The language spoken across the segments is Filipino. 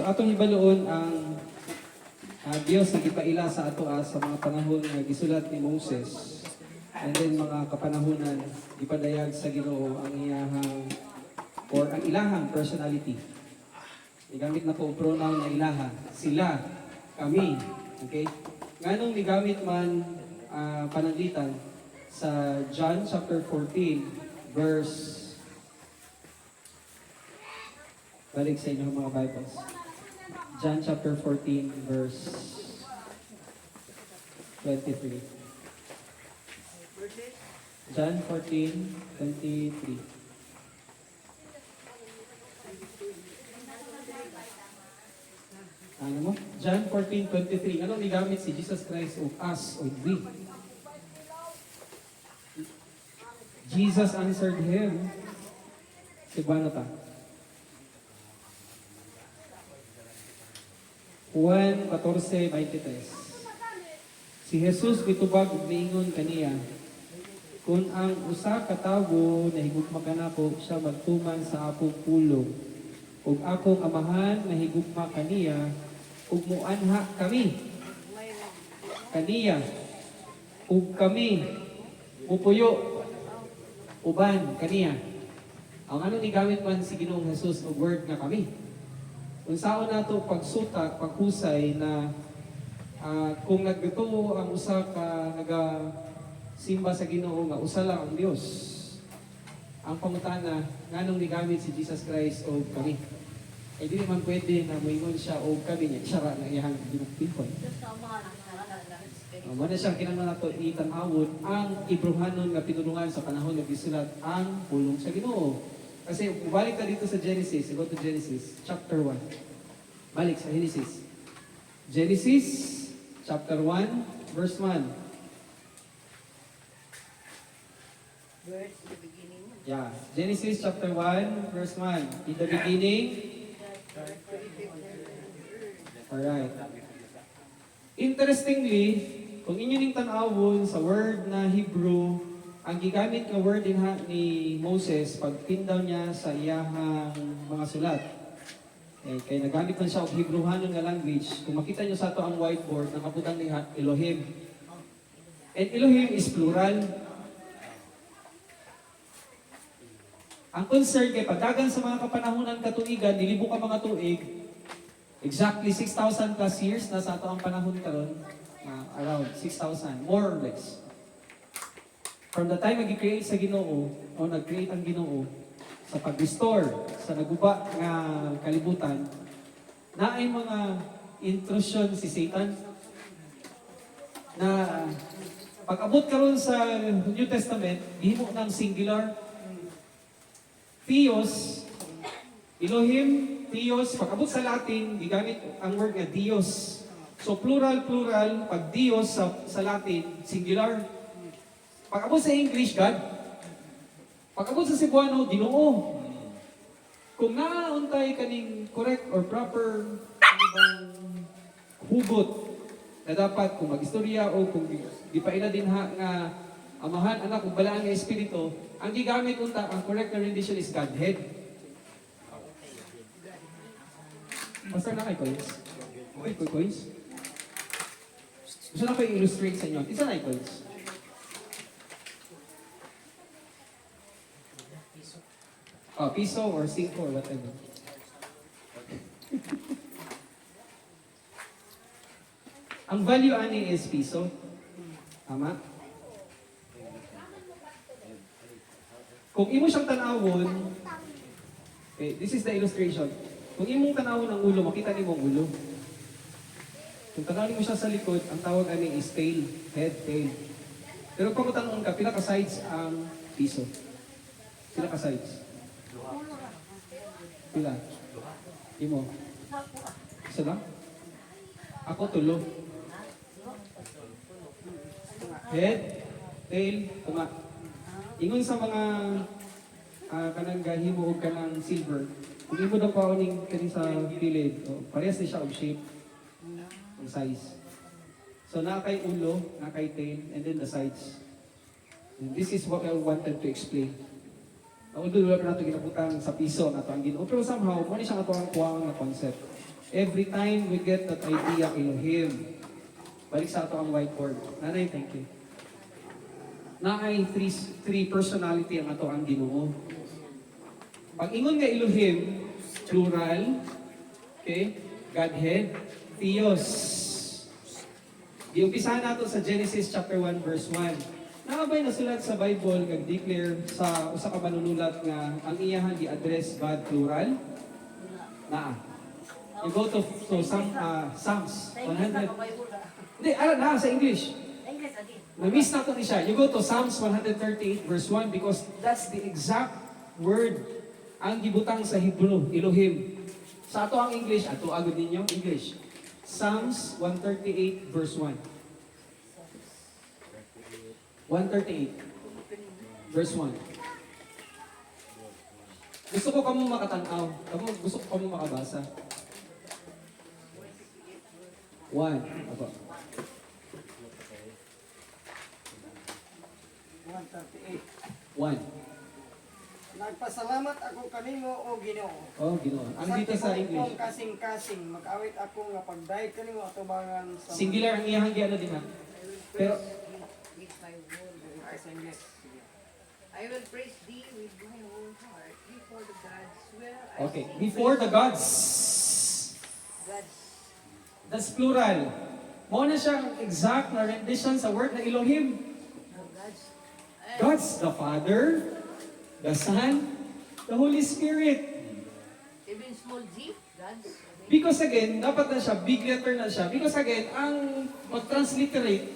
So atong ibaloon ang Dios nga gipaila sa ato sa mga panahon nga gisulat ni Moses. And then mga kapanahunan gipadayag sa Ginoo ang iyahang or ang ilahang personality. Igamit na po pronoun na ilaha. Sila, kami. Okay? Nganong nigamit man pananglitan sa John chapter 14 verse balik sa inyo mga Bibles. John chapter 14 verse 23. John 14:23. Ano mo? John 14:23. Anong nigamit si Jesus Christ of us or we? Jesus answered him. Si Juan ta? Juan 14:23. Si Jesus mitubag ug niingon kaniya, kung ang usa ka tawo nahigugma kanako siya magtuman sa akong pulong, ug akong amahan nahigugma kaniya, ug muanha kami. Kaniya, ug kami, mupuyo, uban kaniya. Ang ano ni gamit man si Ginoong Jesus og word nga kami. Unsaon nato pagsuta, paghusay na kung nagduto ang usa ka simba sa Ginoo nga usa lang ang Dios. Ang pangutana nganong nigamit si Jesus Christ o kami. Ay di man pwede na moingon siya o kami niya siya ra na iyang ginugpilkon. Mo na siyang kinahanglan nato itan-awon ang Ibrohanon nga pinulungan sa panahon nga gisulat ang pulong sa Ginoo. Kasi balik ka dito sa Genesis, go to Genesis chapter 1. Balik sa Genesis. Genesis chapter 1 verse 1. Words in the beginning. Yeah, Genesis chapter 1 verse 1. In the beginning. Alright. Interestingly, kung inyo ning tan-awon sa word na Hebrew, ang gigamit nga word din ni Moses pagpindaw niya sa iyahang mga sulat. Kaya nagamit man siya og Hebrewanon nga language. Kung makita niyo sa ato ang whiteboard, nakabutang ni Elohim. And Elohim is plural. Ang concern kay pagdagan sa mga kapanahunan katuigan, dilibo ka mga tuig, exactly 6,000 plus years na sa ato ang panahon karon, around 6,000, more or less. From the time nag-create sa Ginoo, o nag-create ang Ginoo, sa pag-restore, sa naguba nga kalibutan, na ay mga intrusion si Satan, na pag-abot karon sa New Testament, gihimo ng singular, Theos, Elohim, Theos, pag-abot sa Latin, gigamit ang word nga Dios. So plural, pag Dios sa Latin, singular. Pag-abot sa English, God. Pag-abot sa Cebuano, Ginoo. Kung naauntay kaning correct or proper hugot na dapat kung mag-istorya o kung di pa ila din nga amahan, anak, kung balaan nga espiritu, ang gigamit unta, ang correct na rendition is Godhead. Basta na kay coins? Okay, coins? Gusto na kayo illustrate sa inyo. Isa na coins? Piso or 5 or whatever. Ang value ani is piso. Tama? Kung imo siyang tanawon, okay, this is the illustration. Kung imong tanawon ang ulo, makita nimo ang ulo. Kung tanawin mo siya sa likod, ang tawag ani is tail, head, tail. Pero kung tanong ka, pila ka sides ang piso? Pila ka sides? Pila? Imo? Isa lang? Ako tulo. Head, tail, tuma. Ingon sa mga kanang gahimo o kanang silver, kung imo daw pauning kani sa kilid, parehas ni siya og shape, ang size. So na kay ulo, na kay tail, and then the sides. And this is what I wanted to explain. Although wala pa nato ginabutan sa piso na ang Ginoo, pero somehow mo ni siya ato ang kuwang na concept. every time we get that idea, Elohim. Balik sa ato ang whiteboard. Nanay, thank you. Na ay three personality ang ato ang Ginoo. Pag ingon nga Elohim, plural, okay, Godhead, Theos. Giumpisahan nato sa Genesis chapter 1 verse 1. Nakabay na sulat sa Bible nag-declare sa usa ka manunulat nga ang iyahan gi-address God plural. Naa. You go to Psalms 100. Hindi, na sa English. Na-miss na ito ni siya. You go to Psalms 138 verse 1 because that's the exact word ang gibutang sa Hebrew, Elohim. Sa ato ang English, ato agad ninyo, English. Psalms 138 verse 1. 138 verse 1. Gusto ko kamo makatanaw. Gusto ko kamo makabasa. 1. Apo. 138. 1. Nagpasalamat ako kanimo o Ginoo. Oh, Ginoo. Ang dito sa English. Kung kasing-kasing, mag-awit ako nga pagdahig kanimo atubangan sa... Singular ang iyang giano din ha. Pero, With my whole heart. Sa English. I will praise thee with my whole heart before the gods where I okay. sing Before the gods. gods. That's plural. Mo na siyang exact na rendition sa word na Elohim. No, gods. And God's the Father, the Son, the Holy Spirit. even small g, gods. Okay. Because again, dapat na siya, big letter na siya. Because again, ang mag-transliterate,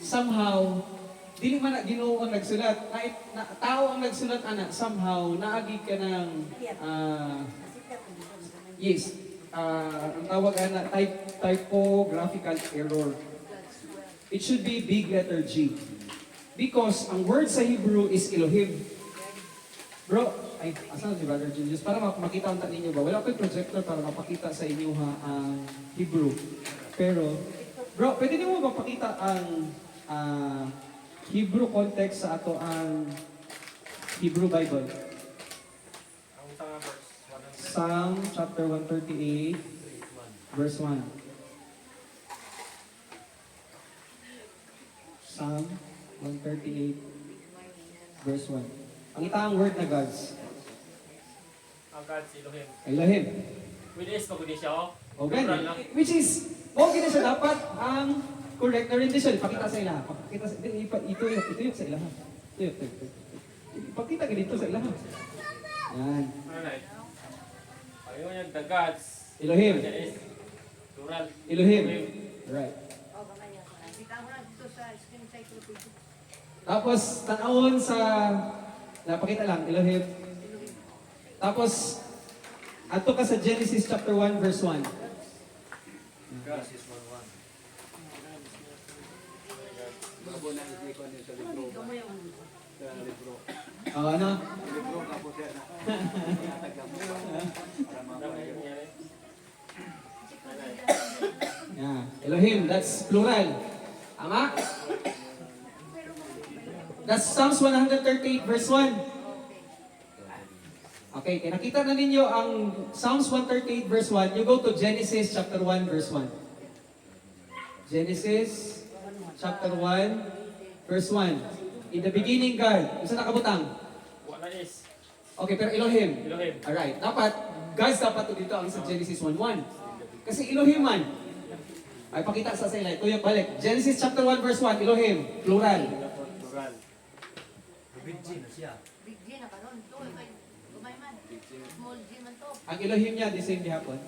somehow, dili man na Ginoo ang nagsulat. Tao ang nagsulat, somehow, naagi ka ng, yes, ang tawag typographical error. Gods well. It should be big letter G. Because ang word sa Hebrew is Elohim. Bro, ay, asan si Brother Julius? Para makita ang ninyo ba? Wala ko yung projector para mapakita sa inyo ang Hebrew. Pero, bro, pwede niyo mo mapakita ang Hebrew context sa ato ang Hebrew Bible? Psalm chapter 138, verse 1. Psalm 138, verse 1. Ang itaang word na gods. Ang God si Elohim. Elohim. With S, pag siya, oh. Okay. Plural lang. Which is, okay na siya dapat ang correct na rendition. Ipakita sa ilaha. Ipakita sa, ituyok sa ilaha. Tuyok. Ipakita ganito sa ilaha. Yan. Ano na eh? Ayun yung the gods. Elohim. Yan is plural. Elohim. Right. Oh, baka niya. Kita mo na dito sa screen encyclopedia. Tapos, tanawon sa, napakita lang, Elohim. Tapos, ato ka sa Genesis chapter 1, verse 1. Genesis 1:1. Ano? Yeah. Elohim, that's plural. Tama? That's Psalms 138 verse 1. Okay, kaya nakita na ninyo ang Psalms 138 verse 1. You go to Genesis chapter 1 verse 1. Genesis chapter 1 verse 1. In the beginning, God. Isa nakabutang? Wala is Okay, pero Elohim. Elohim. Alright, God's dapat to dito ang sa Genesis 1:1. Kasi Elohim man. Ay, pakita sa sila. Tuyok balik. Genesis chapter 1 verse 1, Elohim, plural. Plural. Big G na karon. Ito, kay gumay man. Small G man to. Ang Elohim niya, the same gihapon.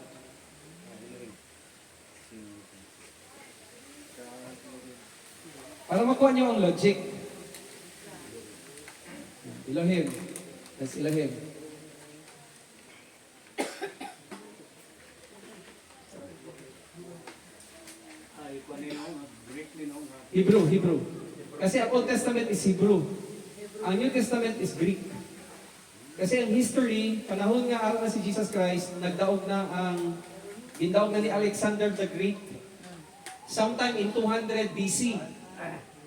Para makuha niyo ang logic. Elohim. That's Elohim. Hebrew. Kasi ang Old Testament is Hebrew. Ang New Testament is Greek. Kasi ang history, panahon nga araw na si Jesus Christ, gindaog na ni Alexander the Great. Sometime in 200 BC,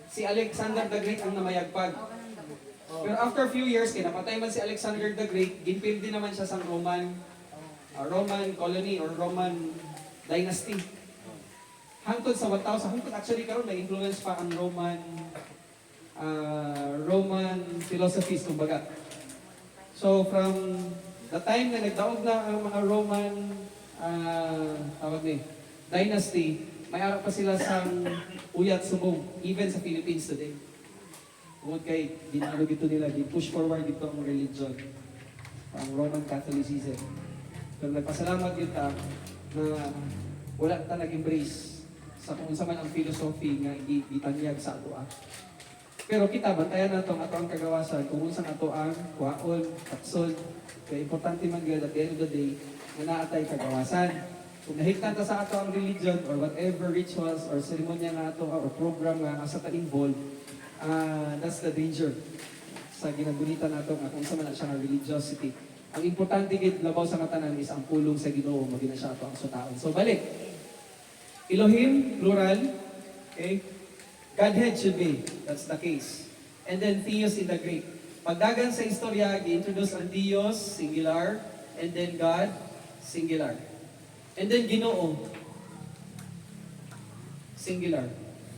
si Alexander the Great ang namayagpag. Pero after a few years, kinapatay man si Alexander the Great, ginpildi naman siya sa Roman Roman colony or Roman dynasty. Hangtod sa 1,000, hangtod actually karon may influence pa ang Roman philosophies kumbaga. So from the time na nagdaog na ang mga Roman tawag ni dynasty, may ara pa sila sang uyat sumong even sa Philippines today. Tungod kay ginalo dito nila, push forward dito ang religion, ang Roman Catholicism. Pero nagpasalamat yun ta na wala ta nag-embrace sa kung sa man ang philosophy nga gitanyag sa ato. Pero kita bantayan nato ang ato ang kagawasan kung unsa ato ang kuhaon, taksol. Kaya importante man gyud at the end of the day nga naatay kagawasan. Kung nahigtan ta sa ato ang religion or whatever rituals or seremonya nga ato or program nga asa ta involved, that's the danger sa ginagunita nato nga kung sa man siya nga religiosity. Ang importante gid labaw sa katanan is ang pulong sa Ginoo magina siya ato ang sutaon. So balik. Elohim plural, okay? Godhead should be, that's the case. And then Theos in the Greek. Pagdagan sa istorya, gi-introduce ang Dios, singular, and then God, singular. And then Ginoo, singular.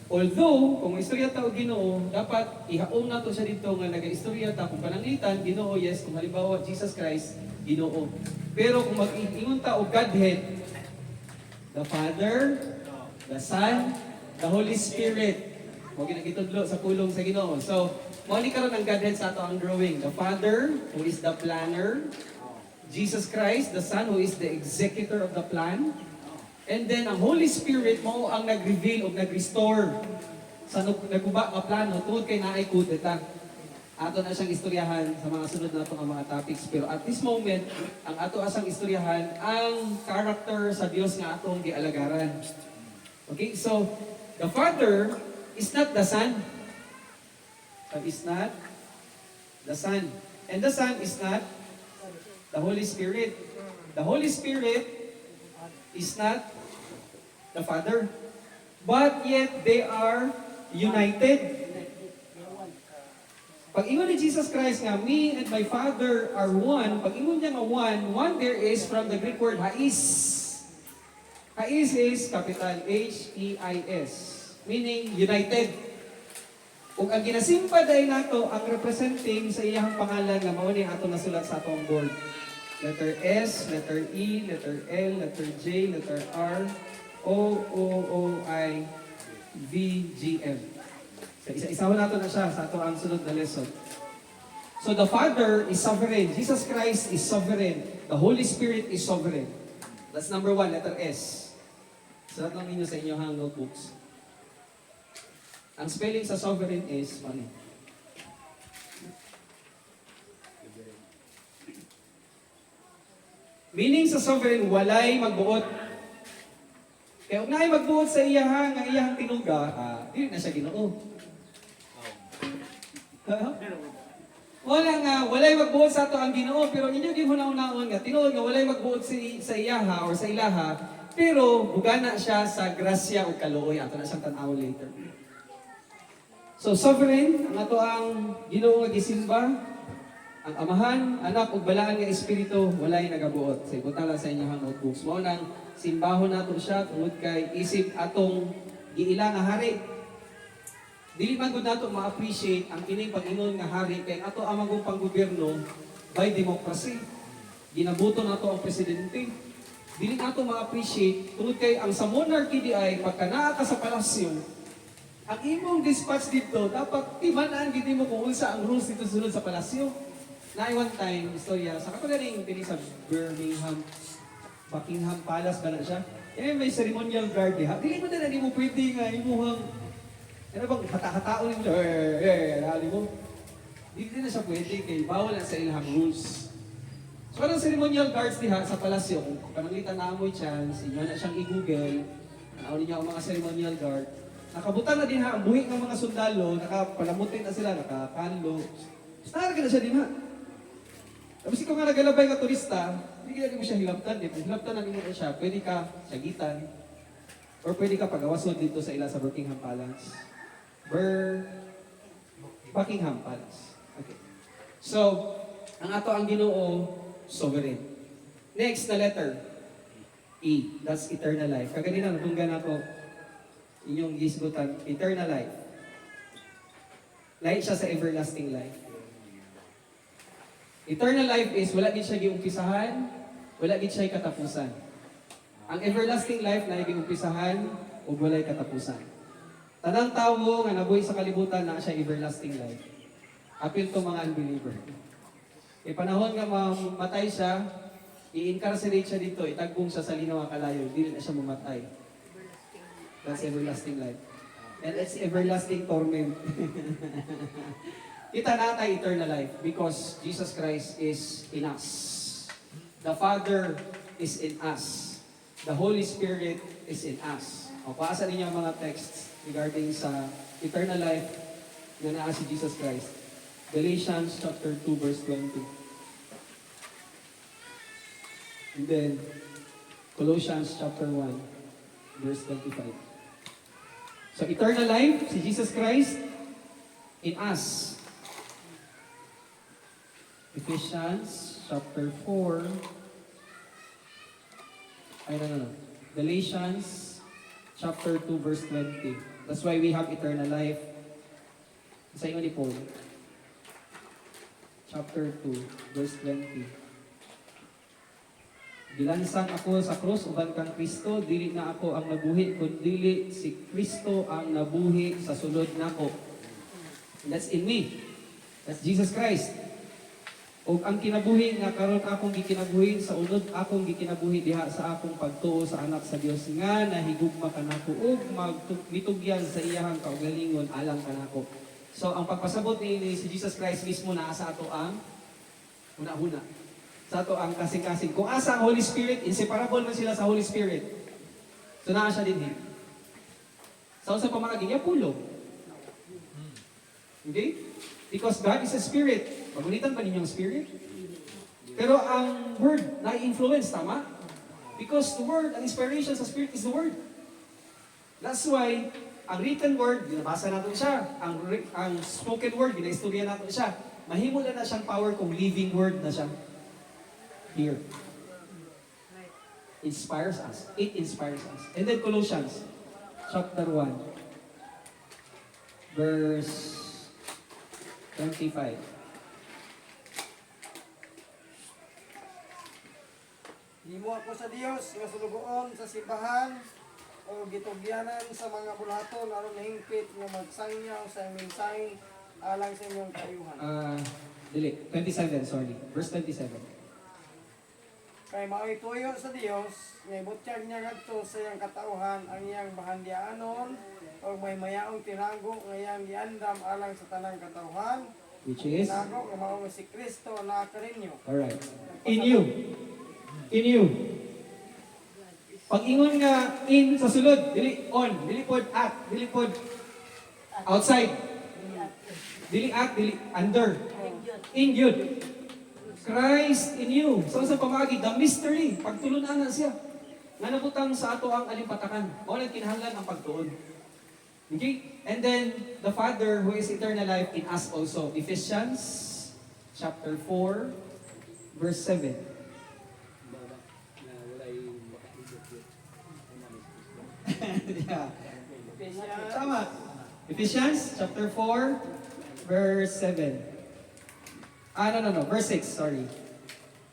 Although, kung istorya ta o Ginoo, dapat ihaong nato siya dito nga naga-istorya ta kung pananglitan, Ginoo, yes, kung halimbawa Jesus Christ, Ginoo. Pero kung mag-ingon ta o Godhead, the Father, the Son, the Holy Spirit. Huwag ginagitudlo sa pulong sa Ginoo. So, mali karon ang Godhead sa ato ang drawing. The Father, who is the planner. Jesus Christ, the Son, who is the executor of the plan. And then, ang Holy Spirit, mo ang nag-reveal o nag-restore sa nagkuba nga plano tungod kay naay kudeta. Ato na siyang istoryahan sa mga sunod na itong mga topics. Pero at this moment, ang ato asang istoryahan, ang character sa Dios nga atong gialagaran. Okay, so, the Father is not the Son. Is not the Son. And the Son is not the Holy Spirit. The Holy Spirit is not the Father. But yet, they are united. Pag ingon ni Jesus Christ nga, me and my Father are one, pag ingon niya nga one there is from the Greek word hais. Hais is capital H-E-I-S, meaning united. Kung ang ginasimpa dahil nato, ang representing sa iyang pangalan nga mao ni ato nasulat sa atong board. Letter S, letter E, letter L, letter J, letter R, O, O, O, I, V, G, M. So isa-isawa nato na siya sa ato ang sunod na lesson. So the Father is sovereign. Jesus Christ is sovereign. The Holy Spirit is sovereign. That's number 1, letter S. Sulat lang ninyo sa inyong notebooks. Ang spelling sa sovereign is, ano? Meaning sa sovereign, walay magbuot. Kaya kung naay magbuot sa iyahang, ang iyahang tinuga, hindi na siya Ginoo. Walay magbuot sa ato ang Ginoo, pero inyo di hunaw-naon nga, tinuod nga walay magbuot sa iyaha or sa ilaha, pero bugana siya sa grasya o kaluoy. Ato na siyang tanaw later. So sovereign, ang ato ang Ginoo nga gisimba, ang Amahan, Anak ug Balaan nga Espiritu walay nagabuot. Sa ibutala sa inyong notebooks. Mao nang simbahon nato siya tungod kay isip atong giila nga hari. Dili man gud nato ma-appreciate ang kining pag-ingon nga hari kay ato ang magong panggobyerno by democracy. Ginabuto nato ang presidente. Dili nato ma-appreciate tungod kay ang sa monarchy di ay pagka naa ka sa palasyo, ang imong dispatch dito dapat timan-an gid mo kung unsa ang rules dito sunod sa palasyo. Na one time, istorya, sa katagaling pili sa Birmingham, Buckingham Palace ba na siya? Eh, may ceremonial guard diha. Dili mo na hindi mo pwede nga, imuhang, ano bang, hata-hataon mo siya, hali mo. Dili na siya pwede, kay bawal na sa ilhang rules. So, anong ceremonial guards diha sa palasyo? Kung pananglitan na amoy chance, inyo na siyang i-google, naawin niya ang mga ceremonial guard. Nakabutan na din ha, ang buhi ng mga sundalo, nakapalamutin na sila, nakakanlo. Starga na siya din ha. Tapos ikaw nga nagalabay nga turista, hindi mo siya hilaptan. Kung hilaptan na mo siya, pwede ka sagitan. Or pwede ka pagawasod dito sa ila sa Buckingham Palace. Buckingham Palace. Okay. So, ang ato ang Ginoo, sovereign. Next na letter. E. That's eternal life. Kaganina, natunggan ako inyong gisgutan. Eternal life. Lahi siya sa everlasting life. Eternal life is wala gid siya giumpisahan, wala gid siya katapusan. Ang everlasting life na giumpisahan ug walay katapusan. Tanang tawo nga nabuhi sa kalibutan na siya everlasting life. Apil to mga unbeliever. E panahon nga mamatay siya, i-incarcerate siya dito, itagbong siya sa linaw nga kalayo, dili na siya mamatay. That's everlasting life. And it's everlasting torment. Kita natay eternal life because Jesus Christ is in us. The Father is in us. The Holy Spirit is in us. O, paasa ninyo ang mga texts regarding sa eternal life na naa si Jesus Christ. Galatians chapter 2 verse 20. And then, Colossians chapter 1 verse 25. So, eternal life, si Jesus Christ in us. Ephesians chapter 4. No. Galatians chapter 2 verse 20. That's why we have eternal life. Sa inyo ni Paul. Chapter 2 verse 20. Gilansang ako sa krus uban kang Kristo, dili na ako ang nabuhi kundi si Kristo ang nabuhi sa sulod nako. That's in me. That's Jesus Christ. O ang kinabuhi nga karon akong gikinabuhi sa unod akong gikinabuhi diha sa akong pagtuo sa anak sa Dios nga nahigugma kanako ug magmitugyan sa iyahang kaugalingon alang kanako. So ang pagpasabot ni si Jesus Christ mismo naa sa ato ang una-una. Sa ato ang kasing-kasing. Kung asa ang Holy Spirit, inseparable man sila sa Holy Spirit. So naa siya din. Sa usa pa mga ginya pulo. Okay? Because God is a spirit. Pagunitan ba ninyong spirit? Pero ang word na-influence, tama? Because the word, ang inspiration sa spirit is the word. That's why, ang written word, binabasa natin siya. Ang spoken word, binaistorya natin siya. Mahimo na siyang power kung living word na siya. Here. Inspires us. It inspires us. And then Colossians, chapter 1, verse 25. Himo ako sa Dios nga sulugoon sa simbahan o gitugyanan sa mga bulaton aron mahingpit nga magsangyaw sa mensahe alang sa inyong kayuhan. Dili. 27, sorry. Verse 27. Kay mao'y tuyo sa Dios nga ibutyag niya ngadto sa iyang katauhan ang iyang bahandianon o may mayaong tinago nga iyang giandam alang sa tanang katauhan. Which is? Tinago nga mao si Kristo na kaninyo. Alright. In you. In you. Pag ingon nga in sa sulod, dili on, dili pod at, dili pod outside. Dili at, dili under. In you. Christ in you. So sa pamagi, the mystery, pagtulunan na siya. Nga nabutang sa ato ang alimpatakan. Mao lang kinahanglan ang pagtuon. Okay? And then, the Father who is eternal life in us also. Ephesians chapter 4, verse 7. Yeah. Tama. Ephesians chapter 4, verse 7. No. Verse 6, sorry.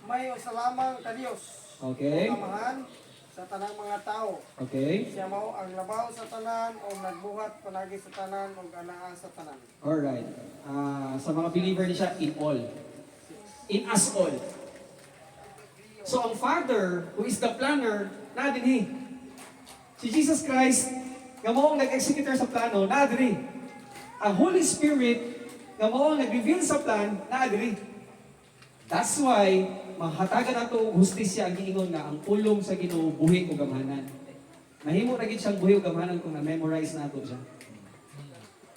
May usalamang ka Dios. Okay. O amahan sa tanang mga tao. Okay. Siya mao ang labaw sa tanan o nagbuhat panagi sa tanan o anaa sa tanan. Alright. Sa mga believer ni siya, in all. In us all. So ang Father, who is the planner, na dinhi. Si Jesus Christ, nga mo ang nag-executor sa plano, na dinhi. Ang Holy Spirit, nga mo ang nag-reveal sa plan, na dinhi. That's why, mahatagan nato og hustisya ang giingon nga ang pulong sa Ginoo buhi ug gamhanan. Mahimo ra gid siyang buhi ug gamhanan kung na-memorize nato siya.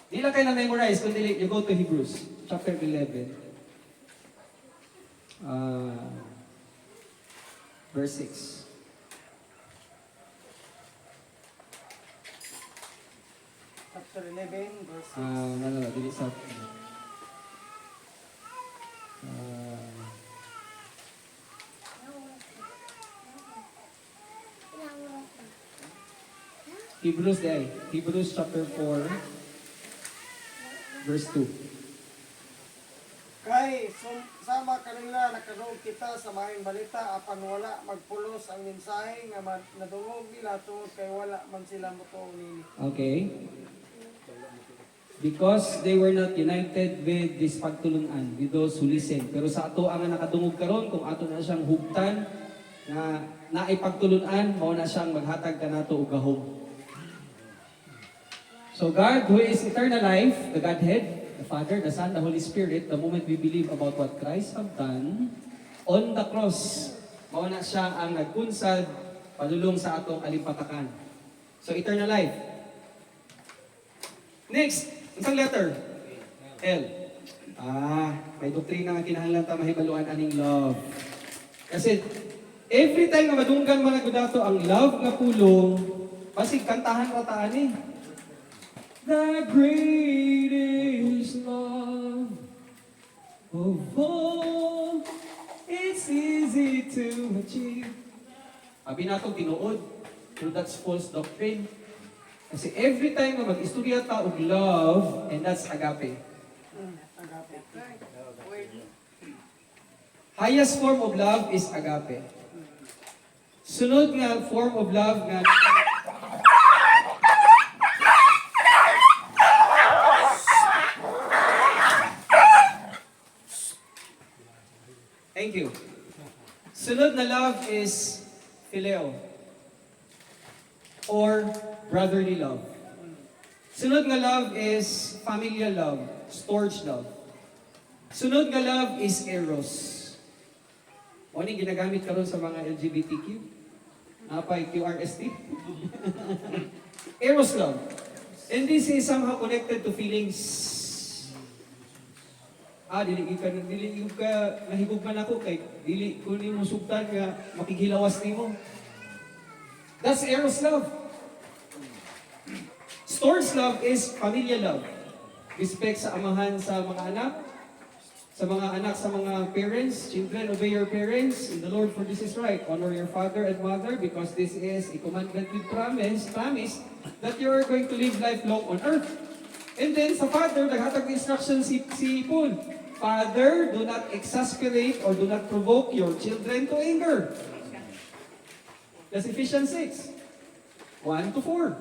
Di lang kayo na-memorize kundi you go to Hebrews chapter 11. Verse 6. Chapter 11, verse 6. Dili sa Hebrews chapter 4, verse 2. Kay sama kanila nakaroon kita sa maayong balita apan wala magpulos ang mensahe nga nadungog nila tungod kay wala man sila motuo nini. Okay? Because they were not united with this pagtulungan, with those who listen. Pero sa ato ang nakadungog karon kung ato na siyang hugtan na naipagtulunan, mao na siyang maghatag kanato og gahom. So God, who is eternal life, the Godhead, the Father, the Son, the Holy Spirit, the moment we believe about what Christ have done on the cross, mao na siya ang nagkunsad padulong sa atong alimpatakan. So eternal life. Next, isang letter. L. May doktrina nga kinahanglan ta mahibaluan aning love. Kasi every time nga madunggan man nagudato ang love nga pulong, basig kantahan ra ta ani. The greatest love of all, it's easy to achieve. Abi nato tinuod, pero that's false doctrine. Kasi every time na mag-istorya ta og love, and that's agape. Agape. Highest form of love is agape. Sunod nga form of love nga Thank you. Sunod na love is phileo or brotherly love. Sunod nga love is familial love, storge love. Sunod nga love is eros. O ni ginagamit karon sa mga LGBTQ? Napay QRST? Eros love. And this is somehow connected to feelings. Dili ka nahigugman ako kay dili ko nimo sugtan nga makighilawas nimo. That's eros love. Storge love is familial love. Respect sa amahan sa mga anak, sa mga parents. Children, obey your parents in the Lord, for this is right. Honor your father and mother, because this is a commandment with promise that you are going to live life long on earth. And then sa father, naghatag instruction si Paul. Father, do not exasperate or do not provoke your children to anger. That's Ephesians 6, 1 to 4.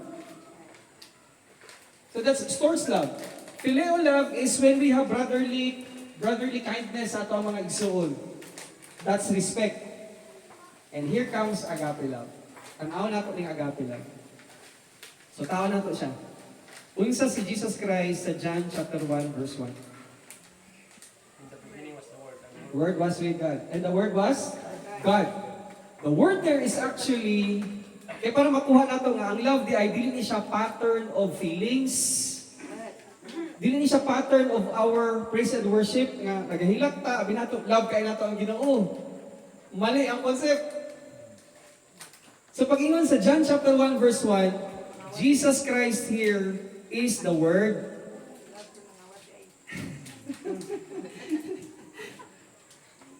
So that's storge love. Phileo love is when we have brotherly kindness sa ato mga igsoon. That's respect. And here comes agape love. Tanaw nato ning agape love. So tao nato siya. Unsa si Jesus Christ sa John chapter 1 verse 1. The Word was with God. And the Word was God. The word there is actually, para makuha nato nga, ang love di ay dili ni siya pattern of feelings. Dili ni siya pattern of our praise and worship nga nagahilak ta, abi nato love kay nato ang Ginoo. Mali ang concept. So pag-ingon sa John chapter 1 verse 1, Jesus Christ here is the Word.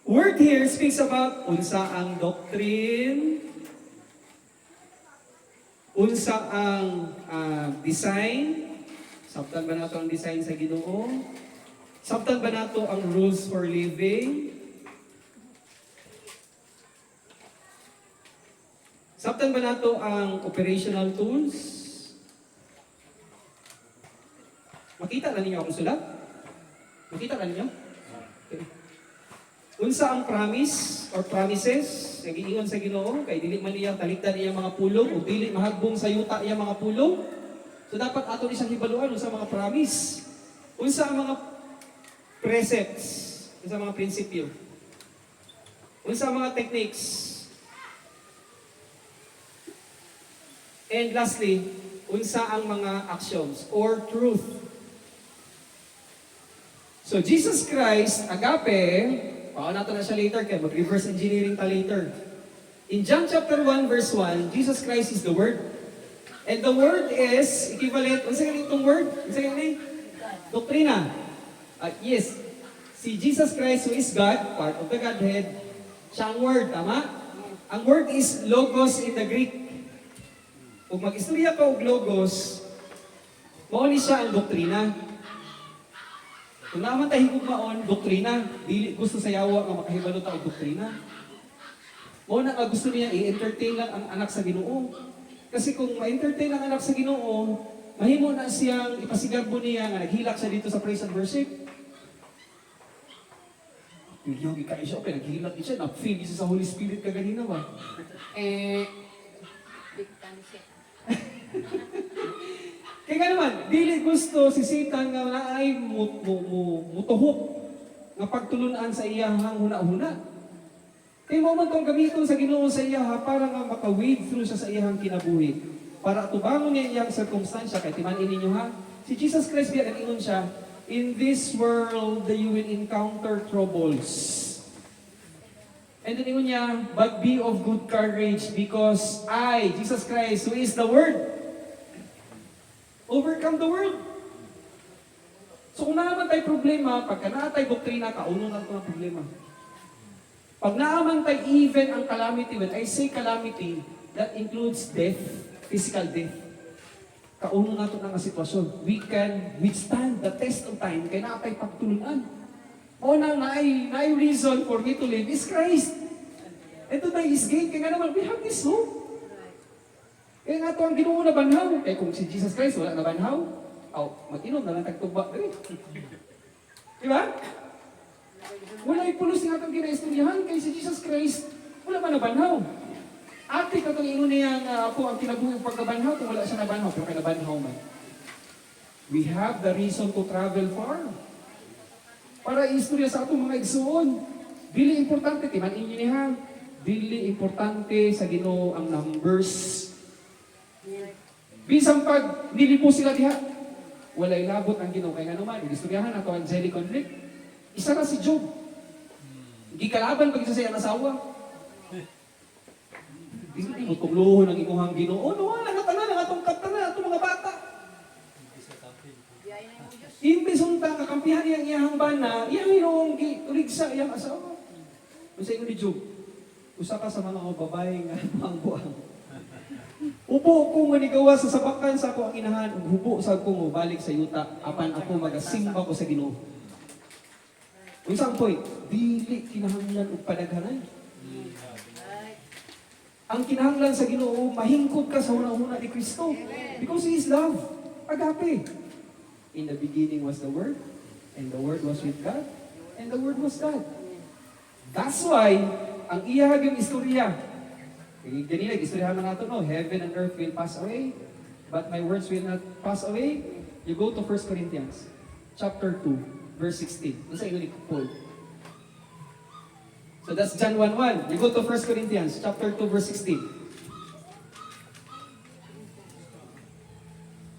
Word here speaks about unsa ang doctrine, unsa ang design, sabtan ba nato ang design sa Ginoo? Sabtan ba nato ang rules for living? Sabtan ba nato ang operational tools? Makita na ninyo akong sulat? Makita na ninyo? Okay. Unsa ang promise or promises nga giingon sa Ginoo kay dili man niya talikdan iya mga pulong o dili mahagbong sa yuta iya mga pulong. So dapat ato ni siyang hibaluan unsa mga promise. Unsa ang mga precepts, unsa ang mga prinsipyo. Unsa ang mga techniques. And lastly, unsa ang mga actions or truth. So Jesus Christ, agape, pao nato na siya later kay mag-reverse engineering ta later. In John chapter 1 verse 1, Jesus Christ is the Word. And the Word is equivalent, unsa gani itong word? Unsa gani? Doktrina. Yes, si Jesus Christ who is God, part of the Godhead, siya ang Word, tama? Ang Word is logos in the Greek. Kung mag-istorya ka og logos, mao ni siya ang doktrina. Kung naman tayo higugmaon, doktrina, dili gusto sa yawa nga makahibalo ta og doktrina. Mao na nga gusto niya i-entertain lang ang anak sa Ginoo. Kasi kung ma-entertain ang anak sa Ginoo, mahimo na siyang ipasigagbo niya nga naghilak siya dito sa praise and worship. Yung ikaw siya, okay, naghilak siya, na-feel siya sa Holy Spirit kaganina ba? Big time siya. Kaya nga naman, dili gusto si Satan nga naay mutuhok nga pagtulunan sa iyang huna-huna. Kaya mo man itong gamiton sa Ginoo sa iya para nga maka-wade through siya sa iyang kinabuhi. Para tubangon niya iyang circumstansya. Kaya timanin ninyo ha, si Jesus Christ biya nag-ingon siya, in this world you will encounter troubles. And then ingon niya, but be of good courage because I, Jesus Christ, who is the Word, overcome the world. So kung naaman tayo problema, pagka naatay doktrina, kauno na ito ang problema. Pag naaman tayo even ang calamity, when I say calamity, that includes death, physical death. Kauno na ito ang sitwasyon. We can withstand the test of time, kaya naatay pagtulunan. O na reason for me to live is Christ. Ito na is gain, kaya nga naman, we have this hope. Kaya nga ito ang Ginoo na banhaw. Kaya kung si Jesus Christ wala na banhaw, mag-inom na lang tagtuba. Di ba? Wala ipulos nga itong kinaistoryahan kay si Jesus Christ. Wala ba na banhaw? Ate ka itong ingon niya nga ako ang kinabuhi pagkabanhaw kung wala siya na banhaw, pero kinabanhaw man. We have the reason to travel far. Para istorya sa atong mga igsuon. Dili importante, timanin niyo niya. Dili importante sa Ginoo ang numbers. Bisang pag nilipo sila diha, walay labot ang Ginoo. Kaya nga naman, istoryahan ato ang angelic conflict. Isa na si Job. Gikalaban pag isa sa iyang asawa. Hindi mo tugluhon ang imuhang Ginoo. No, wala nga tanan, ang atong kaptanan, atong mga bata. Imbes unta kakampihan iyang iyang bana, iyang inoong uligsa iyang asawa. Kung sa inyo ni Job, usa ka sa mga babae nga ang buang. Upo ko manigawa sa sabakan sa ako ang inahan, hubo sa ako balik sa yuta, apan ako magasimba ko sa Ginoo. Unsang point, dili kinahanglan og padaghanan. Ang kinahanglan sa Ginoo, mahingkod ka sa una-una ni Kristo. Because He is love. Agape. In the beginning was the Word, and the Word was with God, and the Word was God. That's why, ang iyahag yung istorya, ganyan, istoryahan na natin, no? Heaven and earth will pass away, but my words will not pass away. You go to 1 Corinthians, chapter 2, verse 16. Nasa ino ni Paul. So that's John 1:1. You go to 1 Corinthians, chapter 2, verse 16.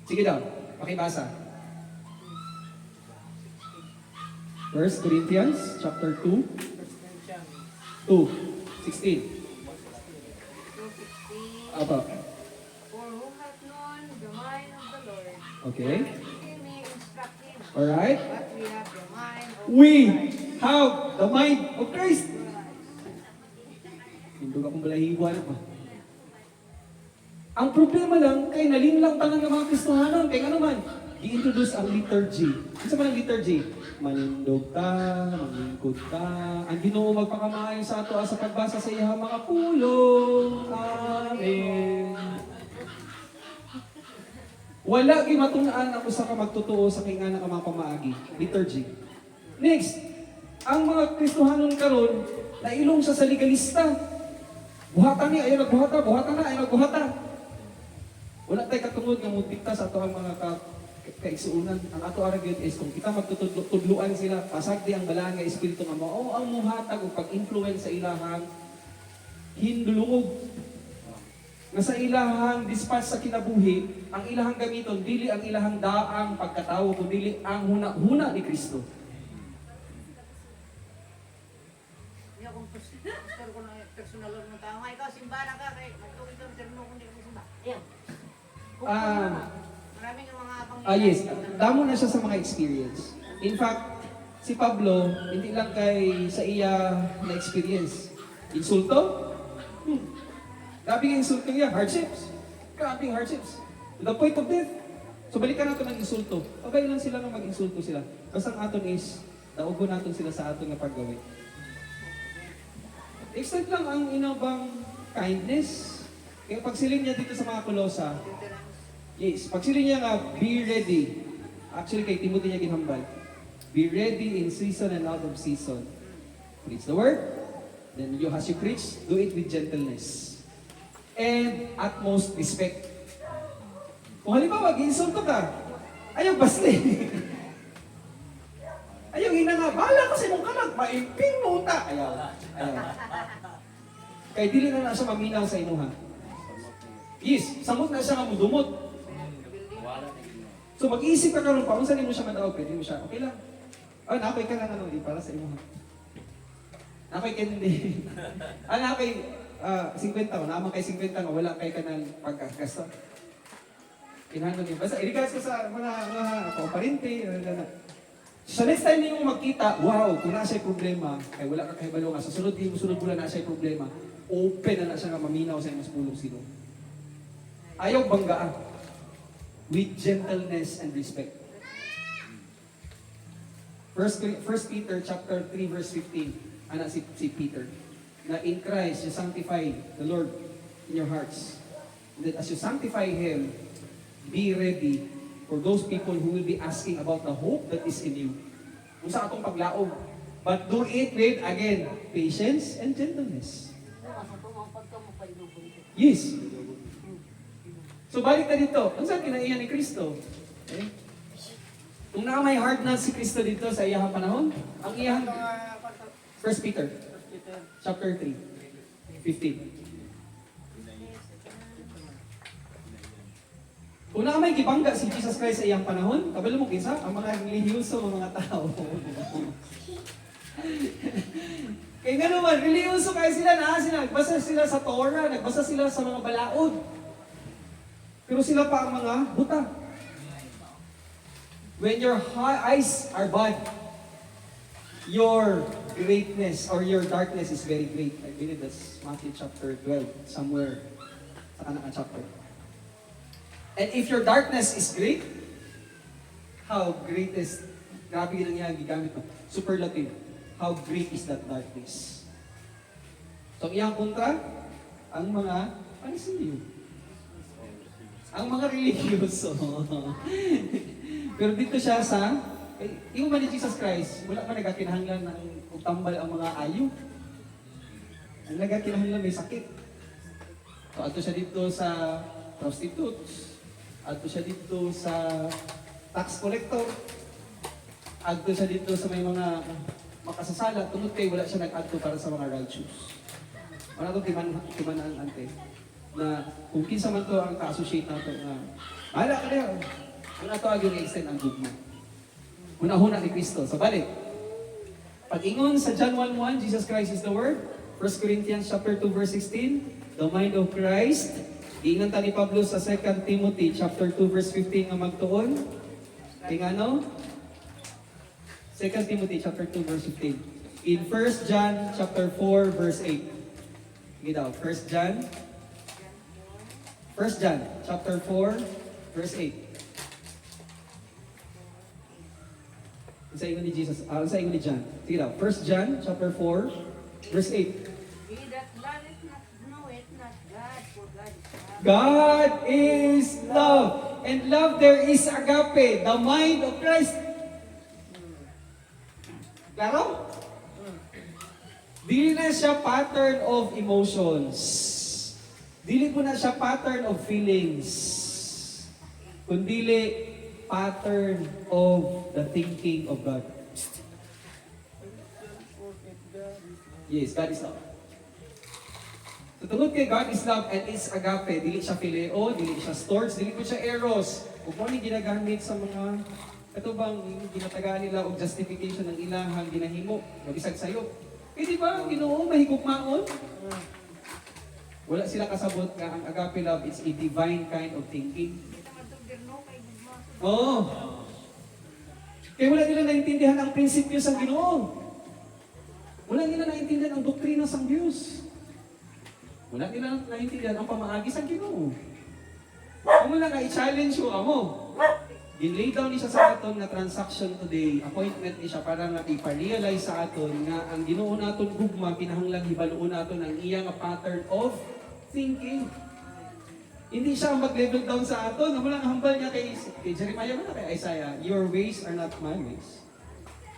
Sige daw, pakibasa. 1 Corinthians, chapter 2, 2:16. Apa? For who hath known the mind of the Lord? Okay. He may instruct him. Alright. But we have the mind of We Christ. have the mind of Christ. Hindi ka kong balahiwa na pa. Ang problema lang, kay nalinlang pa ng mga Kristohanon. Kaya nga naman, i-introduce ang liturgy. Ano ba ang liturgy? Manindog ka, maningkod ka. Ang Ginoo magpakamaayo sa ato sa pagbasa sa iyang mga pulong. Amen. Wala gi matunaan ang usa ka magtotoo sa kingana ka mga pamaagi. Liturgy. Next, ang mga Kristohanon karon nailong sa legalista. Buhatan ni ayo nagbuhata, buhatan na ayo nagbuhata. Wala tay katungod nga mudikta sa ato ang mga kaigsuunan. Ang ato ara gyud is kung kita magtutudluan sila, pasagdi ang balaan nga espiritu nga mao ang muhatag og pag-influence sa ilahang hindulungog. Nga sa ilahang dispatch sa kinabuhi, ang ilahang gamiton dili ang ilahang daang pagkatawo kundi ang huna-huna ni Kristo. Hindi akong pastor ko na personal ng tao. Ikaw, simbahan ka kay magtuwid ang terno kung hindi ako simba. Ayan. Maraming mga pangyayari. Yes, damo na siya sa mga experience. In fact, si Pablo, hindi lang kay sa iya na experience. Insulto? Grabe yung insulto niya, hardships. Grabing hardships. To the point of death. So balikan natin ng insulto. Okay lang sila nang mag-insulto sila. Basta ang aton is, naugo natin sila sa aton nga paggawin. Extend lang ang inabang kindness. Kaya pagsiling niya dito sa mga Kolosa, yes, pagsiling niya nga, be ready. Actually, kay Timothy niya ginhambal. Be ready in season and out of season. Preach the word. Then you, as you preach, do it with gentleness. And utmost respect. Kung halimbawa, mag-insulto ka, ayaw basti. Ayaw hinanga, bahala kasi mong kalag, maimping mo ta. Ayaw. Kaya dili na siya maminaw sa inuha. Yes, samot na siya nga mudumot. So mag-iisip ka karon pa, kung saan mo siya madaog, pwede mo siya, okay lang. Nakoy ka lang ano, para sa inuha. Nakoy ka hindi. Nakoy 50, naman kay 50 nga, wala kay ka ng pagkakasta. Kinahanglan niyo. Basta i-regards ko sa mga kooparente. So next time niyo magkita, wow, kung na siya problema, ay wala ka kahibalo nga. Sa sunod bulan na siya problema, open na siya nga maminaw sa inyong pulong sino. Ayaw banggaan. With gentleness and respect. 1 Peter chapter 3 verse 15. Si Peter. Na in Christ, you sanctify the Lord in your hearts. And that as you sanctify Him, be ready for those people who will be asking about the hope that is in you. Kung sa atong paglaog. But do it with, again, patience and gentleness. Yes. So balik na dito. Kung saan kinaiyan ni Kristo? Okay? Kung na may hard na si Kristo dito sa iyahang panahon, ang iyahang 1 Peter chapter 3, 15. Una may gibangga si Jesus Christ sa iyang panahon, kabalo mo kinsa ang mga relihiyoso mga tao. Kaya nga naman, relihiyoso kaya sila nagbasa sila sa Torah, nagbasa sila sa mga balaod. Pero sila pa ang mga buta. When your eyes are bad, your greatness or your darkness is very great. I believe that's Matthew chapter 12, somewhere sa kanang chapter. And if your darkness is great, how great is, grabe lang yan, gigamit mo, superlative. How great is that darkness? So, iyang kontra, ang mga Pariseo. Ang mga religyoso. Pero dito siya sa, yung man ni Jesus Christ, wala man nagakinahanglan ng tambal ang mga ayo. Ang nagakinahanglan may sakit. So, ato siya dito sa prostitutes. Adto siya dito sa tax collector. Adto siya dito sa may mga makasasala. Tungod kay wala siya nag-adto para sa mga righteous. Wala itong timanaan ante. Na kung kinsa man to ang ka-associate nato na bahala ka na. Kung ato agyon i-extend ang gugma. Una-huna ni Kristo. So balik. Pag-ingon sa John 1:1, Jesus Christ is the Word. 1 Corinthians chapter 2 verse 16, the mind of Christ. Ingon ta ni Pablo sa 2 Timothy chapter 2 verse 15 nga magtuon. Tingano? 2 Timothy chapter 2 verse 15. In 1 John chapter 4 verse 8. Sige daw, 1 John chapter 4 verse 8. Sa ingon ni Jesus, sa ingon ni John. Sige daw, 1 John chapter 4 verse 8. He that loveth not knoweth not God, for God is love. God is love. And love there is agape, the mind of Christ. Klaro? Dili na siya pattern of emotions. Dili po na siya pattern of feelings. Kundili pattern of the thinking of God. Yes, God is love. So tungod kay God is love and it's agape, dili siya phileo, dili siya storge, dili po siya eros. Ug mo ni ginagamit sa mga katubang ginatagaan nila og justification ng ilahang ginahimo, mabisag sayo. Eh di ba, Ginoo mahigugmaon? Wala sila kasabot nga ang agape love is a divine kind of thinking. Oo. Kaya wala nila naintindihan ang prinsipyo sa Ginoo. Wala nila naintindihan ang doktrina sa Diyos. Wala nila naintindihan ang pamaagi sa Ginoo. Kung lang nga i-challenge ko amo. Ginlay down ni siya sa aton nga transaction today, appointment ni siya para nga ipa-realize sa aton nga ang Ginoo naton gugma kinahanglan hibaluon naton ang iya nga pattern of thinking. Hindi siya ang mag-level down sa aton. Amo lang hambal niya kay Jeremiah man kay Isaiah, your ways are not my ways.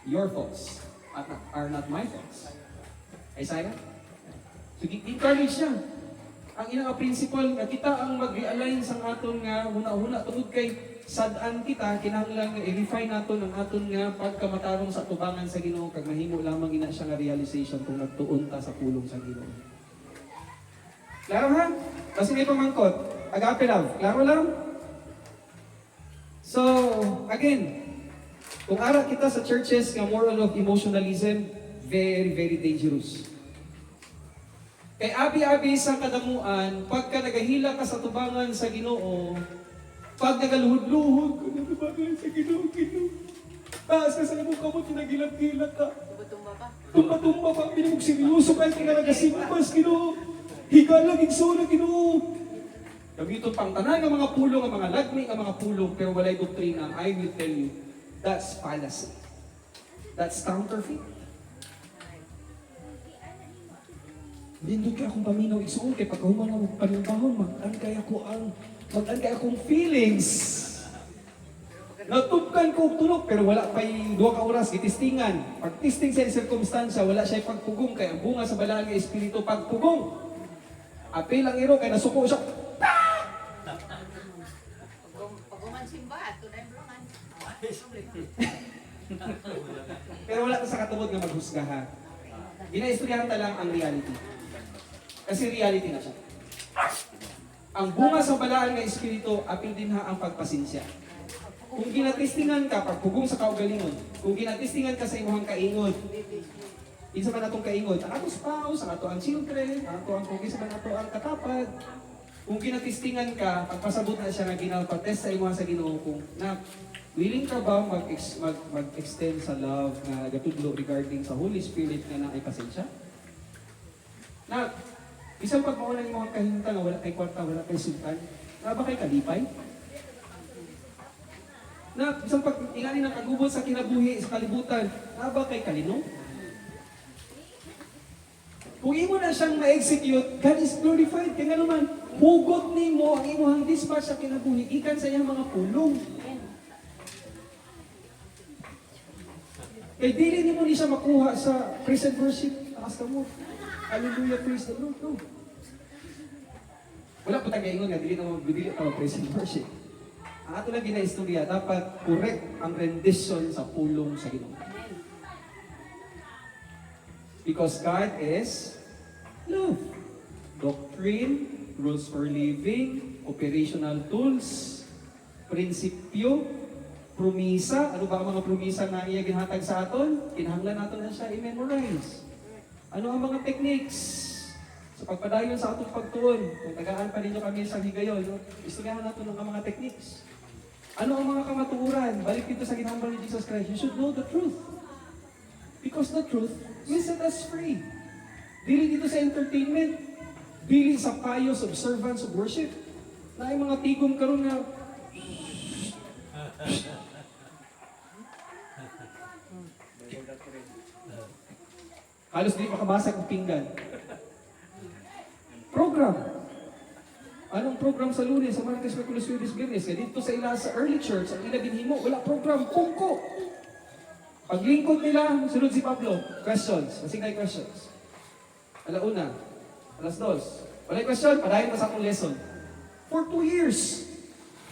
Your thoughts are not my thoughts. Isaiah? So, encourage siya. Ang inang principle nga kita ang mag-realign sa aton nga huna-huna tungod kay sad-an kita kinahanglan nga i-refine naton ang aton nga pagkamatarong sa tubangan sa Ginoo kag mahimo lamang ina siya nga realization kung nagtuon ta sa pulong sa Ginoo. Klaro ha? Kasi may pamangkot. Agape love. Klaro lang? So, again, kung ara kita sa churches nga moral of emotionalism, very, very dangerous. Kay abi-abi sa kadamuan, pagka nagahila ka sa tubangan sa Ginoo, pag nagaluhod-luhod ka na tubangan sa Ginoo, taas ka sa imong kamot, kinagilap-gilap ka. Tumba-tumba pa. Tumba-tumba pa, pinimog seryoso kahit ka nagasimbas, Ginoo. Higa lang, igsoon na, Ginoo. Gamiton pang tanan ng mga pulong, ang mga lagmi, ang mga pulong, pero walay doktrina, I will tell you, that's fallacy. That's counterfeit. Lindot kaya akong paminaw igsuon kay pagkahuman ng panibahon, mag-an kaya akong feelings. Natupkan ko og tulog pero wala pa yung 2 ka oras gitistingan. Pag testing sa circumstansya, wala siya pagpugong kay ang bunga sa balaang nga espiritu pagpugong. Apil ang iro kay nasuko siya. Pag umansimba, ito na yung blangan. Pero wala ka sa katungod nga maghusga ha. Ginaistoryahan ta lang ang reality. Kasi reality na siya. Ang bunga sa balaan nga espiritu, apil din ha ang pagpasinsya. Kung ginatistingan ka, pagpugong sa kaugalingon, kung ginatistingan ka sa imuhang kaingon, isa man atong kaingon, ang atong spouse, ang atong children, ang atong kugis man atong ang katapad, kung ginatistingan ka, pagpasabot na siya nga ginalpatest sa imuhang sa Ginoo kung na willing ka ba mag-extend sa love nga gatudlo regarding sa Holy Spirit nga naay pasensya? Na, isang pagmaulan yung mga kahinta nga wala kay kwarta, wala kay sultan, na ba kay kalipay? Na, isang pag-ingani ng kagubot sa kinabuhi, sa kalibutan, na ba kay kalino? Kung imo na siyang ma-execute, God is glorified. Kaya nga naman, hugot ni mo ang imuhang dispatch sa kinabuhi, ikan sa iyang mga pulong. Kaya dili ni mo ni siya makuha sa praise and worship. Takas ka mo. Hallelujah, praise the Lord. No. Wala po tayo nga, dili na praise and worship. Ang ato lang ginaistorya, dapat correct ang rendition sa pulong sa Ginoo. Because God is love. Doctrine, rules for living, operational tools, prinsipyo, promisa. Ano ba ang mga promisa na iya ginhatag sa aton? Kinahanglan nato na siya i-memorize. Ano ang mga techniques sa pagpadayon sa atong pagtuon? Kung tagaan pa ninyo kami sa higayon, no? Istoryahan nato ng mga techniques. Ano ang mga kamatuuran? Balik dito sa ginambal ni Jesus Christ. You should know the truth. Because the truth will set us free. Dili dito sa entertainment. Dili sa pious observance of worship. Na yung mga tigom karon nga halos di makabasa ng pinggan. Program. Anong program sa Lunes, sa Martes, Miyerkules, Jueves, Biyernes? Kaya dito sa ila sa early church, ang ila ginhimo, wala program, pungko. Paglingkod nila, sunod si Pablo. Questions. Masigay questions. Alauna. Alas 2. Walay question, padayon pa sa akong lesson. For 2 years,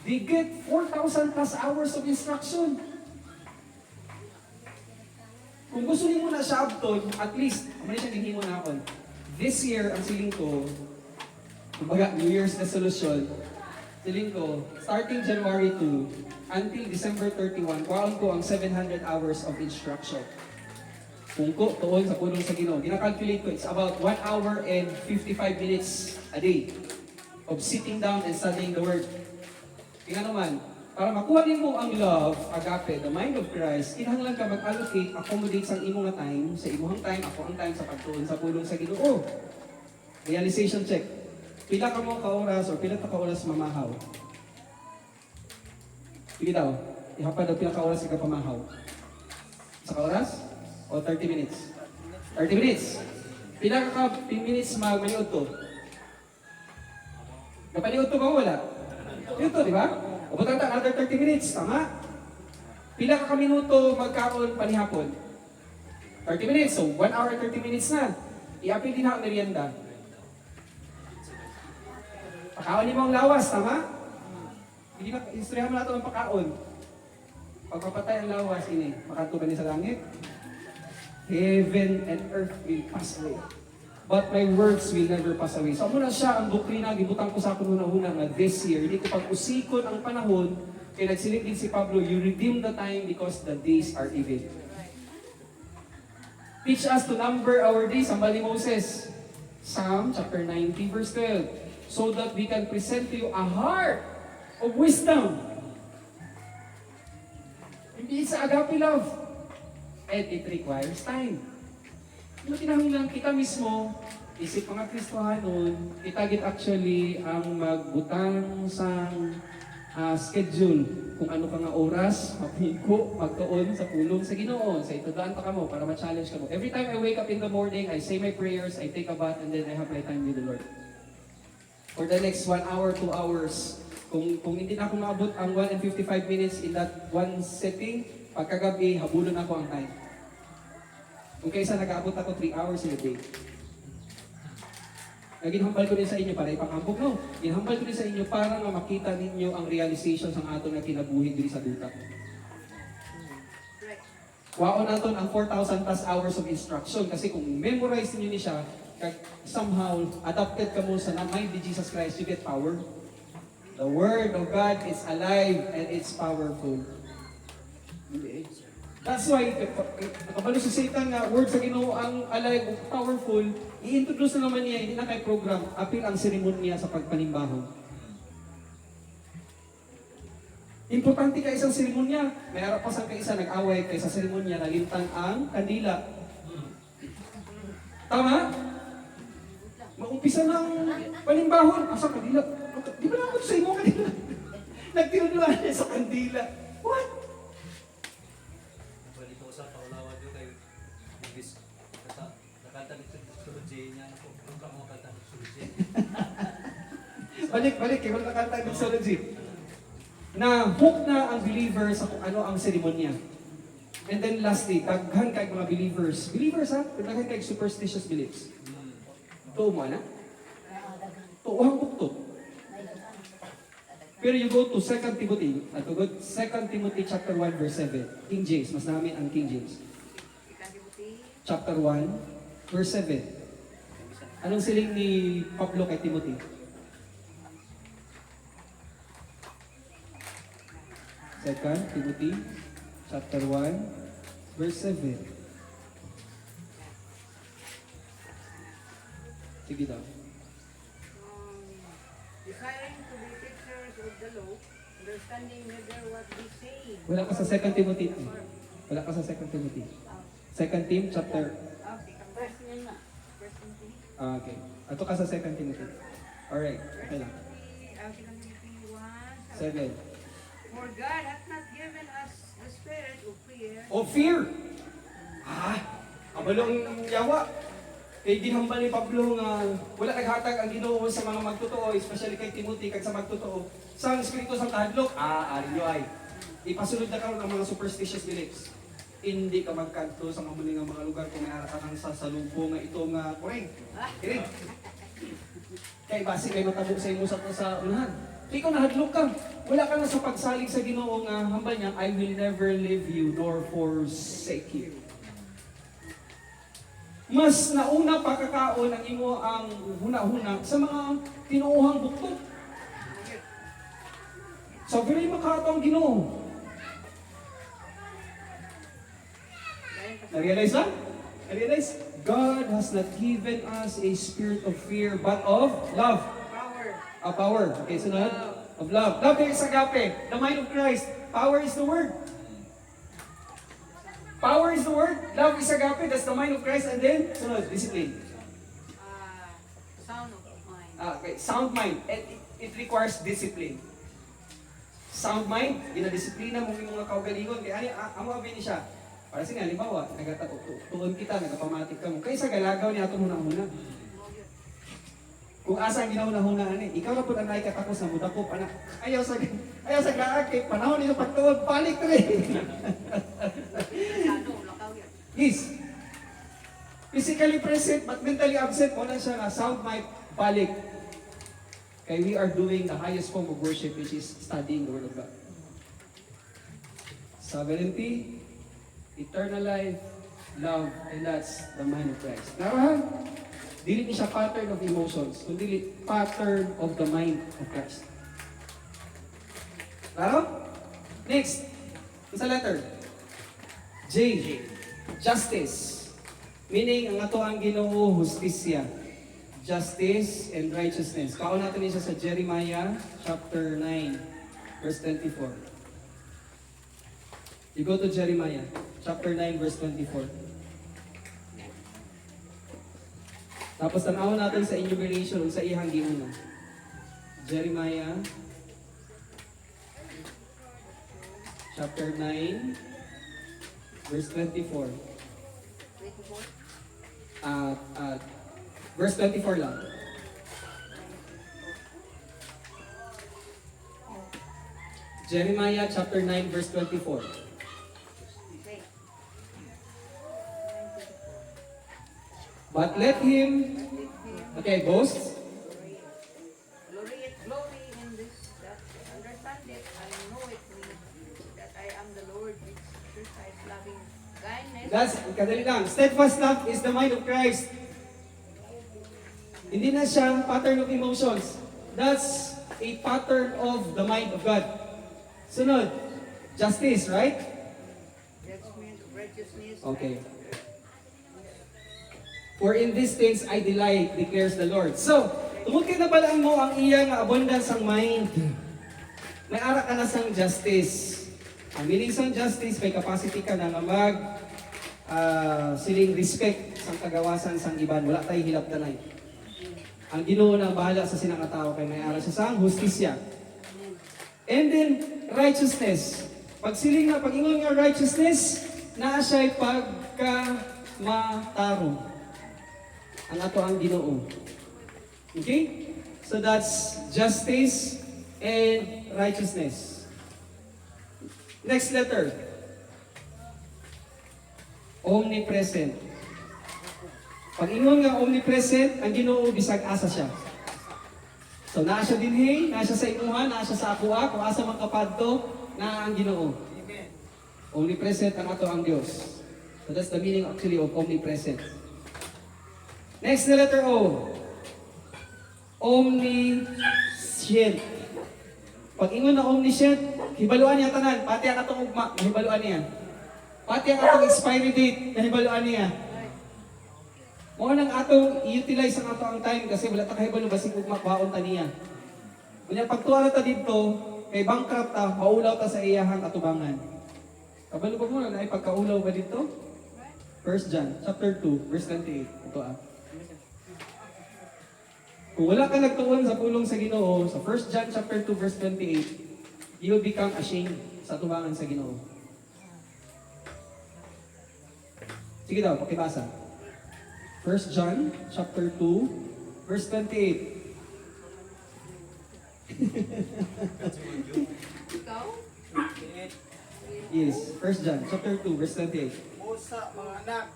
they get 4,000 plus hours of instruction. Kung gusto niyo muna siya abton, at least, kamali siya ginhimo na ako. This year, ang siling ko, kumbaga, New Year's resolution, siling ko, starting January 2 until December 31, kuhaan ko ang 700 hours of instruction. Kung ko, tuon sa pulong sa Ginoo. Gina-calculate ko, it's about 1 hour and 55 minutes a day of sitting down and studying the Word. Kaya naman, para makuha din mo ang love, agape, the mind of Christ, kinahanglan ka mag-allocate, accommodate sa imong time, sa imong time, ako ang time sa pagtuon sa pulong sa Ginoo. Realization check. Pila ka mo ka oras o pila ka oras mamahaw. Sige daw, ihapad daw pinaka-oras ka pamahaw. Sa oras? O 30 minutes? 30 minutes. Pinaka-minutes magmaniod to. Napaniod to ba wala? Yun to, di ba? O butang another 30 minutes, tama? Pila ka minuto magkaon panihapon? 30 minutes, so 1 hour 30 minutes na. Iapil din ang merienda. Pakaon ni mo ang lawas, tama? Hindi na, istoryahan mo natin ang pakaon. Pagpapatay ang lawas, ini, makanto ba niya sa langit? Heaven and earth will pass away. But my words will never pass away. So muna siya ang doktrina, gibutang ko sa akin una-una nga this year, hindi ko pag-usikon ang panahon, kaya nagsilip din si Pablo, you redeem the time because the days are evil. Teach us to number our days, ang bali Moses. Psalm chapter 90 verse 12. So that we can present to you a heart of wisdom. Hindi sa agape love. And it requires time. Yung kinahanglan kita mismo, isip mga Kristohanon, kita git actually ang magbutang sa schedule kung ano ka nga oras, mapiko, magtuon sa pulong sa Ginoo, sa itudaan pa kamo para ma-challenge ka mo. Every time I wake up in the morning, I say my prayers, I take a bath, and then I have my time with the Lord. For the next 1 hour, 2 hours, kung hindi na ako maabot ang 1 and 55 minutes in that one setting, pagkagabi, habulon ako ang time. Kung kaysa nag-aabot ako 3 hours in a day. Ginhambal ko din sa inyo para ipangambog, no? Ginhambal ko din sa inyo para nga makita ninyo ang realization sa ato na kinabuhi diri sa duta. Waon naton ang 4,000 plus hours of instruction kasi kung memorize niyo ni siya, somehow adapted ka mo sa mind ni Jesus Christ, you get power. The Word of God is alive and it's powerful. That's why, kapalo si Satan nga, word sa Ginoo ang alive, powerful, i-introduce na naman niya, hindi na kay program, apil ang seremonya sa pagpanimbahon. Importante ka isang seremonya, may harap pa sa kaisa nag-away kaysa seremonya, nalintang ang kandila. Tama? Maumpisa ng panimbahon, asa kandila? Di ba naman sa imo kandila? Nagtinuduan niya sa kandila. What? Sa paulawan yun kayo ibis nakanta dito sulod niya ako kung ka mo kanta sulod Balik, kaya wala nakanta ng theology. Na hook na ang believer sa kung ano ang seremonya. And then lastly, daghan kay mga believers. Believers ha? Daghan kay superstitious beliefs. Tuo mo na? Tuohang bukto. Pero you go to 2 Timothy, to go 2 Timothy chapter 1 verse 7. King James, mas namin ang King James. Chapter 1 verse 7. Anong siling ni Pablo kay Timothy? Second Timothy chapter 1 verse 7. Sige daw. Desiring to be teachers of the law, understanding neither what they say. Wala ka sa 2 Timothy. Wala ka sa 2 Timothy. 2 Tim chapter. Verse niya na. Verse 20. Okay. Ato ka sa 2 Timothy. Alright. Okay lang. 7. For God hath not given us the spirit of fear. O fear! Abalong yawa. Kay ginhambal ni Pablo nga wala naghatag ang Ginoo sa mga magtotoo, especially kay Timothy kag sa magtotoo. Sa Espiritu sa tahadlok, ariyo ay. Ipasulod na karon ang mga superstitious beliefs. Hindi ka magkanto sa mga mga lugar kung may ka ng sasalubong nga ito nga kureng. Kirig. Kay base kay matabo sa imo sa unahan. Ikaw nahadlok ka. Wala ka na sa pagsalig sa Ginoo nga hambal niya, I will never leave you nor forsake you. Mas nauna pa kakaon ang imo ang huna-huna sa mga tinuuhang buktot. So very makatong Ginoo. Na-realize ba? Na-realize? God has not given us a spirit of fear but of love. Power. Power. Okay, sunod. Of love. Love is agape. The mind of Christ. Power is the word. Power is the word. Love is agape. That's the mind of Christ. And then, sunod, discipline. Sound of mind. Okay, sound mind. And it requires discipline. sound mind, ginadisiplina mo yung mga kaugalingon. Kaya ani, amo abin ni siya. Para sa nga, halimbawa, tuon kita, nagapamatik ka mo. Kaysa galagaw niya ito muna-muna. Kung asa ang ginahuna-huna ani, ikaw na po ang naikatapos na mudakop, anak. Ayaw sa gaag, kay panahon nito pagtuon, balik rin. Ano, lakaw yan. Yes. Physically present but mentally absent, wala siya na sound mind, balik. Kaya we are doing the highest form of worship, which is studying the Word of God. Sovereignty, eternal life, love, and that's the mind of Christ. Narahan? Dili ni siya pattern of emotions, kundi pattern of the mind of Christ. Klaro? Next, isa letter. J. Justice. Meaning, ang ato ang Ginoo, justisya. Justice and righteousness. Kaon natin niya sa Jeremiah chapter 9, verse 24. You go to Jeremiah chapter 9, verse 24. Tapos tanawon natin sa enumeration sa ihang giuna. Jeremiah chapter 9, verse 24. 24. Verse 24 lang. Jeremiah chapter 9, verse 24. Okay. But let him, okay, boast. Glory in this, that understand it and know it, that I am the Lord, which exercise loving kindness. That's, kadali lang. Steadfast love is the mind of Christ. Hindi na siya pattern of emotions. That's a pattern of the mind of God. Sunod, justice, right? Judgment, righteousness. Okay. For in these things I delight, declares the Lord. So, tungkol na balaan mo ang iyang abundance ang mind. May ara ka na sang justice. Ang meaning sang justice, may capacity ka na mag siling respect sang kagawasan sang iban. Wala tayo hilap tanay. Ang Ginoo na bahala sa sinakatao kay may ara siya sang hustisya. And then, righteousness. Pagsiling na, pag-ingon nga righteousness, naa siya'y pagkamataro. Ang ato ang Ginoo. Okay? So that's justice and righteousness. Next letter. Omnipresent. Pag ingon nga omnipresent, ang Ginoo bisag asa siya. So naa siya dinhi, naa siya sa imuha, naa siya sa akuha, kung asa man kapadto, naa ang Ginoo. Amen. Omnipresent ang ato ang Dios. So that's the meaning actually of omnipresent. Next na letter O. Omniscient. Pag ingon na omniscient, hibaluan niya tanan, pati ang atong ugma, hibaluan niya. Pati ang atong expiry date, nahibaluan niya. Mo nang atong i-utilize ang ato ang time kasi wala ta kahibalo basig ugma baon ta niya. Unya pagtuwa na ta dito, kay bankrupt ta, maulaw ta sa iyahang atubangan. Kabalo ba mo na ay pagkaulaw ba dito? 1 John chapter 2 verse 28. Ito Kung wala ka nagtuon sa pulong sa Ginoo, sa 1 John chapter 2 verse 28, you will become ashamed sa atubangan sa Ginoo. Sige daw, pakibasa. 1 John chapter 2 verse 28. Ikaw? Yes, 1 John chapter 2 verse 28. Usa mga anak,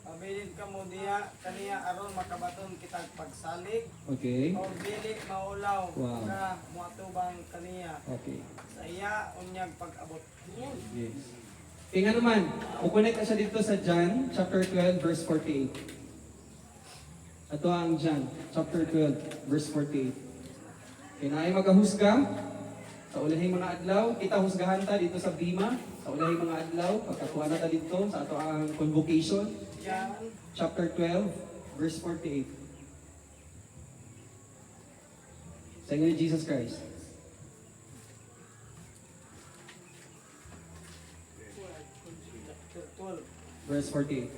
pabilin ka mo diya kaniya aron makabaton kitag pagsalig Okay. o dili maulaw Wow. nga moatubang kaniya Okay. sa iya unyag pag-abot. Yes. Kaya nga naman, kukunik ka siya dito sa John chapter 12 verse 48. Ito ang John chapter 12 verse 48. Kaya na ay magahusga sa ulahing mga adlaw, kita husgahan ta dito sa Bima, sa ulahing mga adlaw, pagkakuha na ta dito sa ato ang convocation, Yan, chapter 12, verse 48. Sa inyo ni Jesus Christ. chapter 12. Verse 48.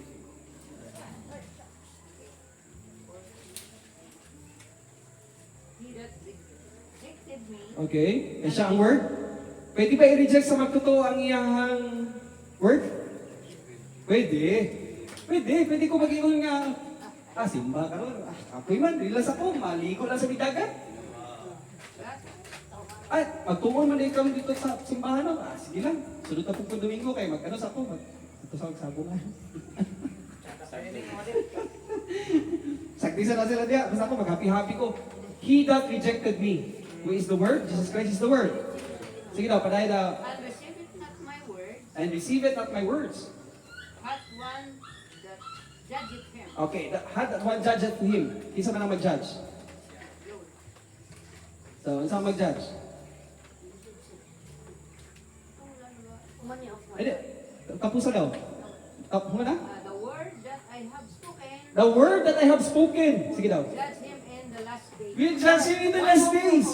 He that rejected me, Okay? E siya ang word? Pwede ba i-reject sa magtotoo ang iyang word? Pwede. Pwede ko mag-ingon nga, simba ka ron. Ako'y man, relax ako, maligo lang sa bidagat. Ay, magtungon man ikaw dito sa simbahan no? Sige lang. Sunod na po Domingo kay mag-ano sa ako. Ito sa magsabungan. Saktisan na sila diya. Basta ako mag-happy-happy ko. He that rejected me. Who is the Word? Jesus Christ is the Word. Sige daw, padahay daw. And receive it not my word, And receive it not my words. hath one that judgeth him. Okay, had one judge at him. Isa man ang mag-judge. So, isa ang mag-judge? Hindi. Tapusan daw. Tapusan na? The word that I have spoken, The word that I have spoken. Sige daw. judge him in the last day. We'll judge him in the last days.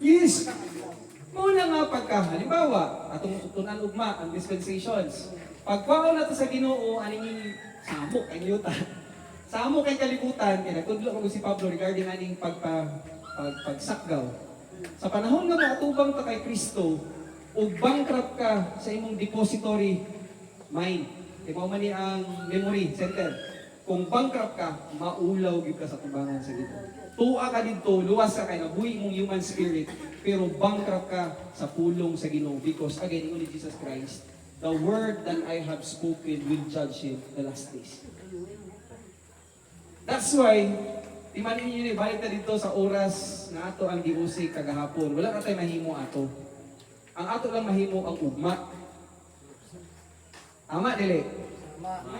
Yes. Muna nga pagka, halimbawa, atong tunan ugma, ang dispensations. Pagpakaw na to sa Ginoo, aning samok kay niyuta. Samok kay kalibutan, kaya nagtudlo ko si Pablo regarding aning pagsakgaw. Sa panahon nga maatubang ta kay Kristo, ug bankrupt ka sa imong depository mind. Mao man ni ang memory center. Kung bankrupt ka, maulaw gyud ka sa tubangan sa Ginoo. Tuwa ka dito, luwas ka kay nabuhi imong human spirit, pero bankrupt ka sa pulong sa Ginoo because again, ingon ni Jesus Christ, the word that I have spoken will judge him the last days. That's why, di man ninyo balik na dito sa oras na ato ang giusig kagahapon. Wala na tayo mahimo ato. Ang ato lang mahimo ang ugma. Tama, dili.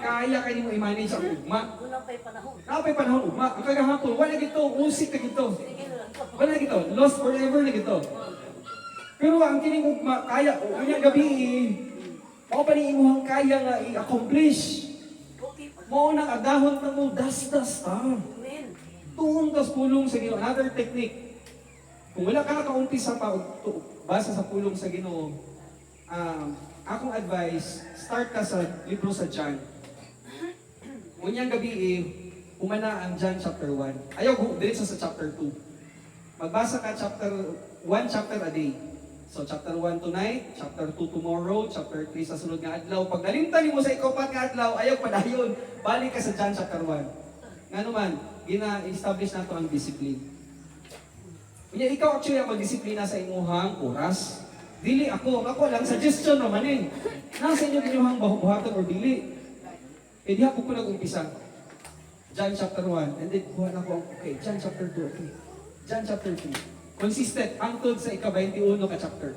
Kaya kayo mo i-manage ang ugma. Napay panahon ugma. Ang kagahapon, wala gito, usik na gito. Wala na gito, lost forever na gito. Pero ang kining ugma, kaya, unyang gabi, ako pa ni imuhang kaya nga i-accomplish. Mo nang agahon na mo, das-das ta. Tuon tas pulong sa Ginoo. Another technique. Kung wala ka nakaumpisa pa, basa sa pulong sa Ginoo, akong advice, start ka sa libro sa John. Unyang gabi umana ang John chapter 1. Ayaw, diretso sa chapter 2. Magbasa ka one chapter a day. So chapter 1 tonight, chapter 2 tomorrow, chapter 3 sa sunod nga adlaw. Pag nalimtan mo sa ikapat nga adlaw, ayaw padayon. Balik ka sa John chapter 1. Nga naman, gina-establish na to ang discipline. Kanya ikaw actually ang magdisiplina sa imuhang oras. Dili ako lang suggestion naman eh. Nasa inyo inyong buhaton or dili. Eh di ako po nag-umpisa. John chapter 1, and then buwan ako, okay, John chapter 2, okay. John chapter 3. Consistent, angtod sa ika-21 ka chapter.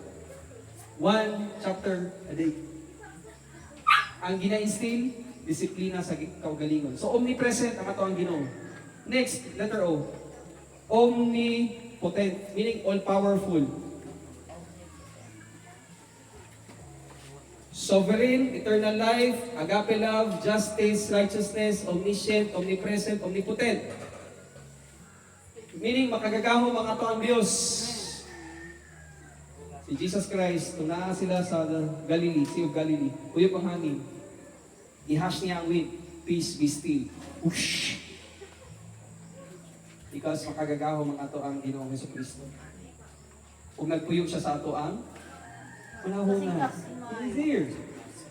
1 chapter a day. Ang gina-instill, disiplina sa kaugalingon. So, omnipresent ang ato ang Ginoo. Next, letter O. Omnipotent, meaning all-powerful. Sovereign, eternal life, agape love, justice, righteousness, omniscient, omnipresent, omnipotent. Meaning, makagagaho mga to ang Diyos. Si Jesus Christ, tunaan sila sa Galilee, Sea of Galilee, uyok ang hangin. Ihash niya ang wind, peace be still. Whoosh! Because makagagaho mga to ang Ginoong Jesucristo. Kung nagpuyok siya sa ato ang panahona. He is here.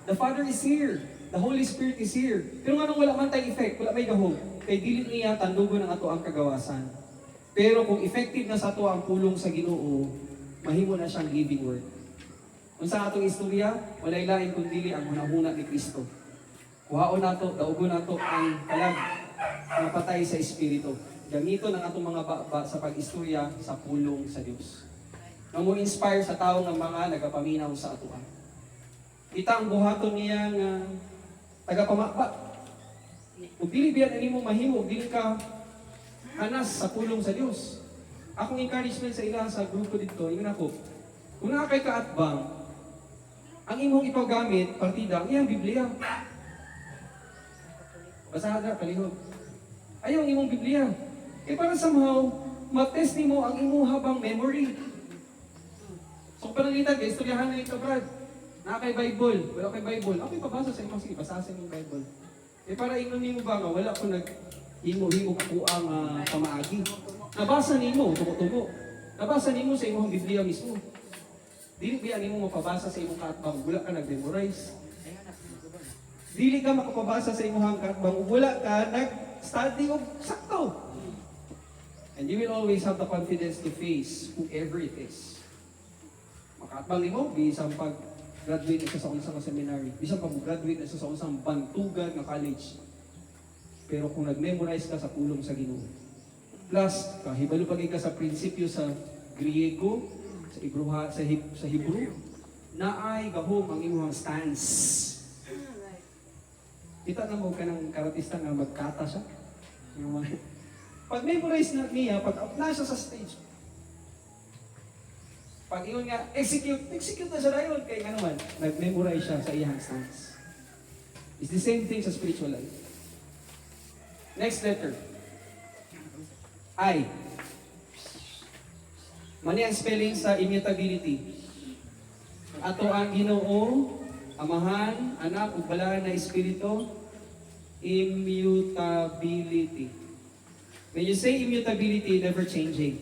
The Father is here. The Holy Spirit is here. Pero nga nung wala man tayong effect, wala may gahom, kay dili niya tandugon ang ato ang kagawasan. Pero kung effective na sa ato ang pulong sa Ginoo, mahimo na siyang living word. Kung sa atong istorya, walay lain kundi ang hunahuna ni Kristo. Kuhaon nato, daugon nato ang kalag na patay sa Espiritu. Gamito ng atong mga baba sa pag-istorya sa pulong sa Diyos. Nang mo inspire sa tao ng mga nagapaminaw sa atoan. Kita ang buhaton niya nga tagapamaba. Kung dili biyan ani mo mahimo, dili ka hanas sa pulong sa Diyos. Akong encouragement sa ilang sa grupo dito, ingon ako, kung na kay kaatbang, ang imong ipagamit, partida, ang iyang Biblia. Basahan na, palihog. Ayaw ang imong Biblia. Eh para somehow, matest mo ang imong habang memory. So panangitan, kay istoryahan na ito, Brad. Na kay Bible, wala kay Bible. Okay, pabasa sa imong, sige, basa sa imong Bible. Eh para ingon nimo ba nga, wala ko himo ko ang pamaagi. Nabasa nimo, tumo-tumo. Nabasa nimo sa imong Biblia mismo. Dili ba nimo mapabasa sa imong kaatbang wala ka nag-memorize? Dili ka makapabasa sa imong kaatbang wala ka nag-study og sakto. And you will always have the confidence to face whoever it is. Makaatbang nimo bisang pag-graduate na sa unsang seminary, bisang pag-graduate na sa unsang bantugan nga college. Pero kung nag-memorize ka sa pulong sa Ginoo, plus kahibalo pa ka sa prinsipyo sa Griego, sa Hebrew, naay gahom ang imong stance. Kita na mo ka ng karatista nga magkata siya. Yung mga, pag memorize na niya, pag na siya sa stage, pag iyon nga, execute na siya na yun. Kaya nga naman, nag-memorize siya sa iyang stance. It's the same thing sa spiritual life. Next letter. I. Mani ang spelling sa immutability. Ato ang Ginoo, Amahan, Anak, ug Balahan na Espiritu, immutability. When you say immutability, never changing.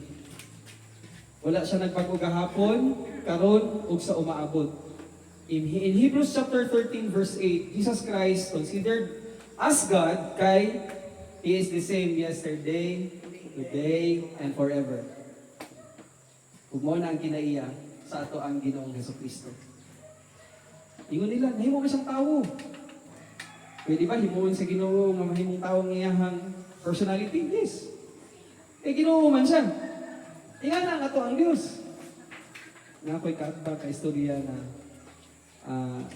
Wala siya nagbago gahapon, karon ug sa umaabot. In Hebrews chapter 13 verse 8, Jesus Christ considered as God kay He is the same yesterday, today, and forever. Kung mo na ang kinaiya sa ato ang Ginoong Jesucristo. Ingon nila, nahimo ka siyang tao. Pwede ba himuon sa Ginoo nga mahimong tao ang iyahang personality? Yes. Ginoo man siya. Nga na ato ang Dios. Nga ako'y kaatba ka istorya na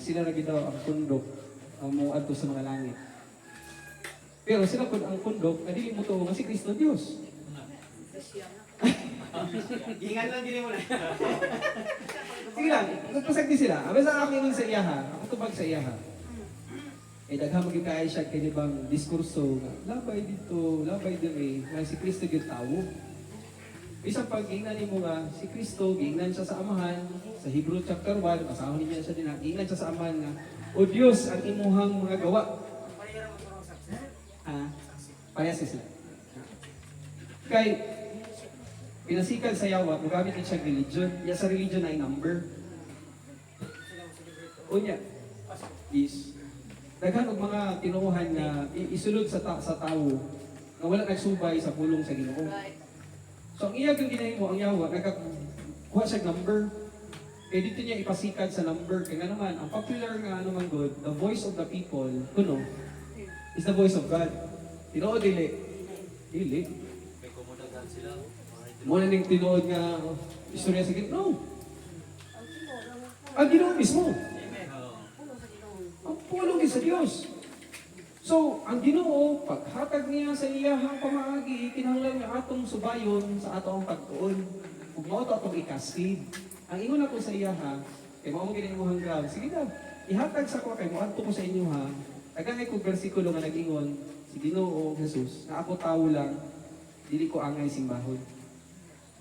sila na gitaw ang kundok ang muadto sa mga langit. Pero sila kun ang kundok, dili mo to nga si Kristo Dios. Ingat lang din mo na. Sige lang, nagpasagdi sila. Abay sa akin sa iyaha, ako tubag sa iyaha. Daghang magigaya siya kay bang diskurso nga labay dito, labay dire, nga si Kristo gyud tawo. Isang pag-ingnan nimo nga si Kristo, giingnan siya sa Amahan, sa Hebrew chapter 1, basahon niya siya din, giingnan siya sa Amahan nga, O Dios, ang imuhang mga gawa. Payas sila. Kay pinasikan sa yawa, magamit din siya religion. Ya sa religion ay number. Unya, is daghan og mga tinuohan nga isulod sa tao nga wala nagsubay sa pulong sa Ginoo. So ang iya kung ginahimo ang yawa, nagkakuha siya number. Eh dito niya ipasikat sa number. Kaya naman, ang popular nga ano man good, the voice of the people, kuno, is the voice of God. Tinuod dili. Dili. May kumudagan sila. Muna ning tinuod nga istorya sa Ginoo. No. Ang Ginoo mismo. Ang pulong sa Dios. So, ang Ginoo, paghatag niya sa iyahang pamaagi, kinahanglan niya atong subayon sa atong pagtuon. Kung mao to atong i-cascade. Ang ingon ako sa iyaha, kay mao gid mo hanggang, sige daw, ihatag sa ko kay mo adto ko sa inyo ha. Agangay ko bersikulo nga nag-ingon, si Ginoo Jesus, na ako tao lang, dili ko angay simbahon.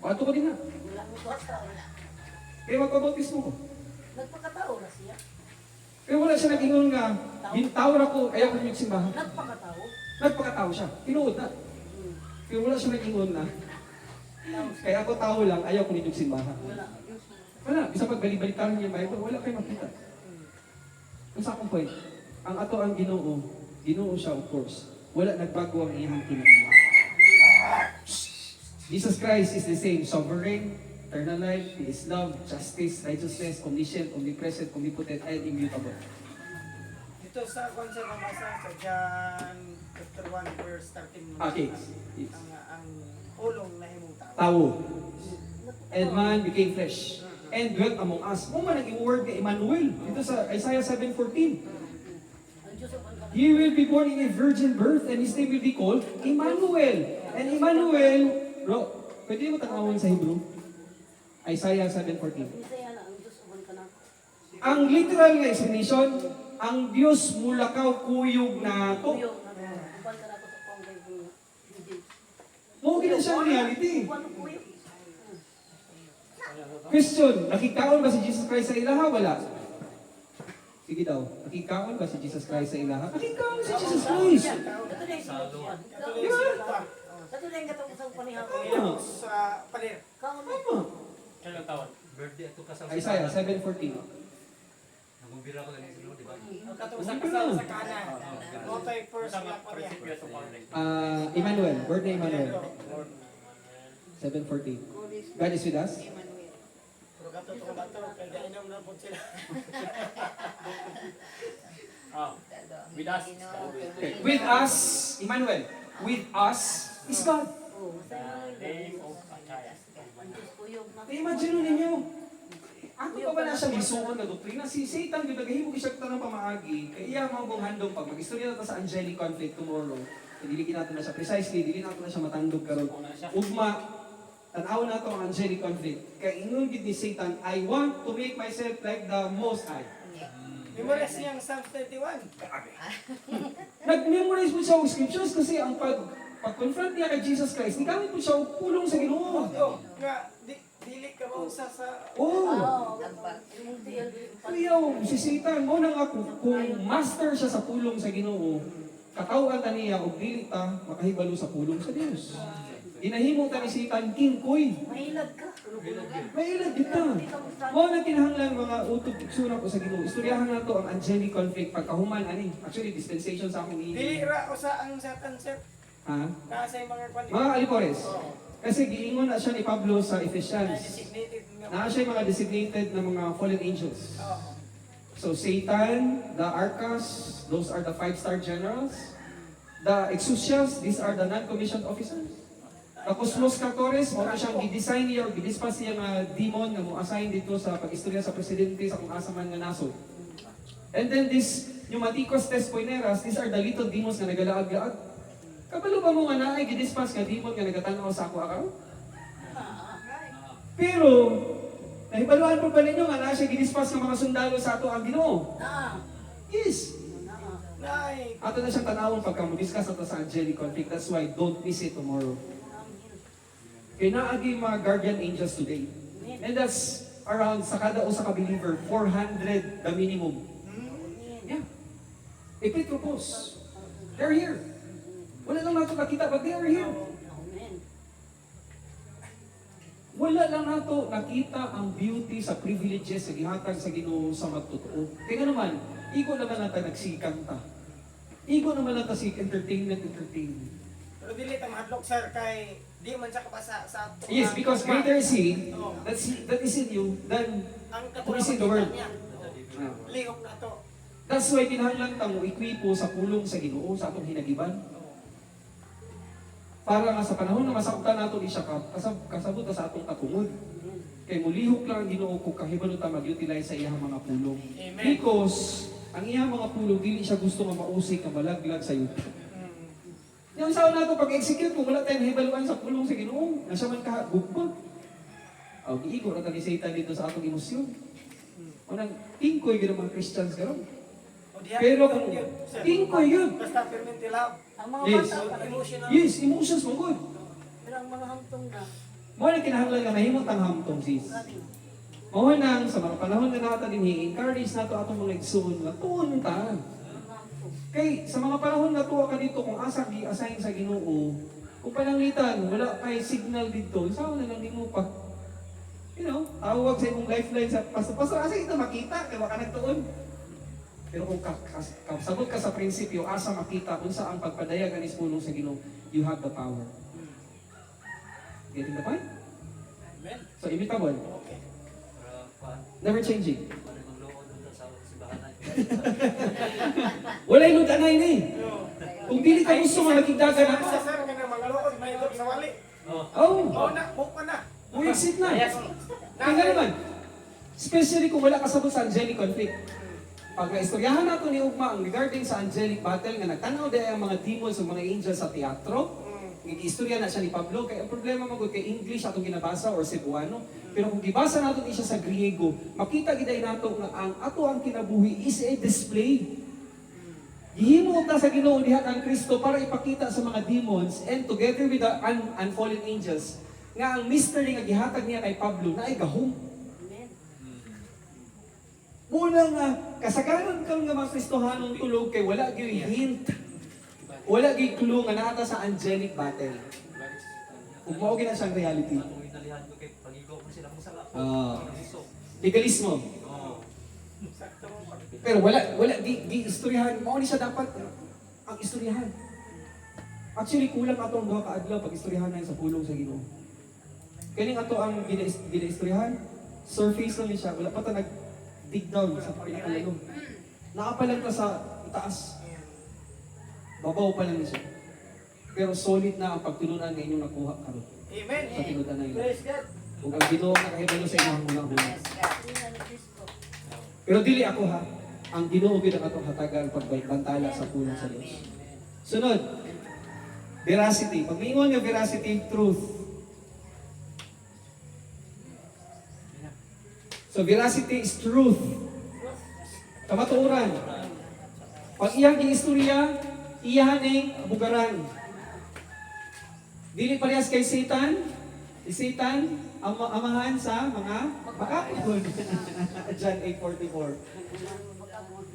Adto ko din na. Wala mo to sa wala. Kaya magpabautismo ko. Nagpakatao na siya. Pero wala siya nag-ingon nga, gintawar ako, ayaw ko yung simbahan. Nagpakatao. Nagpakatao siya, tinuod na. Pero wala siya nag-ingon na, kaya ako tao lang, ayaw ko yung simbahan. Wala. Wala, bisa pagbalik-balikan niya yung Bible, wala kayo makita. Ang sa akong point, ang ato ang Ginoo, Ginoo siya of course, wala nagbago ang iyang kinaiya. Jesus Christ is the same, sovereign, eternal life, He is love, justice, righteousness, omniscient, omnipresent, omnipotent, and immutable. Dito sa konser na basa sa John chapter 1 verse 13. Okay. Yes. Ang pulong na himong tao. Tao. And man became flesh. And dwelt among us. Mo man ang word ni Emmanuel. Dito sa Isaiah 7:14. Ang Diyos ang pagkakataon. He will be born in a virgin birth and his name will be called Emmanuel. And Emmanuel, bro, pwede mo tanawin sa Hebrew? Isaiah 7:14. Isaya na ang Diyos ang pagkakataon. Ang literal nga explanation, ang Diyos mulakaw kuyog na to. Kuyo, upan ka na ako sa panggay ko. Mo gina siya reality. Upan ko kuyo. Question, nakikaon ba si Jesus Christ sa ilaha? Wala. Sige daw, nakikaon ba si Jesus Christ sa ilaha? Nakikaon si Jesus Christ. Ito na yung sinusuan. Ito na yung katong isang panihapon. Tama. Sa palir. Kaon mo. Tama. Kailang taon? birthday ato kasal. Isaiah 7:14. Namubira ko ganito no, di ba? Ang katong sa kasal sa kanan. Motay first Sa nga mga pa niya. prinsipyo sa context. Emmanuel, word na Emmanuel. 7:14. God is with us. Emmanuel. Pero kato itong bato, kaya gainom na po sila. Ah, with us. Okay. With us, Emmanuel. With us is God. Oh, The name of Achaya. Imagine ninyo. Ako pa ba na siya lisuon na doktrina? Si Satan, yung nagahimo ko siya ng pamaagi, kaya iya mga kong handong pag mag-istorya natin sa angelic conflict tomorrow, dili natin na siya precisely, dili natin na siya matandog karon. Ugma, tanaw na to ang angelic conflict. Kaya ingon gid ni Satan, I want to make myself like the Most High. Memorize niyang Psalms 31. Nag-memorize po siya ng scriptures kasi ang pag-confront niya kay Jesus Christ, nigamit po siya og pulong sa Ginoo. Nga, dili ka ba usa sa... Oh! Kuyaw, si Satan, mo nang ako, kung master siya sa pulong sa Ginoo, katawan ta niya og dili ta makahibalo sa pulong sa Dios. Ginahimo ta ni Satan king koy. Mahilag ka. Mailag kita. Mo na kinahanglan mga utog igsura ko sa Ginoo. Istoryahan nato ang angelic conflict pagkahuman ani. Actually dispensation sa akong Dili ra usa ang Satan sir. Ha? Nasa yung mga kwan. Mga alipores. Kasi giingon na siya ni Pablo sa Ephesians. Designated nga. Na siya yung mga designated na mga fallen angels. Oo. So Satan, the Archas, those are the 5-star generals. The Exousias, these are the non-commissioned officers. The Cosmos Cactores, mo siyang i-design niya o i-dispass niya nga demon na mo-assign dito sa pag-istorya sa presidente sa kung asa man nga nasod. And then this, Pneumaticos Tespoineras, these are the little demons na nagalaag-laag. Kabalo ba mo nga naay gidispass nga demon nga nagatanaw sa ako akaw? Pero, nahibaluan po ba ninyo nga na siya gidispass ng mga sundalo sa ato ang Ginoo? Yes. Nay. Ato na siyang tanawon pagka mo-discuss ato sa angelic conflict. That's why don't miss it tomorrow. Kaya naagi mga guardian angels today. And that's around sa kada usa ka believer, 400 the minimum. Yeah. Epitropos. They're here. Wala lang nato nakita, but they are here. Wala lang nato nakita ang beauty sa privileges sa gihatag sa Ginoo sa magtotoo. Kaya naman, igo naman natin nagsikang ta. Igo naman natin si entertainment. Pero dili ta mahadlok sir kay di man siya kabasa sa ato. Yes, because greater is He that is in you than ang who is in the world. niya. Ah. Lihok na to. That's why kinahanglan ta mo ikwipo sa pulong sa Ginoo sa atong hinagiban. Para nga sa panahon na masaktan nato di siya kasabot na sa atong katungod. Kay mulihok lang ang Ginoo kung kahibalo ta mag-utilize sa iyang mga pulong. Amen. Because ang iyang mga pulong dili siya gusto nga mausik nga malaglag sa iyo. Yung sao nato pag-execute kung wala tayong hibaluan sa pulong sa Ginoo, nasa man ka gugma. Aw giigo ra ta ni Satan dito sa atong emosyon. Unang tingkoy gyud ang mga Christians karon. O diha Pero lang kung yun, sir. tingkoy yun. Basta permanent love. Ang mga Yes. bata, Emotional. Yes, emotions mo good. pero ang mga hantong na. Mo na kinahanglan nga mahimong tang hamtong sis. Mao nang sa mga panahon nga nato dinhi encourage nato atong mga igsoon nga tuon ta. Kay sa mga panahon nga tuwa ka dito kung asa gi-assign sa Ginoo, kung pananglitan wala kay signal dito, sao na lang nimo pa. You know, tawag sa imong lifeline sa pastor asa ito makita kay wa ka nagtuon. Pero kung kasabot ka sa prinsipyo, asa makita kung sa ang pagpadayag anis pulong sa Ginoo, you have the power. Getting the point? Amen. So, imitable. Okay. Para paan, Never changing. para magluod dito sa simbahan. Wala yung anay na eh. So, Kung dili ka gusto nga magigdagan sa ako. sir nga mga luod may luod sa wali. Oh, Oh, O na, buka na. buwisit na. Yes. Kaya nga naman, especially kung wala kasabot sa angelic conflict. Pag naistoryahan nato ni Ugma ang regarding sa angelic battle nga nagtanaw dahil ang mga demons o mga angels sa teatro, nag-istorya na siya ni Pablo, kaya ang problema magod kay English atong ginabasa or Cebuano. Pero kung gibasa nato siya sa Griego, makita giday nato nga ang ato ang kinabuhi is a display. Gihimo ta sa Ginoo diha kang Kristo para ipakita sa mga demons and together with the unfallen angels nga ang mystery nga gihatag niya kay Pablo na ay gahom. Muna nga kasagaran kang nga mga Kristohanong tulog kay wala gyud hint. Wala gyud clue nga naata sa angelic battle. Kung mao gyud na siyang reality. Ang italihan ko kay pagigo ko mo sila kung sala. Ah. Gusto. Legalismo. Oo. Pero wala, di istoryahan. Mao ni siya dapat ang istoryahan. Actually, kulang ato ang duha ka adlaw pag istoryahan na sa pulong sa Ginoo. Kaning ato ang ginaistoryahan, surface lang ni siya. Wala pa ta nag-dig down sa pinakalalong. Nakapalan pa sa itaas. Babaw pa lang ni siya. Pero solid na ang pagtulunan na inyong nakuha karon Amen. sa tinudan na ilo. Praise God. Kung ang Ginoo nakahibalo sa inyong hunang-hunang. Yes, God. Pero dili ako ha, ang Ginoo gid ang atong hatagan pagbantala sa pulong sa Dios. Sunod, veracity. Pag miingon nga veracity, truth. So veracity is truth. Kamatuoran. Pag iyang giistorya, iyahan ang bugaran. Dili parehas kay Satan. Si Satan ang amahan sa mga makakapon. John 8:44.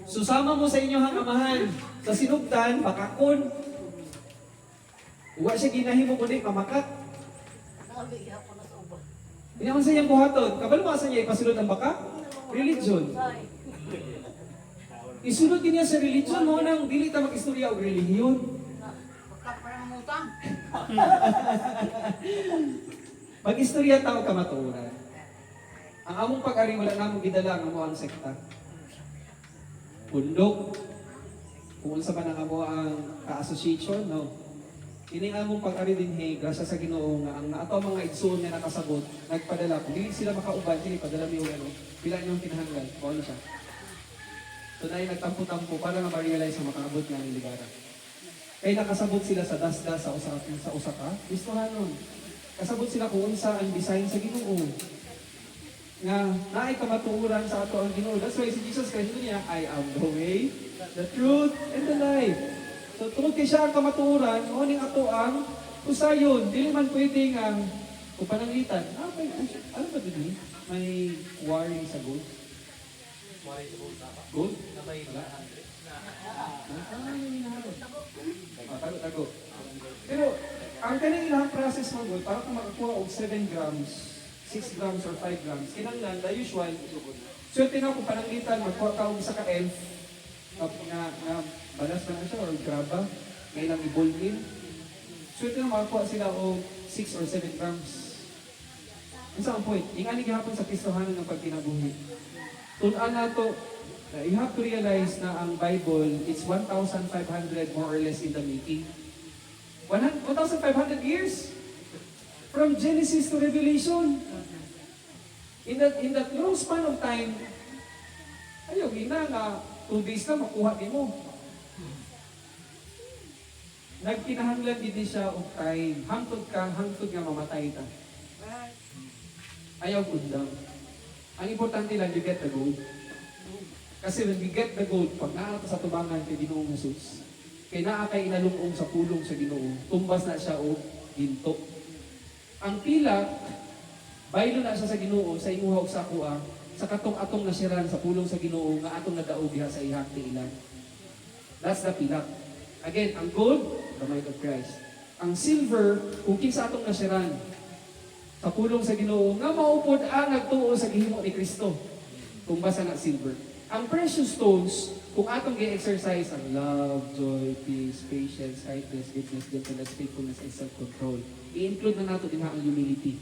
Susama mo sa inyong amahan sa sinugdan, makakon. Uwa siya ginahimo kundi mamakat. Nakabigyan ako na sa uban. Hindi naman sa iyang buhaton. Kabalo ba sa niya ipasulod ang baka? Religion. Ay, Isulod din niya sa religion mo nang dili ta mag-istorya og relihiyon. bakla pa ng utang. Mag-istorya tao kamatuoran. Ang among pag-ari wala namong gidala ang amo ang sekta. Pundok. Kung unsa man ang amo ang ka-association, no. Ini among pag-ari din grasya sa Ginoo nga ang ato mga igsoon nga nakasabot, nagpadala kung dili sila makauban, dili padala mi og ano, pila niyong kinahanglan. O ano siya? Tunay nagtampo-tampo para na ma-realize na makaabot nga ng ligaran. Kaya nakasabot sila sa dasda sa usa ka, listohanon. Kasabot sila kung unsa ang design sa Ginoo. Nga naay kamatuoran sa ato ang Ginoo. That's why si Jesus Christ niya, I am the way, the truth, and the life. So tungod kay siya ang kamatuoran, o ning ato ang usayon. Dili man pwede nga kung pananglitan. Ano ba din? May quarry sa gold. Wari sa buong tapa. Gold? Nabay 100. Tago. Pero, ang kanang ilang process mo gold, para kung makakuha og 7 grams, 6 grams or 5 grams, kinanglan, the usual, so tinaw kung pananglitan, magkuha ka og isa ka elf, nga balas na siya, or graba, ngayon ang i-boilin. So tinaw makakuha sila og 6 or 7 grams. Ang saan point, yung aning gihapon sa Kristohanan ng pagkinabuhi. Tunan na to, you have to realize na ang Bible, it's 1,500 more or less in the making. 1,500 years from Genesis to Revelation. In that long span of time, ayaw, gina nga 2 days na makuha din mo. Nagkinahanglan din siya og time. Hangtod nga mamatay ta. Ayaw undang. Ang importante lang, you get the gold. Kasi when we get the gold, pag naata sa tubangan kay Ginoong Jesus, kay naa kay inalungong sa pulong sa Ginoo, tumbas na siya og ginto. Ang pila, baylo na siya sa Ginoo sa imuha og sa kuha, sa katong-atong nasiran sa pulong sa Ginoo nga atong nadaog diha sa ihang tiilan. That's the pilak. Again, ang gold, the mind of Christ. Ang silver, kung kinsa atong nasiran sa pulong sa Ginoo nga maupod ang nagtuo sa gihimo ni Kristo. Tumbas na silver. Ang precious stones, kung atong gi-exercise ang love, joy, peace, patience, kindness, goodness, gentleness, faithfulness, and self-control, i-include na nato din ang humility.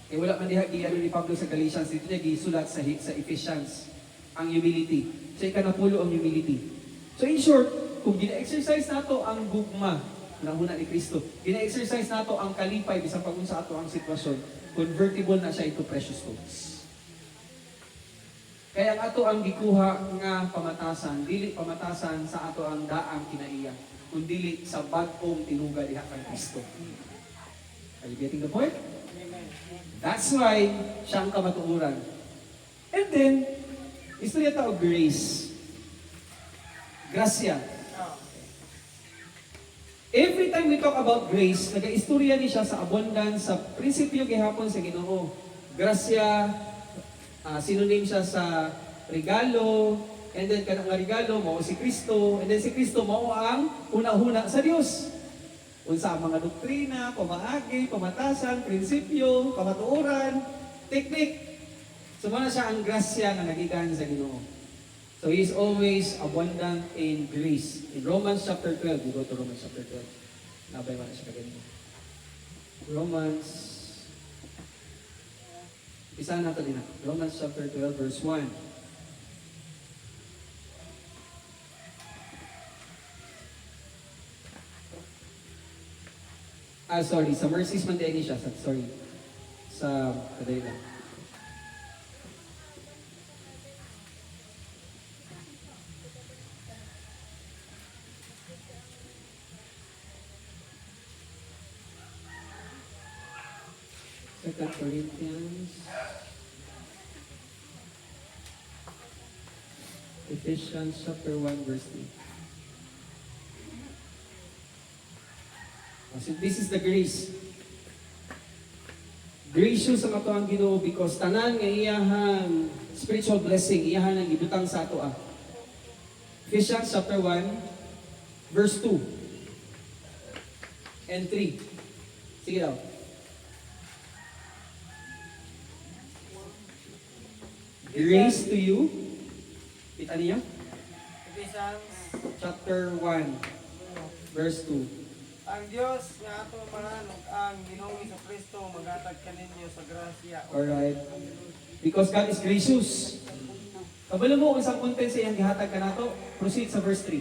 Eh wala man diha gi ni Pablo sa Galatians, dito niya gisulat sa Ephesians ang humility. So ikanapulo ang humility. So in short, kung gina-exercise nato ang gugma ng huna ni Kristo, gina-exercise nato ang kalipay bisan pag unsa ato ang sitwasyon, convertible na siya into precious stones. Kaya ang ato ang gikuha nga pamatasan, dili pamatasan sa ato ang daang kinaiya, kundi sa bag-ong tinuga diha kay Kristo. Are you getting the point? That's why siya ang kamatuoran. And then, istorya ta og grace. Gracia. Every time we talk about grace, nag-istorya ni siya sa abundance, sa prinsipyo gihapon sa Ginoo. Gracia, synonym siya sa regalo, and then kanang nga regalo mao si Kristo, and then si Kristo mao ang una-una sa Dios. Unsa ang mga doktrina, pamaagi, pamatasan, prinsipyo, kamatuoran, Technique. So muna siya ang grasya nga nagikan sa Ginoo. So he is always abundant in grace. In Romans chapter 12, we go to Romans chapter 12. Nabay mo na siya kaganito. Romans, isa na ito din na. Romans chapter 12, verse 1. Sorry, sa mercies man din siya. Sorry. Sa kadali lang. Second Corinthians, Ephesians chapter 1 verse 3. So this is the grace. Gracious ang ato ang Ginoo because tanan nga iyahang spiritual blessing, iyahan ang ibutang sa ato ah. Ephesians chapter 1 verse 2 and 3. Sige daw. Grace to you. Kita niyo? Ephesians, Chapter 1, verse 2. ang Dios nga ato mahan ug ang Ginoong Kristo maghatag kaninyo sa grasya. Alright. Because God is gracious. Kabalo mo kung isang content sa iyang gihatag ka nato. Proceed sa verse 3.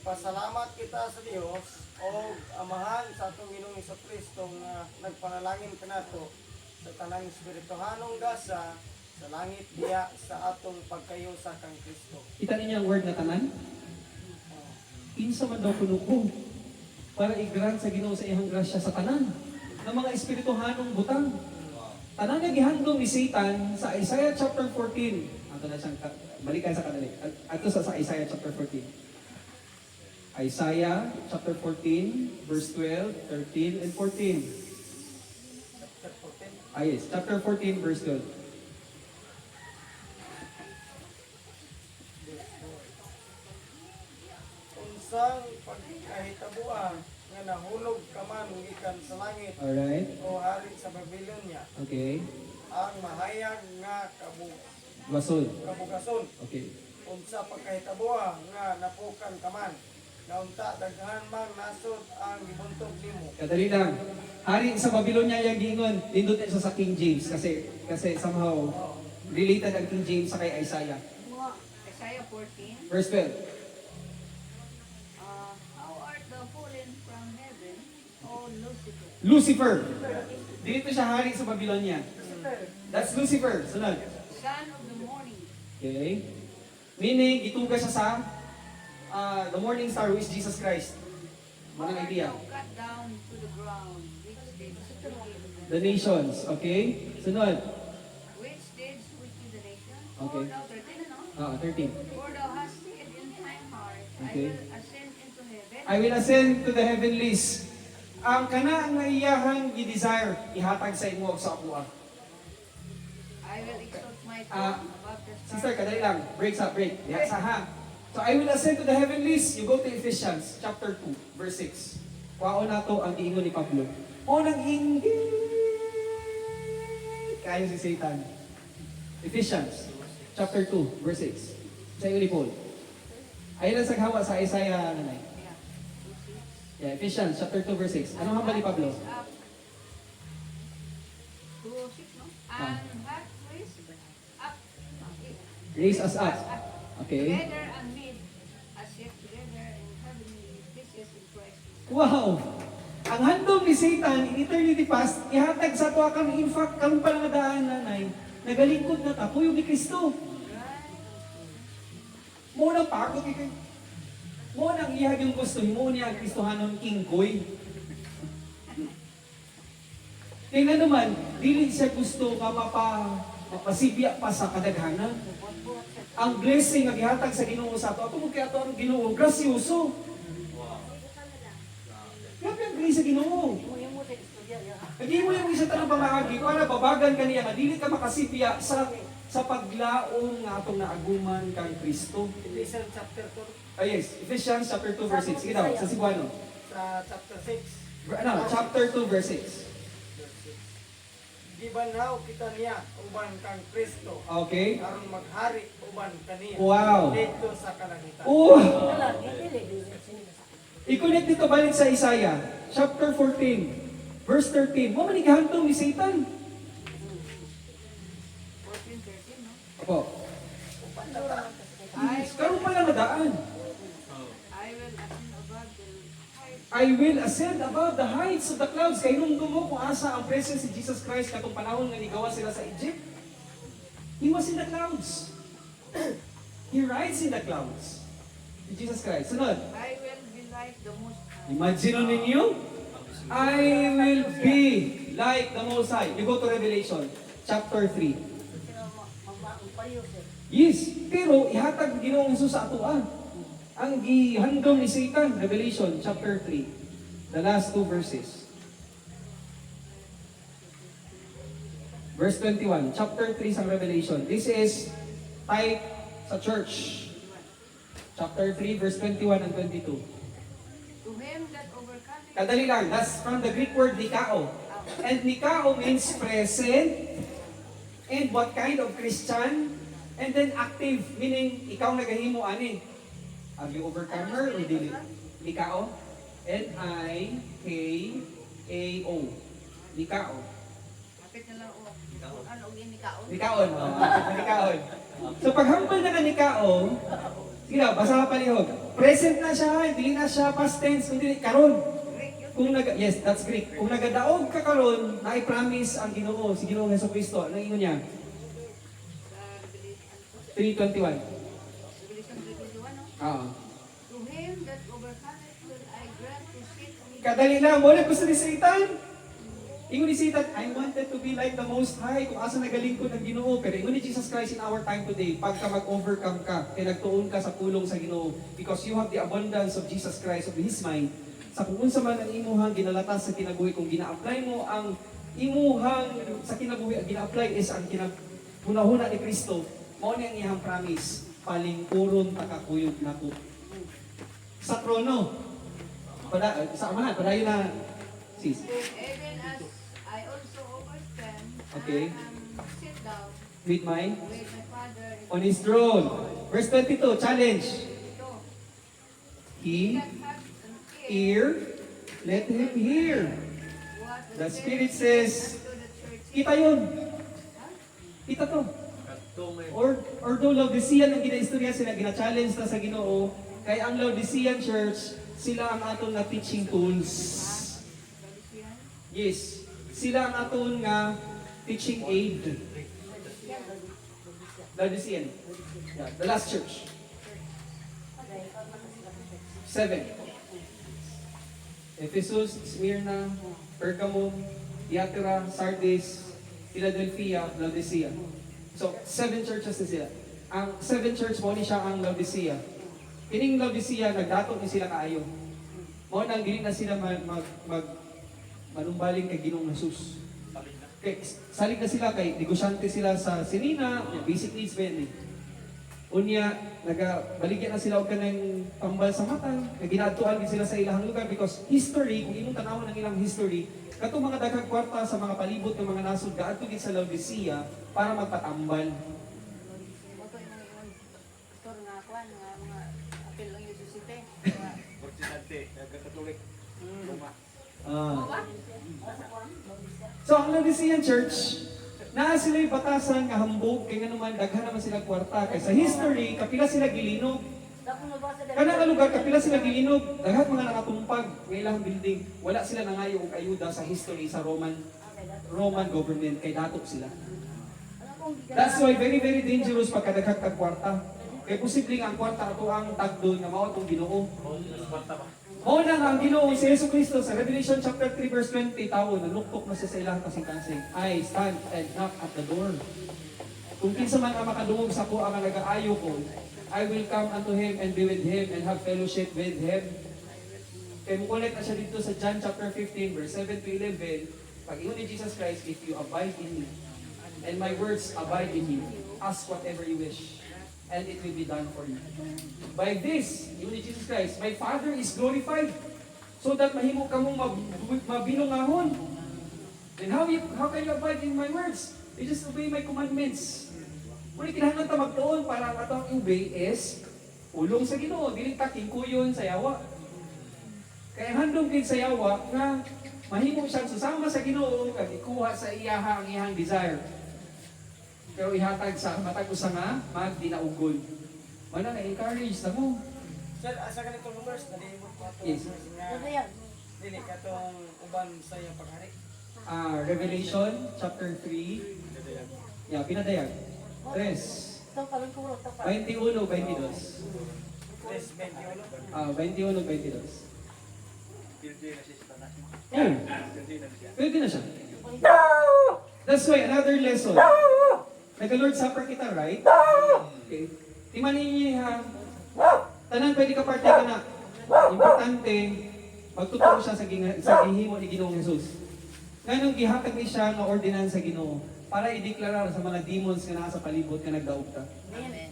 Pasalamat kita sa Dios o amahan sa atong Ginoong Kristo nga nagpanalangin kanato sa tanang espirituhanong gasa sa langit diya sa atong pagkayo sa kang Kristo. Kita ninyo ang word na tanan? Kinsa man daw kuno ko para i-grant sa Ginoo sa iyang grasya sa tanan ng mga espirituhanong butang. Tanan nga gihandom ni Satan sa Isaiah chapter 14. Ato na siyang balikan sa kanila. Ato sa Isaiah chapter 14. Isaiah chapter 14, verse 12, 13, and 14. Chapter 14. Yes, chapter 14, verse 12. Unsang pagkahitabuan nga nahulog ka man gikan sa langit Alright. o hari sa Babylonia Okay. ang mahayag nga Basol. kabugason. Okay. Unsa pagkahitabuan nga napukan ka man naunta daghan man nasod ang gibuntog nimo. Kadali lang. Hari sa Babylonia yung gingon, nindot na siya sa King James kasi somehow related ang King James sa kay Isaiah. Isaiah 14. Verse 12. How art thou fallen from heaven, O Lucifer? Lucifer. Dito siya hari sa Babylonia. That's Lucifer. Sunod. Son of the morning. Okay. Meaning, ituga siya sa the morning star who is Jesus Christ. How Manang art idea. thou cut down to the ground, which did wicked The nations. Okay. Sunod. which did wicked the nation? Okay. For thou 13 ano? 13. For thou hast said in thine heart, Okay. I will ascend into heaven. I will ascend to the heavenlies. Ang kana nga iyahang i-desire, ihatag sa imo ug sa ako. I will exalt my Ah, throne above the stars. Sister, kadali lang. Break sa break. Diha sa ha. So I will ascend to the heavenlies. You go to Ephesians chapter 2, verse 6. Kwaon nato ang giingon ni Pablo. O nang inggit. Kayo si Satan. Ephesians chapter 2, verse 6. Sa iyo ni Paul. Ayun ang saghawa sa Isaiah nanay. Yeah. Yeah, Ephesians chapter 2, verse 6. Anong hambal ni Pablo? Up to 6, no? And hath raised up. Raise us up. Okay. Together and made us yet together in heavenly places in Christ. Wow! Ang handom ni Satan in eternity past, ihatag sa to kang in fact kang palangadaan nanay, nagalingkod na ta, puyo ni Kristo. Mo nang pagod kay mo nang ihag yung gusto mo niya ang Kristohanon King Koy. Tingnan naman, dili siya gusto nga mapasibya pa sa kadaghanan. Ang blessing nga gihatag sa Ginoo sa ato, ato mo kay ato ang Ginoo, grasyoso. Grabe ang grace sa Ginoo. Hindi mo yung isa tanong pamahagi, para babagan ka niya, nga dili ka makasipya sa paglaong nga atong naaguman kang Kristo. Ephesians chapter 2 Yes, Ephesians chapter 2 verse 6. Sige daw, sa Cebuano. sa chapter 6. Chapter 2, verse 6. Gibanaw kita niya uban kang Kristo. Okay? Aron maghari uban kaniya. Wow. Dito sa kalangitan. Oh! Wala, dili. I-connect dito balik sa Isaiah, chapter 14, verse 13. Mo man igahantong ni Satan. 14, 13, no? Opo. Karon pa lang nadaan. I will ascend above the height. I will ascend above the heights of the clouds. Kay nung mo kung asa ang presence si Jesus Christ katong panahon nga nigawa sila sa Egypt. He was in the clouds. He rides in the clouds. Si Jesus Christ. Sunod. I will be like the Most High. Imagine ninyo? I will be like the Most High. You go to Revelation, chapter 3. Yes, pero ihatag Ginoong Hesus sa atoan. Ang gihandom ni Satan, Revelation chapter 3. The last two verses. Verse 21, chapter 3 sa Revelation. This is type sa church. Chapter 3, verse 21 and 22. To him that overcometh. Kadali lang, that's from the Greek word nikao. And nikao means present. And what kind of Christian? And then active, meaning ikaw nagahimo ani. Have you overcome her or dili? Nikao? N-I-K-A-O. Nikao. Kapit na lang o. Ano og inikaon? Nikaon. Nikaon. So pag humble na ka nikao, sige na, basa ka palihog. Present na siya, hindi na siya past tense, kundi karon. Yes, that's Greek. Kung nagadaog ka karon, na-promise ang Ginoo, si Ginoong Hesukristo. Ano ingon niya? Sa Revelation 3:21. 3:21, no? Ah. To him that overcometh will I grant to sit with Kadali lang, wala gusto ni Satan. Ingon ni Satan, I wanted to be like the Most High kung asa nagaling ko ng Ginoo. Pero ingon ni Jesus Christ in our time today, pagka mag-overcome ka, kaya nagtuon ka sa pulong sa Ginoo, because you have the abundance of Jesus Christ, of His mind, sa kung unsa man ang imuhang ginalatas sa kinabuhi, kung gina-apply mo ang imuhang sa kinabuhi, ang gina-apply is ang kinahuna ni Kristo, mao ni ang iyang promise, palingkuron takakuyog nako. Sa trono, sa amahan, padayon na, sis. even as I also overstand Okay. and sit down With my with my Father on His throne. Verse 22, challenge. ito. He That hath an ear, let him hear. what The Spirit says, to the church. kita yun. Kita to. Or though Laodicean ang gina-istorya sila, gina-challenge na sa Ginoo, kay ang Laodicean church, sila ang aton nga teaching tools. Yes, sila ang aton nga teaching aid. Laodicean. Yeah, the last church. 7. Ephesus, Smyrna, Pergamum, Thyatira, Sardis, Philadelphia, Laodicea. So, 7 churches na sila. Ang 7 church mo ni siya ang Laodicea. Kining Laodicea, nagdato ni sila kaayo. Mo nang dili na sila manumbaling kay Ginoong Hesus. Kay salig na sila kay negosyante sila sa sinina, basic needs ba yan eh. Unya, baligyan na sila og kanang pambal sa mata, ginadtuan din sila sa ilahang lugar because history, kung imong tanawon ang ilang history, kato mga daghang kwarta sa mga palibot ng mga nasod gaadto gid sa Laodicea para magpatambal. Moto yung mga pastor nga kwan nga mga apel lang yung susite. Ah. So ang Laodicean church, naa sila yung batasan nga hambog kay nga naman daghan naman sila kwarta kay sa history kapila sila gilinog. Kana nga lugar kapila sila gilinog, daghan mga nakatumpag nga ilang building, wala sila nangayo og ayuda sa history sa Roman government kay datok sila. That's why very very dangerous pagkadaghan kag kwarta. Kay posibleng ang kwarta ato ang tagdon nga mao tong Ginoo. Mao na nga ang Ginoo si Jesucristo sa Revelation chapter 3 verse 20 tawo naluktok na siya sa ilang kasing-kasing. I stand and knock at the door. Kung kinsa man ang makadungog sa ko ang nagaayo ko, I will come unto him and be with him and have fellowship with him. Kaya mukulit na siya dito sa John chapter 15 verse 7 to 11. Pag ingon ni Jesus Christ, if you abide in me, and my words abide in you, ask whatever you wish, and it will be done for you. By this, ingon ni Jesus Christ, my Father is glorified. So that mahimo ka mong mabinungahon. And how can you abide in my words? You just obey my commandments. Muna kinahanglan ta magtuon para ang atong obey is ulong sa Ginoo, dili ta kingkuyon sa yawa. Kaya handom gid sa yawa nga mahimo siyang susama sa Ginoo kag ikuha sa iyaha ang iyang desire. Pero ihatag sa matag usa nga magdinaugol. Wala na encourage sa mo. Sir, asa ganitong verse nalimot ko ato. Yes. Ano yan? Dili katong uban sa iyang paghari. Revelation chapter 3. Yeah, pinadayag. 3. Ito, kalong kuro, ito pa. 21, 22. Verse 21. 21, 22. Pildi na siya sa tanas mo. Oh, Pildi na siya. pwede na siya. That's why, another lesson. Nag-Lord Supper kita, right? Okay. Timanin niyo ha. Tanan pwede ka parte ka na. Importante, magtuturo siya sa gihimo ni Ginoong Jesus. Nganong gihatag ni siya nga ordinansa sa Ginoo para i-deklara sa mga demons nga nasa palibot nga nagdaog ta. Amen.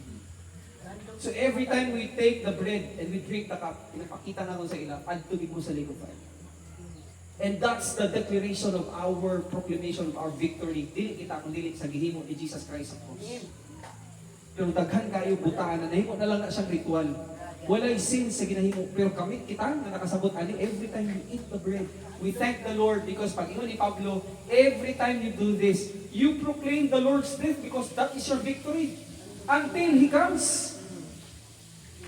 So every time we take the bread and we drink the cup, pinapakita natin sa ila, adtugid mo sa lake of fire. And that's the declaration of our proclamation of our victory. Dili kita kung dili sa gihimo ni Jesus Christ sa cross. Pero daghan kayo butaan na nahimo na lang na siyang ritual. Walay sin sa ginahimo. Pero kami, kita na nakasabot ani every time we eat the bread. We thank the Lord because pag ingon ni Pablo, every time you do this, you proclaim the Lord's death because that is your victory. Until He comes.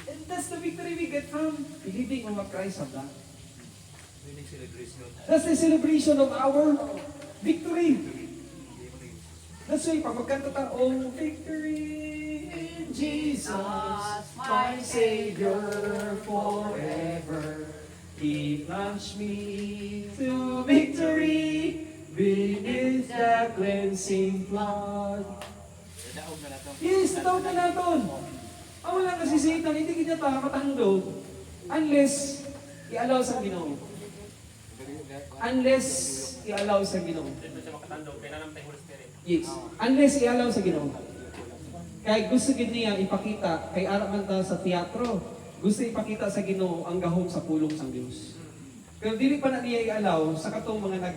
And that's the victory we get from believing on what Christ has done. Winning celebration. That's the celebration of our victory. That's why pag magkanta ta, oh, victory in Jesus, my Savior forever. He plunged me to victory beneath the cleansing flood. Daog na nato. Yes, natawag na natin. Wala kasi Satan, hindi kita makatandog unless i-allow sa Ginoo. Unless i-allow sa Ginoo. Dito siya makatandog, kaya naman tayo Holy Spirit. Yes. Unless i-allow sa Ginoo. Kaya gusto gid niya ipakita, kay ara man ta sa teatro, gusto ipakita sa Ginoo ang gahom sa pulong sang Dios. Pero dili pa na niya i-allow sa katong mga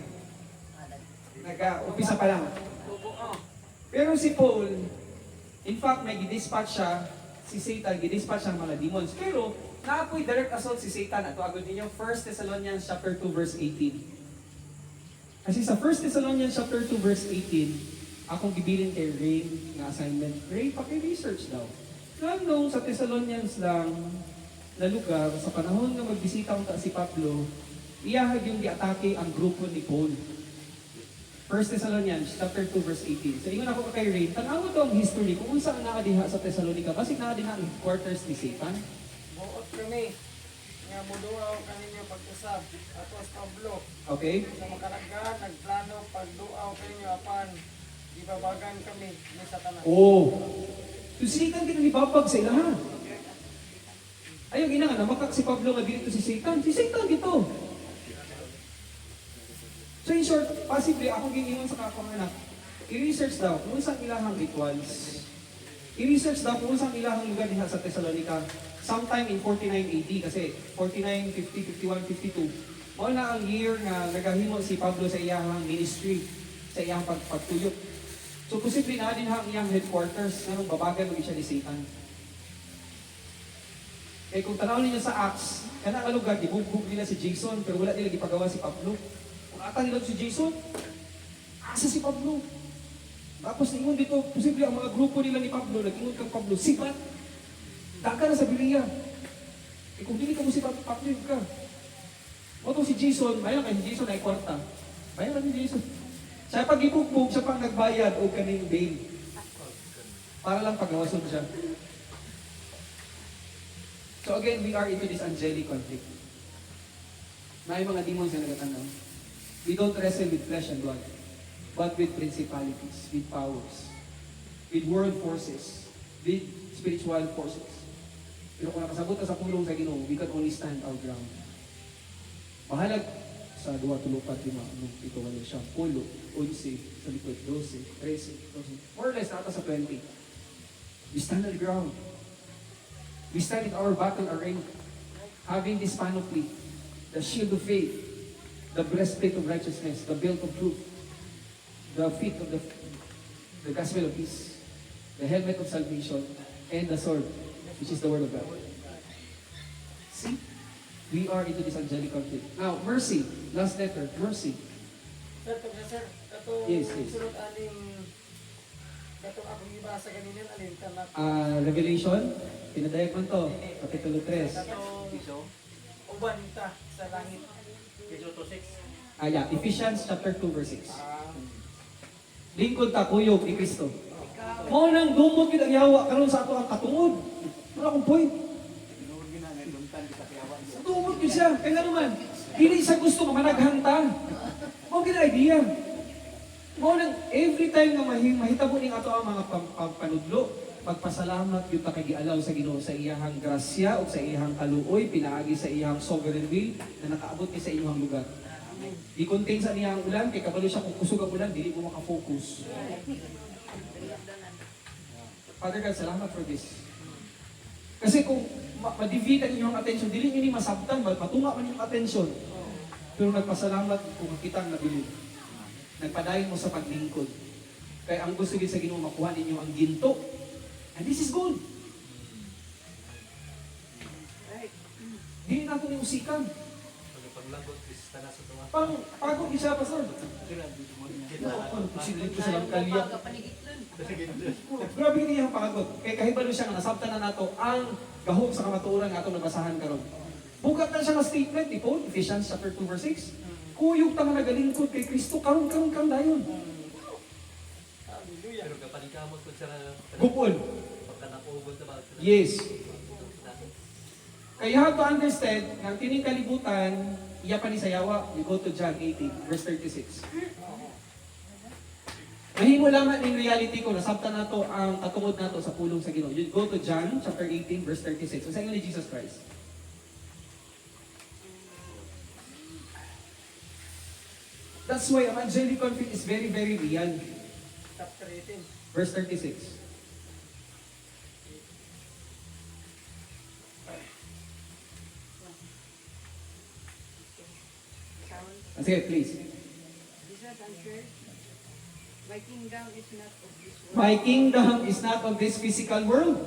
nag-umpisa pa lang. Pero si Paul, in fact, may gidispatch siya, si Satan, gidispatch siya ng mga demons. Pero, naapoy direct assault si Satan. Ato agad ninyo, 1 Thessalonians chapter 2, verse 18. Kasi sa 1 Thessalonians chapter 2, verse 18, akong gibilin kay Rain na assignment. Rain, paki-research daw. Nung sa Thessalonians lang, na lugar, sa panahon na magbisita unta si Pablo, iyahag yung di-atake ang grupo ni Paul. 1 Thessalonians chapter 2 verse 18. So ingon ako kay Rain, tanaw to ang history kung unsa ang naa diha sa Thessalonica, basig naa diha ang headquarters ni Satan. Buot kami nga muduaw kaninyo pag-usab atos Pablo. Okay? Sa makalagad nagplano pagduaw kaninyo apan ibabagan kami ni Satanas. Oh. So Satan kinalibabag sa ilaha. Ayaw ina nga namakak si Pablo nga dito si Satan. Si Satan dito. So in short, possibly, ako gingiwan sa kakong anak, i-research daw kung saan ilahang rituals. I-research daw kung saan ilahang lugar diha sa Thessalonica. Sometime in 49 AD, kasi 49, 50, 51, 52. Mao na ang year nga nagahimo si Pablo sa iyahang ministry, sa iyahang pagtuyok. So posible na din ang iyang headquarters, nga babagan mo siya ni Satan. Eh kung tanaw ninyo sa Acts, kana nga lugar, gibugbog nila si Jason, pero wala nila gipagawa si Pablo. Kung ata nila si Jason, asa si Pablo? Tapos ingon dito, posible ang mga grupo nila ni Pablo, nag-ingon kang Pablo, sipat! Daga na sa Berea. Eh kung dili ka mo si Pablo ka. O to si Jason, bayan kay Jason ay kwarta. Bayan ka ni Jason. Siya pag ibugbog, siya pang nagbayad o kaning bail. Para lang pagawason siya. So again, we are into this angelic conflict. May mga demons na nagatanaw. We don't wrestle with flesh and blood, but with principalities, with powers, with world forces, with spiritual forces. Pero kung nakasabot na sa pulong sa Ginoo, we can only stand our ground. Mahalag sa 2, 3, 4, 5, 6, 7, 8, 11, sa likod, 12, 13, 14. More or less, nata sa 20. We stand on the ground. We stand in our battle arena, having this panoply, the shield of faith, the breastplate of righteousness, the belt of truth, the feet of the gospel of peace, the helmet of salvation, and the sword, which is the word of God. See? We are into this angelic conflict. Now, mercy. Last letter, mercy. Sir, sir, katong Yes, yes. sunod aning katong akong ibasa kanina alin kanat Revelation, pinadayag man to, Kapitulo 3. katong uban ta sa langit. Keso 2:6. Yeah, Ephesians chapter 2, verse 6. Ah, Lingkod ta kuyog ni Kristo. Mao nang dumot gid ang yawa karon sa ato ang katungod. Wala akong point. Dumot gid siya. Kaya naman, dili siya gusto mamanaghang ta. Mao gid ang idea. Mao nang every time nga mahitabo ning ato ang mga panudlo, pagpasalamat gyud ta kay gialaw sa Ginoo sa iyahang grasya o sa iyahang kaluoy pinaagi sa iyahang sovereign will na nakaabot ni sa inyong lugar. Di contain sa niyang ulan kay kabalo siya kung kusog ang ulan dili mo maka-focus. Father God, salamat for this. Kasi kung ma-defeat ang inyong attention, dili niyo ni masabtan, matunga man yung attention. Pero nagpasalamat kung kitang nabilib. Nagpadayon mo sa paglingkod. Kaya ang gusto gid sa Ginoo makuha ninyo ang ginto. And this is good. Dili na ito niusikan. Paglagot, is tanas sa tuwa. Pagod siya, Pastor. Posible ko silang kalya. Grabe niya ang pagod. Kaya kahibalo siya nga nasabtan na nato ang gahom sa kamatuoran nga atong nabasahan karon. Bugat na siya nga statement ni Paul, Ephesians chapter 2 verse 6. Kuyog ta nga nagalingkod kay Kristo karon dayon. Pero kapanikamot ko siya na Gupon. pagkanakubod na ba? Yes. Kaya you have to understand nga ang kining kalibutan, iya pa ni sayawa, you go to John 18 verse 36. Mahimo lamang in reality ko, nasabtan nato ang katungod nato sa pulong sa Ginoo. You go to John chapter 18 verse 36. Sa inyo ni Jesus Christ. That's why ang angelic conflict is very, very real. chapter 18. Verse 36. Sige, please. Jesus answered, my kingdom is not of this world. My kingdom is not of this physical world.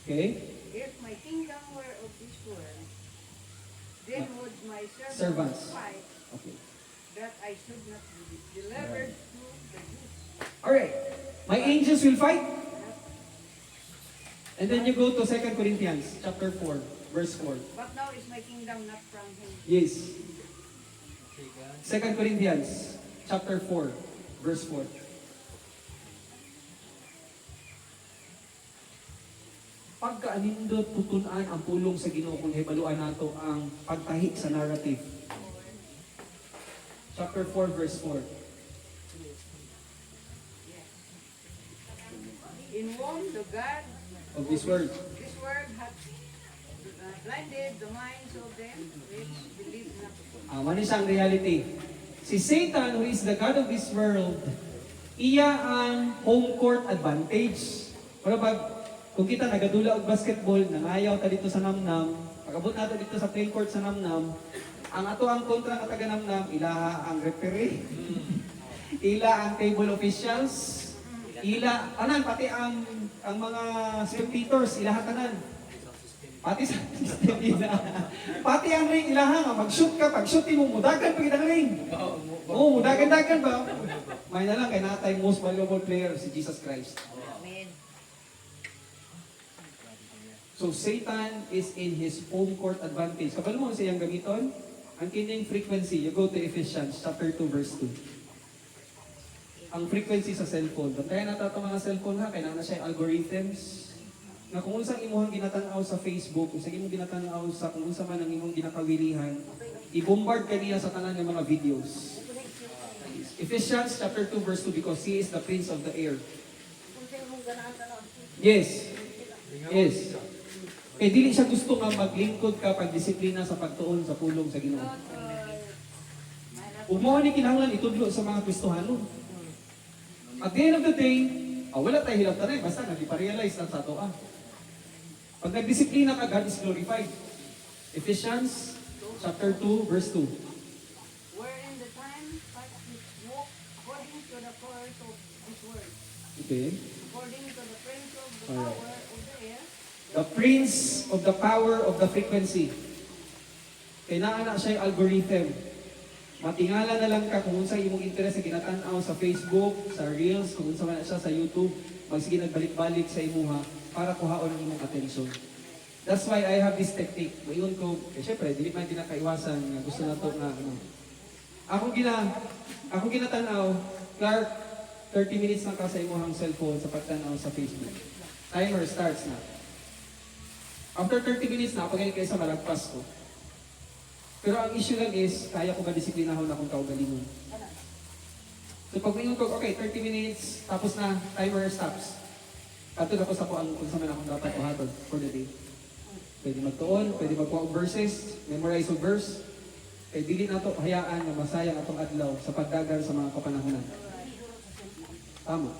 Okay? If my kingdom were of this world, then would my servants Servants. fight Okay. that I should not be delivered to the Jews. Alright. My angels will fight. And then you go to 2 Corinthians chapter 4, verse 4. But now is my kingdom not from him. Yes. 2 Corinthians chapter 4, verse 4. Pagkaanindot tutunan ang pulong sa Ginoo kung hibaluan nato ang pagtahi sa narrative. Chapter 4, verse 4. In whom the God Of this word. this world hath blinded the minds of them which believe not. Ano siyang reality? Si Satan, who is the God of this world, iya ang home court advantage. Pero kung kita nagadula og basketball, nangayaw ta dito sa namnam, pag-abot nato dito sa play court sa namnam, ang ato ang kontra nga taga namnam, ilaha ang referee, ila ang table officials, ila, tanan, pati ang mga spectators, ilaha tanan. Pati sa system ila. Pati ang ring ilaha nga, mag-shoot ka, pag-shoot mo, mudagan pag ang ring. Oo, mudagan-dagan ba? May na lang, kay natay most valuable player, si Jesus Christ. Amen. So Satan is in his home court advantage. Kapag mo siyang gamiton, ang kining frequency, you go to Ephesians chapter 2 verse 2. Ang frequency sa cellphone. Kaya natato mga cellphone ha, kaya na siya algorithms. Na kung unsang imuhang ginatanaw sa Facebook, kung sa imong ginatanaw sa kung unsa man ang imong ginakawilihan, i-bombard ka niya sa tanan ng mga videos. Ephesians chapter 2 verse 2, because he is the prince of the air. Yes. Yes. Eh, dili siya gusto nga maglingkod ka pagdisiplina sa pagtuon sa pulong sa Ginoo. Ug mao ni kinahanglan itudlo sa mga Kristohanon. At the end of the day, wala tayo hilap tanay, basta nag-realize lang sa ato Pag nagdisiplina ka, God is glorified. Ephesians chapter 2, verse 2. Wherein the time past which walk according to the course of this world, Okay. according to the prince of the Alright. power of the air, The prince of the power of the frequency. Kaya na siya yung algorithm. Matingala na lang ka kung unsa imong interest sa ginatanaw sa Facebook, sa Reels, kung unsa man na siya sa YouTube, magsige nagbalik-balik sa imuha para kuhaon ang imong attention. That's why I have this technique. Mayon ko, syempre, dili man kinakaiwasan nga gusto na to nga ano. Ako ginatanaw, Clark, 30 minutes lang ka sa imuhang cellphone sa pagtanaw sa Facebook. Timer starts na. After 30 minutes na, pag kayo sa malagpas ko. Pero ang issue lang is, kaya ko ba disiplinahon akong kaugalingon? So pag mingon ko, okay, 30 minutes, tapos na, timer stops. Katulad ako sa kung saan man akong dapat buhaton for the day. Pwede magtuon, pwede magkuha og verses, memorize og verse. Kaya dili na to hayaan na masayang atong adlaw sa pagdagan sa mga kapanahonan. Tama.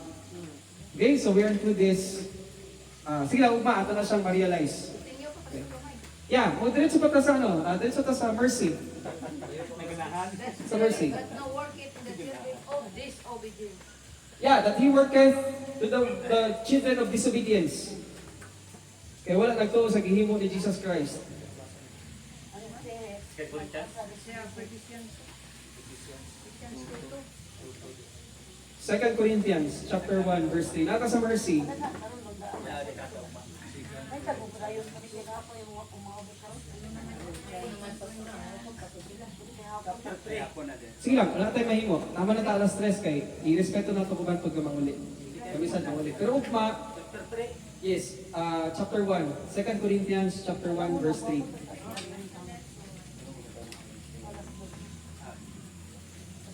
Okay, so we are into this. Sige lang, ugma, ato na siyang ma-realize. tingyo pa kasi kumay. Yeah, diretso pa ta sa ano, diretso ta sa mercy. Sa mercy. But no work it to the children of disobedience. Yeah, that he worketh to the children of disobedience. Kaya wala nagtuo sa gihimo ni Jesus Christ. Kay Corinthians. Siya, Ephesians 2:2. 2 Corinthians chapter 1 verse 3. Nata sa mercy. Sige lang, wala tayong mahimo. Tama na ta alas 3 kay i-respeto na ito kuban pag manguli. Kamisan manguli. Pero ugma, yes, chapter 1, 2 Corinthians chapter 1 verse 3.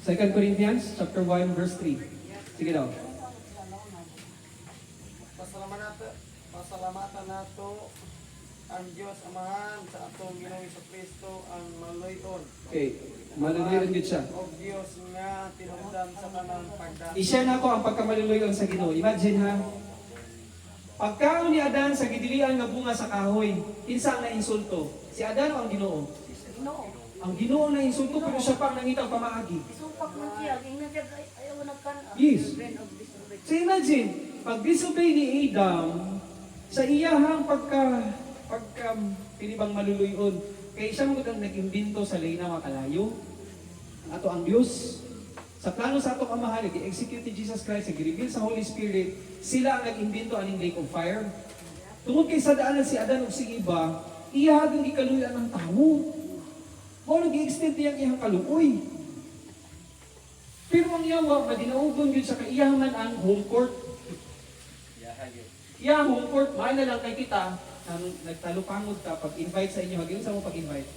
Second Corinthians chapter 1 verse 3. Sige daw. Pasalamatan nato ang Diyos Amahan sa atong Ginoong Kristo ang maluyon. Okay, maluluyon gid siya. O Diyos nga tinubdan sa kanang pagdaan. I-share na ko ang pagkamaluluyon sa Ginoo. Imagine ha. Pagkaon ni Adan sa gidilian nga bunga sa kahoy, kinsa ang nainsulto? Si Adan o ang Ginoo? Ang Ginoo na insulto pero siya pa ang nangitang pamaagi. Isupak man siya, ingnan siya, ayaw nagkana. Yes. Children of disobedience. So imagine, pag disobey ni Adam, sa iyahang pinibang maluluyon, kaya siya mo ang nag-imbento sa lay na makalayo. Ato ang Diyos, sa plano sa atong amahan, i-execute ni Jesus Christ, nag-reveal sa Holy Spirit, sila ang nag-imbento aning lake of fire. Tungod kay sa daanan si Adan o si iba, iyahagang ikaluyan ng tao. Kung nag-i-extend niyang iyang kaluoy. Pero ang yawa, madinaugon yun sa kaiyaman ang home court. Iya, home court, mahal na lang kay kita, nagtalupangod ka, pag-invite sa inyo, hagin sa mo pag-invite.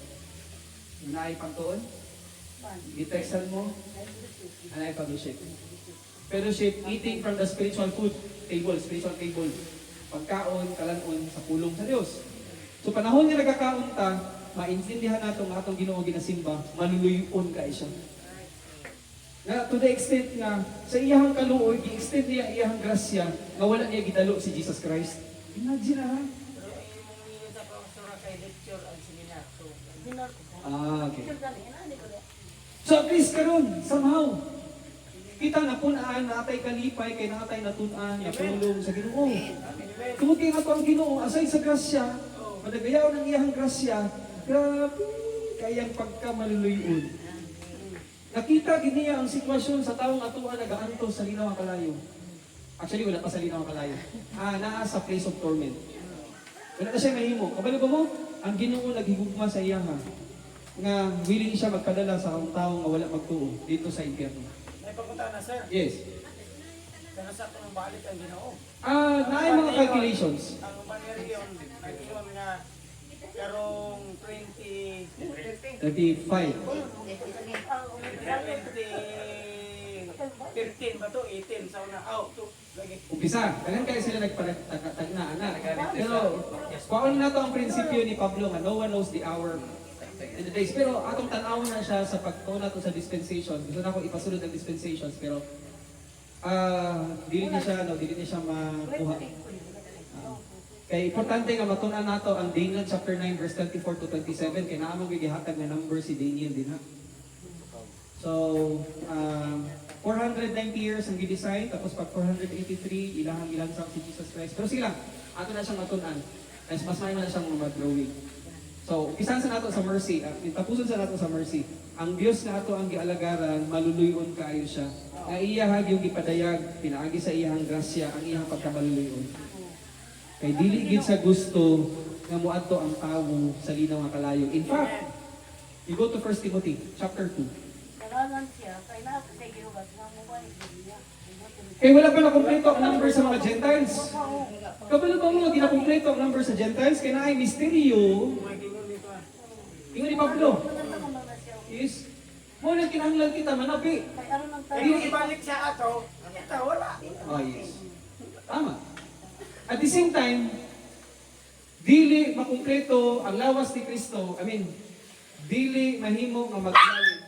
Naay pangtuon? Ditextan mo? Anay pag-ship. Fellowship, eating from the spiritual food table, spiritual table. Pagkaon, kalanon, sa pulong sa Diyos. So panahon nga nagkakaon ta, maintindihan nato nga atong Ginoo ginasimba, maluluyon ka siya. Na to the extent nga sa iyang kaluoy, gi-extend niya iyang grasya nga wala niya gidalo si Jesus Christ. Imagine ha. Pero imong niyo sa pastora kay lecture ang seminar. So, Okay. So at least karon somehow kita na punaan natay kalipay kay natay natun-an nga pulong sa Ginoo. Tungod kay ato ang Ginoo asay sa grasya, madagayaw ng iyang grasya, grabe kayang pagkamaluluyon. Nakita gid niya ang sitwasyon sa taong atuan nagaantos sa linaw nga kalayo. Actually wala pa sa linaw nga kalayo. Naa sa place of torment. Wala na siya mahimo. Kabalo ba mo? Ang Ginoo naghigugma sa iya nga willing siya magpadala sa taong nga wala magtuo dito sa impyerno. may pagpunta na sir. Yes. Kana sa kung balik ang Ginoo. Naay mga calculations. Ang pangyariyon, nag-iwan nga karong 2013 35. ba to? 18 sa una. To. Lagi. Umpisa, ganun kayo sila nagpatagna na. Pero, paano na to ang prinsipyo ni Pablo nga no one knows the hour and the days. Pero atong tanawon na siya sa pagtuon nato sa dispensation. Gusto na ako ipasulod ang dispensations pero dili ni siya makuha. Kaya importante nga matunan nato ang Daniel chapter 9 verse 24 to 27 kay naa mo gihatag nga number si Daniel din ha. So, 490 years ang gidesign, tapos pag 483, ilang sa si Jesus Christ. Pero sige lang, ato na siyang matunan. Mas may na siyang mag-growing. So, upisan sa nato sa mercy. Tapuson sa nato sa mercy. Ang Dios na ato ang gialagaran, maluluyon kaayo siya. Na iyahag yung gipadayag, pinaagi sa iyang grasya, ang iyang pagkamaluluyon. Kay dili gid sa gusto nga muadto ang tawo sa linaw nga kalayo. In fact, you go to 1 Timothy chapter 2. Kailangan siya, kailangan sa ginugat ng mobile niya. Kaya wala pa na kompleto ang number sa mga Gentiles. Kapag ba mo ginakompleto ang number sa Gentiles, kaya na ay misteryo. Ingon ni Pablo. Is, mo na kinahanglan kita manabi. Kaya ibalik siya ato, kita wala. Oh, yes. Tama. At the same time, dili makumpleto ang lawas ni Kristo. Dili mahimo nga maglalim.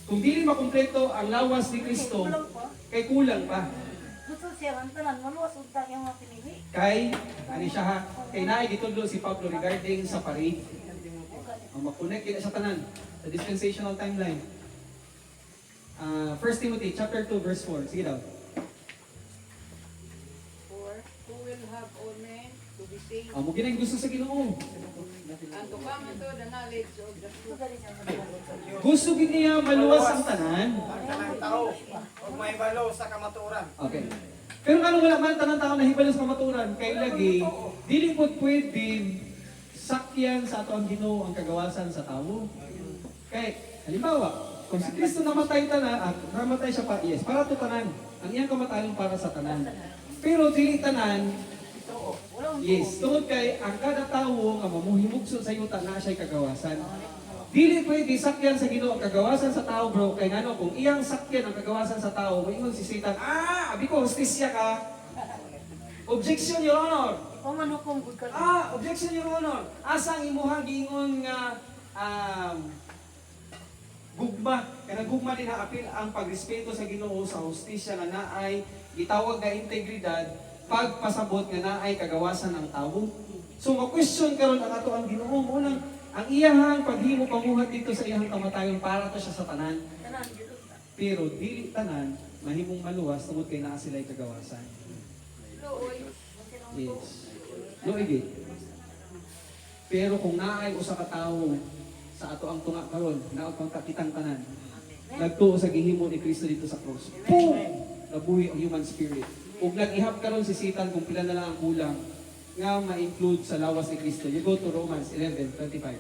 Kung dili makumpleto ang lawas ni Kristo, kay kulang pa. Gusto siya, ang tanan, maluwas untang yung mga pinili. Kay, ani siya ha, kay naay gitudlo si Pablo regarding sa parade. Ang makunek kita sa tanan, sa dispensational timeline. 1 Timothy chapter 2 verse 4. Sige daw. For who will have all men to be saved Mo ginay gusto sa Ginoo. and to come into the knowledge of the truth. Gusto gid niya maluwas ang tanan. Ang tanang tao, o may balo sa kamaturan. Okay. Pero kung wala man tanang tao na hibalo sa kamaturan, kay lagi dili po pwede sakyan sa ato ang Ginoo ang kagawasan sa tawo. Kay halimbawa, kung si Kristo namatay tanan, namatay siya pa, yes, para to tanan. Ang iyang kamatayon para sa tanan. Pero dili tanan, yes, tungod kay ang kada tawo nga mamuhimugso sa yuta na siya'y kagawasan. Dili pwede sakyan sa Ginoo ang kagawasan sa tao, bro. Kay ngano kung iyang sakyan ang kagawasan sa tao, moingon si Satan, abi ko hustisya ka. Objection, Your Honor. Pamanukom gud ka. Objection, Your Honor. Asa ang imuhang giingon nga gugma. Kanang gugma din apil ang pagrespeto sa Ginoo sa hustisya nga naay gitawag nga integridad pagpasabot nga naay kagawasan ng tao. So ma-question karon ang ato ang Ginoo mo nang ang iyahang paghimo pamuhat dito sa iyang kamatayon para to siya sa tanan. Pero dili tanan mahimong maluwas tungod kay naa sila'y kagawasan. Looy, Yes. Loigit. Pero kung naay usa ka tawo sa ato ang tunga karon, naog pang kakitang tanan. Nagtuo sa gihimo ni Kristo dito sa cross. Boom! Nabuhi ang human spirit. Ug nag-ihap karon si Satan kung pila na lang ang kulang nga ma-include sa lawas ni Kristo. You go to Romans 11:25.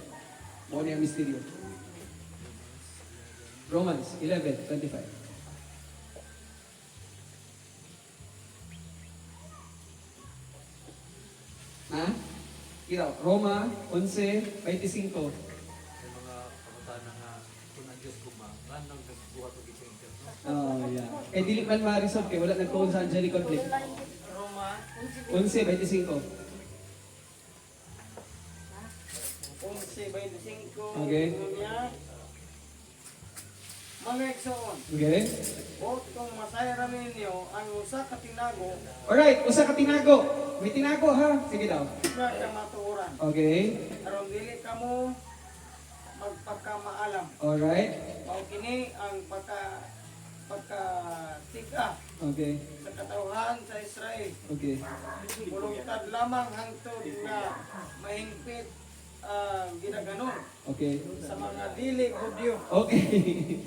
Mo ni ang misteryo. Romans 11:25. Ha? Kira, Roma 11:25. Sa mga kamutan nga kung ang Diyos kumangan ng nagbuhat o gisingker. Oh, yeah. Kay dili man ma-resolve kay wala nagtuon sa angelic conflict. Roma 11:25. 11:25. Okay. Mga igsoon, Okay? bot kung masaya ramin niyo ang usa ka tinago Alright, usa ka tinago. May tinago ha. Sige daw. nga kamaturan. Okay. Aron dili kamo magpagkamaalam. Alright. Mao kini ang pagka-tiga Okay. sa katawhan sa Israel. Okay. Bulungtad lamang hangtod nga mahingpit ginaganon Okay. sa mga dili Hudyo Okay.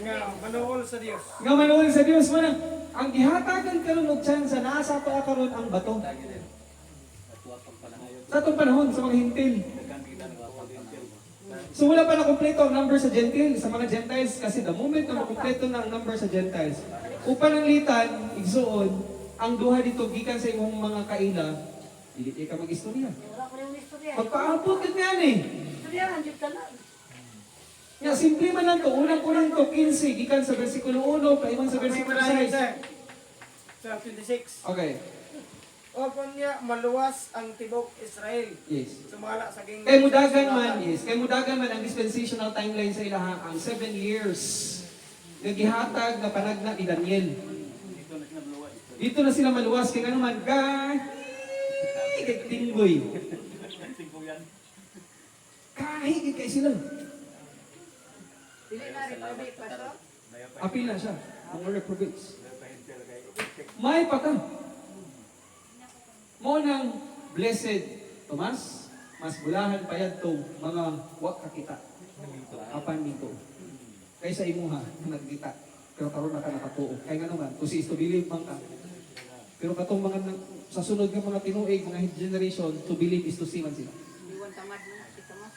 nga manuol sa Dios. Nga manuol sa Dios man ang gihatagan karon og tsansa naa sa ato karon ang bato. Sa atong panahon sa mga hintil. So wala pa na kompleto ang number sa Gentile, sa mga Gentiles kasi the moment na makumpleto na ang number sa Gentiles, upan ang litan, igsuon, ang duha dito gikan sa imong mga kaila, dili ka mag-istorya. Wala ko yung istorya. Magpaabot gid niyan eh. Istorya ang jud tanan. Ya simple man lang to, unang-unang to 15 gikan sa bersikulo 1 paingon sa May bersikulo marami 6. sa 26. Okay. O kunya maluwas ang tibok Israel. Yes. Sumala sa ging Kay mudagan man, yes. Kay mudagan man ang dispensational timeline sa ilaha ang 7 years. Nagihatag na panagna ni Daniel. Dito na sila maluwas kay naman kahit tinggoy. Kahit kay sila. Dili na republic pastor. Apil na siya. Ang reprobates. May pata. Mo nang blessed Tomas, mas bulahan pa yan to mga wak kakita. Apan dito. Kaysa imuha, nagkita. Pero karon na ka nakatuo. Kaya nga naman, kung si is to believe man ka. Pero katong mga sa sunod ng mga tinuig, mga hit generation, to believe is to see man sila. Iwan tamad mo si Tomas.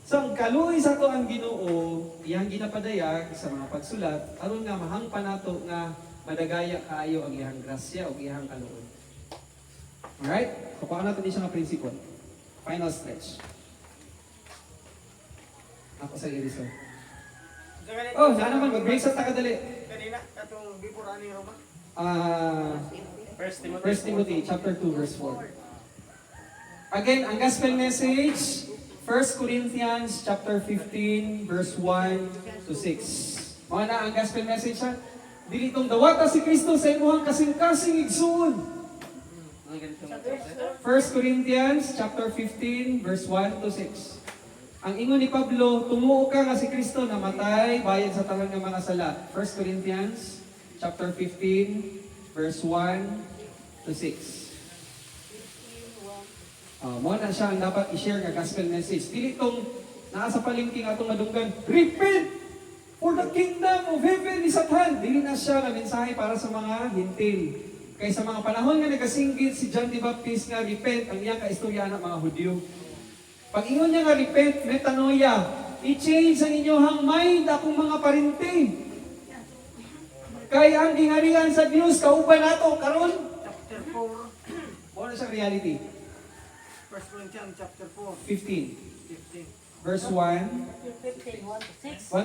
So, ang kaluoy sa to ang Ginoo, iyang ginapadayag sa mga pagsulat, aron nga mahangpan nato nga madagaya kaayo ang iyang grasya o iyang kaluoy. Alright? Kukuha natin siya nga principle. Final stretch. Ako sa Irisol. Oh, sana naman, mag-break sa takadali. Kanina, katong before ani Roma. First Timothy. 1 Timothy chapter 2 verse 4. Again, ang gospel message, 1 Corinthians chapter 15 verse 1 to 6. Mga na ang gospel message ha. Dili tong dawata si Kristo sa imuhang kasing-kasing igsuon. 1 Corinthians chapter 15 verse 1 to 6. Ang ingon ni Pablo, tumuo ka nga si Kristo namatay bayad sa tanan nga mga sala. 1 Corinthians chapter 15 verse 1 to 6. Mo na siya ang dapat i-share nga gospel message. Dili tong naa sa palengke nga atong madunggan, repent for the kingdom of heaven is at hand. Dili na siya nga mensahe para sa mga hintil. Kay sa mga panahon nga nagasinggit si John the Baptist nga repent, ang iyang kaistorya ng mga Hudyo. Pag ingon niya nga repent, metanoia, i-change ang inyong mind akong mga parinti. Kaya ang gingarihan sa Dios kauban nato karon. Chapter 4, Mo na siya reality. 1 Corinthians chapter 4, 15 15. verse 1 1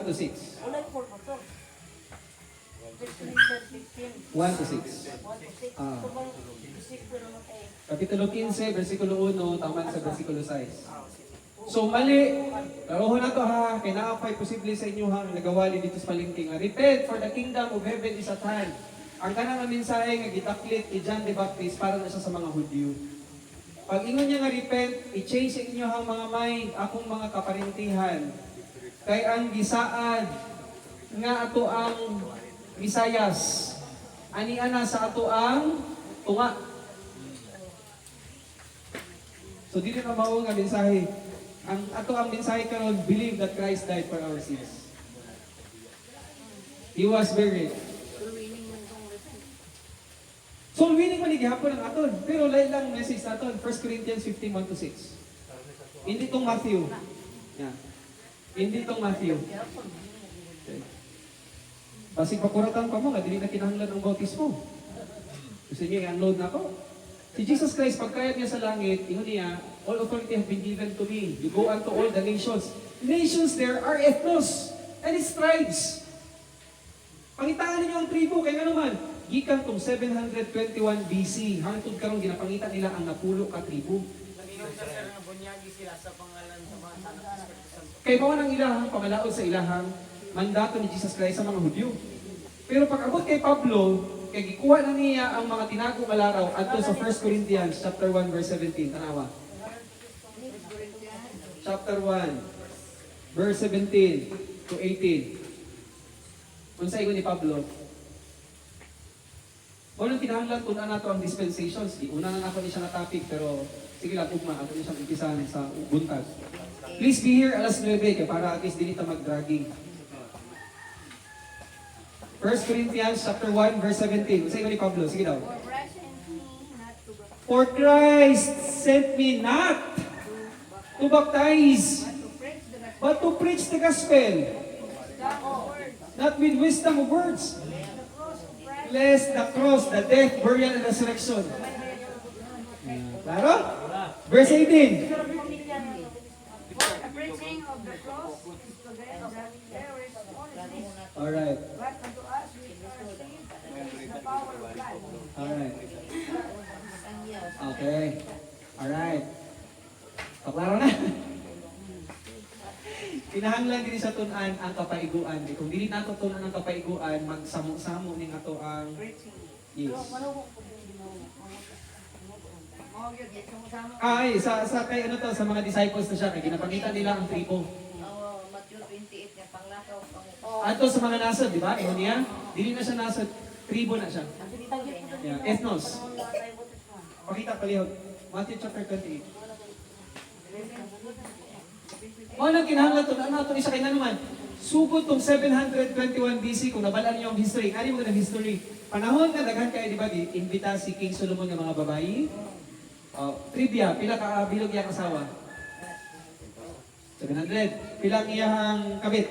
to 6. 1 to 6. Kapitulo 15, versikulo 1, taman sa versikulo 6. So mali, karohon na to ha, kaya naapay posible sa inyo ha, nagawali dito sa palengke nga, repent for the kingdom of heaven is at hand. Ang kanang nga mensahe nga gitaklit ni John the Baptist para na siya sa mga Hudyo. Pag ingon niya nga repent, i-change sa inyo ang mga mind, akong mga kaparintihan. Kay ang gisaad nga ato ang Misayas, ani ana sa ato ang tunga. So dili na mao nga mensahe. Ang ato ang mensahe karon, believe that Christ died for our sins. He was buried. So winning man gihapon ang aton, pero lain lang message naton, 1 Corinthians 15, 1 to 6. Hindi tong Matthew. Yeah. Hindi tong Matthew. Okay. Basig pakuratan pa mo, nga dili na kinahanglan ang bautismo. Gusto niyo i-unload na ako? Si Jesus Christ, pagkayat niya sa langit, ingon niya, all authority have been given to me. You go unto all the nations. Nations there are ethnos and its tribes. Pangitaan ninyo ang tribo, kaya nga naman, gikan tong 721 BC, hangtod karong ginapangita nila ang napulo ka tribo. Nag-ingon sa sir nga bunyagi sila sa pangalan sa mga anak ng Espiritu Santo. Kay mao nang ilahang pamalaod sa ilahang mandato ni Jesus Christ sa mga Hudyo. Pero pag abot kay Pablo, kay gikuha na niya ang mga tinago nga laraw adto sa 1 Corinthians chapter 1 verse 17. Tanawa. Chapter 1 verse 17 to 18. Unsa ingon ni Pablo? Unang kinahanglan kung ano nato ang dispensations. Una na ako ni siya na topic, pero sige lang, ugma. Ako ni siyang umpisahan sa buntag. Please be here alas 9 kaya para at least dili ta mag-dragging. 1 Corinthians chapter 1 verse 17. Unsa ingon ni Pablo? Sige daw. For Christ sent me not to baptize, but to preach the gospel, not with wisdom of words, lest the cross, the death, burial, and resurrection. Klaro? Verse 18. Alright. Alright. Okay. Alright. So, klaro na. kinahanglan din sa tunan ang kapaiguan. Kung dili nato tunan ang kapaiguan, magsamo-samo ning ato ang yes. Mao gyud di sama-sama. Ay, sa kay ano to, sa mga disciples na siya, kay ginapakita nila ang tribo. Matthew 28 nga panglakaw pang Ato sa mga nasod, di ba? Ingon niya, dili na siya nasod, tribo na siya. Yeah. Ethnos. Pakita palihog. Matthew chapter 28. Mao nang kinahanglan to, ano to isa kay naman. Sugod tong 721 BC kung nabalaan niyo ang history. Ani mo ng history. Panahon nga daghan kay di ba di imbita si King Solomon nga mga babayi. Trivia, pila ka bilog iyang asawa? 700. Pilang iyang kabit?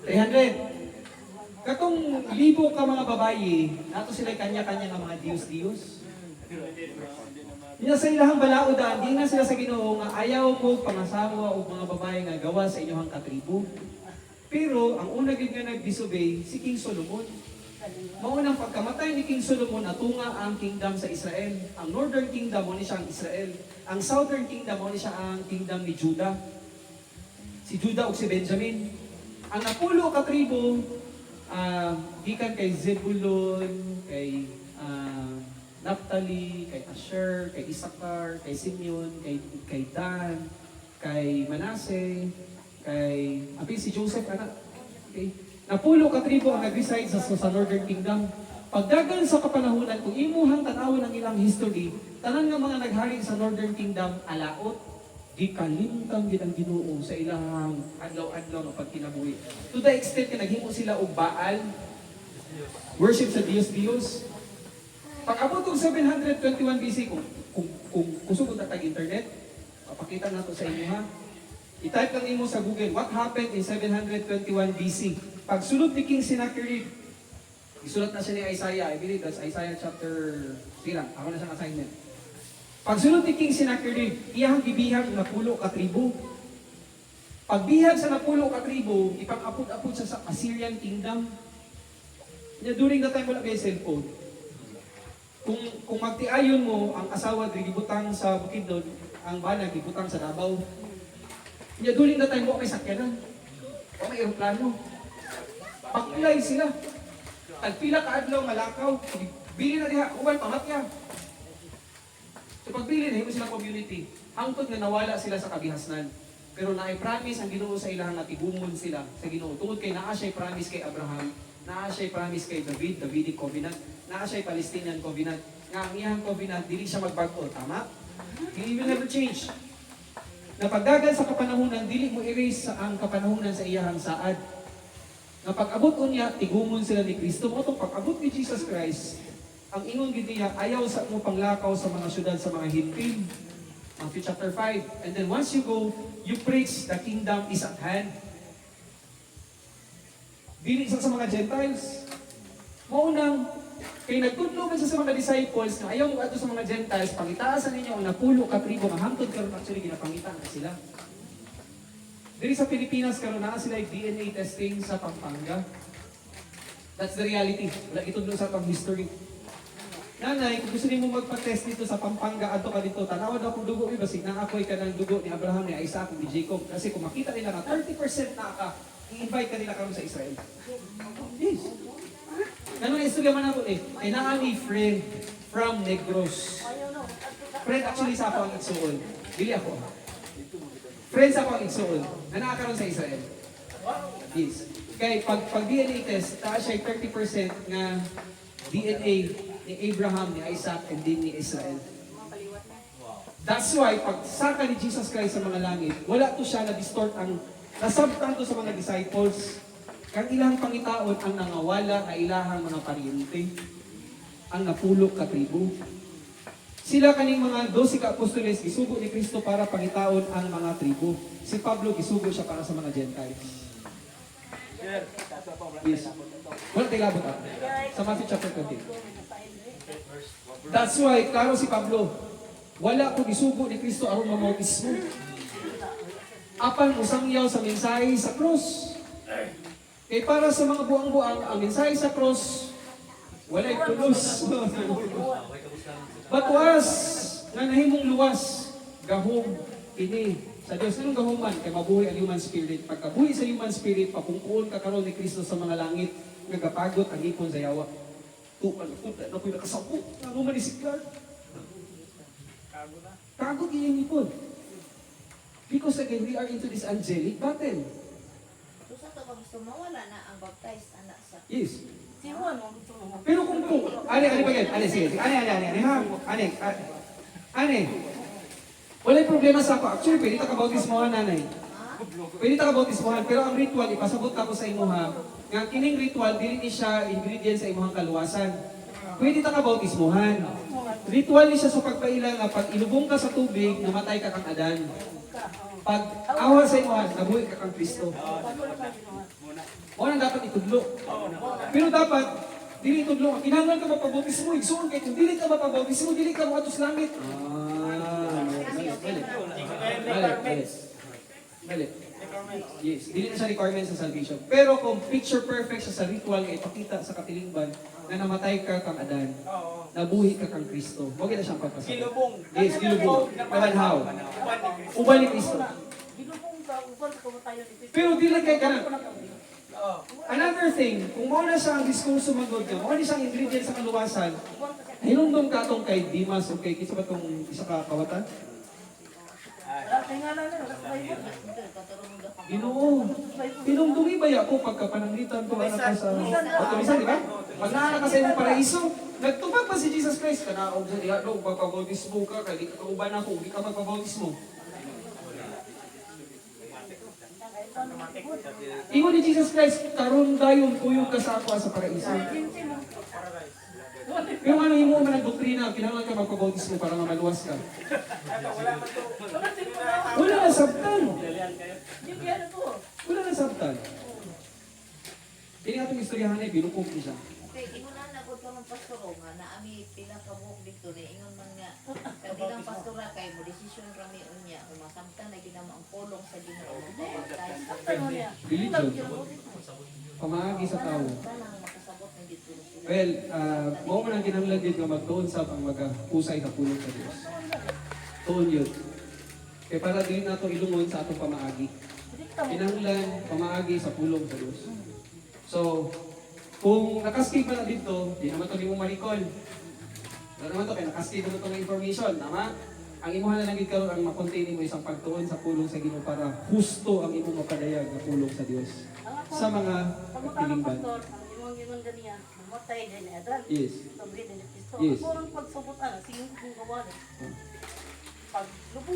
300. Katong libo ka mga babayi, nato sila kanya-kanya nga mga Diyos-Diyos. Nya sa ilahang balaudan, di na sila sa Ginoo nga ayaw mo pangasawa o mga babae nga gawa sa inyong katribo. Pero ang una gid nga nag-disobey si King Solomon. Maunang pagkamatay ni King Solomon, natunga ang kingdom sa Israel. Ang northern kingdom mo ni siya ang Israel. Ang southern kingdom mo ni siya ang kingdom ni Judah. Si Judah o si Benjamin. Ang napulo ka tribo, gikan kay Zebulon, kay Naphtali, kay Asher, kay Issachar, kay Simeon, kay Dan, kay Manasseh, kay si Joseph anak. Okay. Napulo ka tribo ang nag-reside sa Northern Kingdom. Pagdagan sa kapanahunan, kung imuhang tanawon ang ilang history, tanan nga mga naghari sa Northern Kingdom, alaot, di kalimtang gid ang Ginoo sa ilang adlaw-adlaw nga pagkinabuhi. To the extent nga naghimo sila og Baal, worship sa Diyos-Diyos. Pag-abot ng 721 BC, kung kusog ta tag internet, papakita nato sa inyo ha. I-type lang imo sa Google, what happened in 721 BC? Pagsulod ni King Sennacherib, isulat na siya ni Isaiah, I believe that's Isaiah chapter 3 lang, ako na siyang assignment. Pagsulod ni King Sennacherib, iyang gibihag na pulo ka tribo. Pagbihag sa napulo ka tribo, ipang-apod-apod sa Assyrian Kingdom. During that time, wala may cellphone. Kung magtiayon mo, ang asawa gibutang sa Bukidnon, ang bana gibutang sa Davao. During that time, wala may sakyanan. Wala may aeroplano. Pakulay sila. Tagpila ka adlaw malakaw. Bili na diha, uban pamatya. So pagbili na himo sila community. Hangtod nga nawala sila sa kabihasnan. Pero naay-promise ang Ginoo sa ilang natibumon sila sa Ginoo. Tungod kay naa siya'y promise kay Abraham, naa siya'y promise kay Davidic covenant, naa siya'y Palestinian covenant. Nga ang iyang covenant dili siya magbago, tama? He will never change. Napagdagan sa kapanahunan, dili mo erase ang kapanahunan sa iyahang saad. Nga pag-abot unya, tigumon sila ni Kristo. Mo itong pag-abot ni Jesus Christ, ang ingon gid niya, ayaw sa mo panglakaw sa mga syudad, sa mga hinpil. Matthew chapter 5. And then once you go, you preach the kingdom is at hand. Dili sa mga Gentiles. Maunang, kay nagtudlo man sa mga disciples na ayaw mo ato sa mga Gentiles, pangitaasan ninyo ang napulo ka tribo, mahangtod karon actually ginapangita na sila. Diri sa Pilipinas karon naa sila DNA testing sa Pampanga. That's the reality. Wala itudlo sa pang history. Nanay, kung gusto nimo magpa-test dito sa Pampanga adto ka dito, tanawon ako dugo ni basig na ako'y kanang dugo ni Abraham, ni Isaac, ni Jacob. Kasi kung makita nila na 30% na ka, i-invite ka nila karon sa Israel. Yes. Ganun istorya man ako eh. Ay naani friend from Negros. Friend actually sa ako ang igsuon. Dili ako. Friends ako ang igsuon. Na nakakaroon sa Israel. Yes. Kaya pag DNA test, taas siya 30% nga DNA ni Abraham, ni Isaac, and din ni Israel. That's why, pag saka ni Jesus Christ sa mga langit, wala to siya na-distort ang nasabtan to sa mga disciples. Kang ilang pangitaon ang nangawala na ilahang mga pariente, ang napulok ka tribo. Sila kaning mga 12 ka-apostoles, gisugo ni Kristo para pangitaon ang mga tribo. Si Pablo, gisugo siya para sa mga Gentiles. Yes. Wala tayo labot ako. Sa Matthew chapter 20. That's why, klaro si Pablo, wala ko gisugo ni Kristo aron mamautismo. Apan usangyaw sa mensahe sa cross. Kaya para sa mga buang-buang, ang mensahe sa cross, wala'y tulos. Batuas, nga nahimong luwas, gahom, kini sa Dios anong gahuman kay mabuhi ang human spirit. Pagkabuhi sa human spirit, papungkuon ka karon ni Kristo sa mga langit, nagapagot ang ipon sa yawa. Tupan na ko'y nakasapo. Ano man isiklar? Kagot iyang ipon. Because again, we are into this angelic battle. So sa to gusto mawala na ang baptized anak sa Yes. si Juan mo gusto mo. Pero kung ani pa yan, sige, ha, ani. Walay problema sa ako. Actually, pwede ka bautismohan, nanay. Pwede ka bautismohan, pero ang ritual, ipasabot ako sa imo ha. Nga kining ritual, dili ni siya ingredient sa imong kaluwasan. Pwede ka bautismohan. Ritual ni siya sa pagpaila nga pag ilubong ka sa tubig, namatay ka kang Adan. Pag awa sa imo, nabuhi ka kang Kristo. O nang dapat itudlo. Pero dapat, dili itudlo. Kinahanglan ka mapabautismo. Igsoon kay kung dili ka mapabautismo, dili ka mo atos langit. Balik. Yes, dili na siya requirement sa salvation. Pero kung picture perfect siya sa ritual nga ipakita sa katilingban na namatay ka kang Adan, nabuhi ka kang Kristo. Huwag na siyang pagpasabot. Kilubong. Yes, kilubong. Nabanhaw. Uban ni Kristo. Gilubong ka uban ka matayo ni Kristo. Pero dili kay kanan. Another thing, kung mo na siya ang diskurso magod ka, mo na siyang ingredient sa kaluwasan, hinundong ka tong kay Dimas o kay kisa ba tong isa ka kawatan? Ginoo. Tinungtungi ba ako pagkapananglitan ko anak ka sa Tulisan, di ba? Pag naanak ka sa imong paraiso, nagtubag pa si Jesus Christ kana og sa diha do pagpabautismo ka kay di ka kauban ako, di ka magpabautismo. Ingon ni Jesus Christ, karon dayon kuyog ka sa ako sa paraiso. Pero ano imo man ang doktrina, kinahanglan ka magpabautismo para mamaluwas ka. Wala na sabtan. Wala na sabtan. Kini atong istoryahan ay binukog ni siya. Okay, ingon na nagod ka ng pastoro nga na ami pila ka buhok dito ni ingon man nga kabilang pastora kay mo desisyon kami unya kung masamtan na ginama ang pulong sa Ginoo. Religion. Pamaagi sa tao. Tanang makasabot ng dito. Well, mo man ang kinahanglan gid nga magtuon sa ang magahusay sa pulong sa Dios. Tuon yun. Kaya para dili nato ilungon sa atong pamaagi. Kinahanglan pamaagi sa pulong sa Dios. So, kung nakaskip man na dito, di naman ito ni mo marikol. Wala naman ito, kaya nakaskip mo itong information, tama? Ang imuhan na lang karon ang makontain mo isang pagtuon sa pulong sa Ginoo para husto ang imong mapadayag na pulong sa Dios. Sa mga tilingban. Yes. Yes.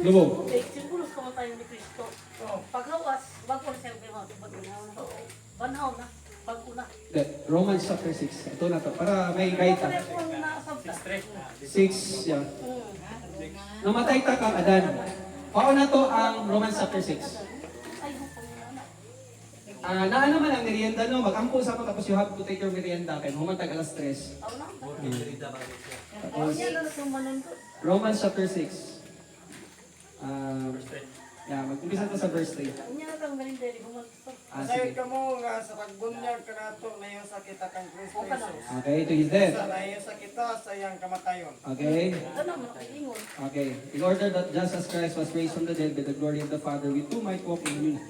Lubog. Siguro sa tayo ni Kristo. Paghawas, wag ko siya banhaw na. Bago na. Romans chapter 6. Ito na to. Para may guide ka. 6, yeah. Namatay ta kang Adan. Paano na to ang Romans chapter 6? Naano man ang merienda, no? Mag-ampo sa ako tapos you have to take your merienda. Kaya humantag alas 3. Tapos, Romans chapter 6. Mag-umpisa to sa verse 3. Sayod Sige. ka mo nga sa pagbunyag ka nato na iyong sakita kang Kristo Jesus. Okay, to his death. Sa iyong sakita sa iyang kamatayon. Okay? Okay. In order that just as Christ was raised from the dead by the glory of the Father, we too might walk in unity.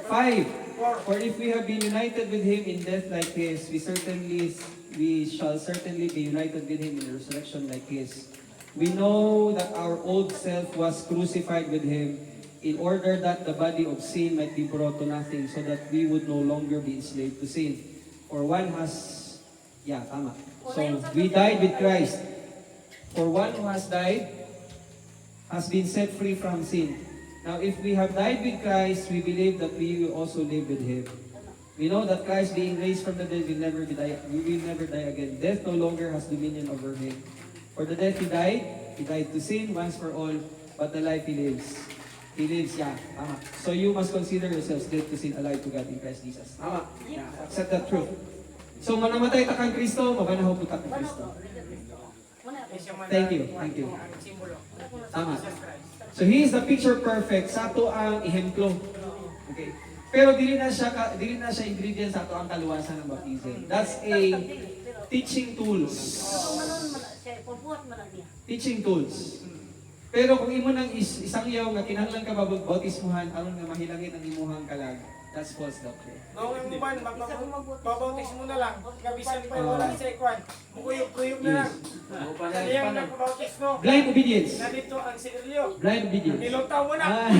5. For if we have been united with Him in death like His, we shall certainly be united with Him in resurrection like His. We know that our old self was crucified with Him in order that the body of sin might be brought to nothing, so that we would no longer be enslaved to sin. For one has, tama. So, we died with Christ. For one who has died has been set free from sin. Now, if we have died with Christ, we believe that we will also live with Him. We know that Christ, being raised from the dead, will never die again. Death no longer has dominion over Him. For the death He died to sin once for all, but the life He lives. He lives, tama. So you must consider yourselves dead to sin, alive to God in Christ Jesus. Tama. Accept that truth. So, manamatay ta kang Kristo, mabanahaw po ta kang Kristo. Thank you. Tama. So he is the picture perfect sa ato ang ehemplo. Okay. Pero dili na siya ingredient sa ato ang kaluwasan ng baptism. That's a teaching tools. Teaching tools. Pero kung imo nang isang yaw nga kinahanglan ka bautismuhan aron nga mahilangit ang imuhang kalag, that's false doctrine. Noong yung man, mabautis mo na lang. Gabisan pa yung wala sa ikwan. Mukuyog-kuyog na lang. Kaya nagpabautis mo. Blind obedience. Nandito ang sinilyo. Blind obedience. Nilutaw mo na. Ah.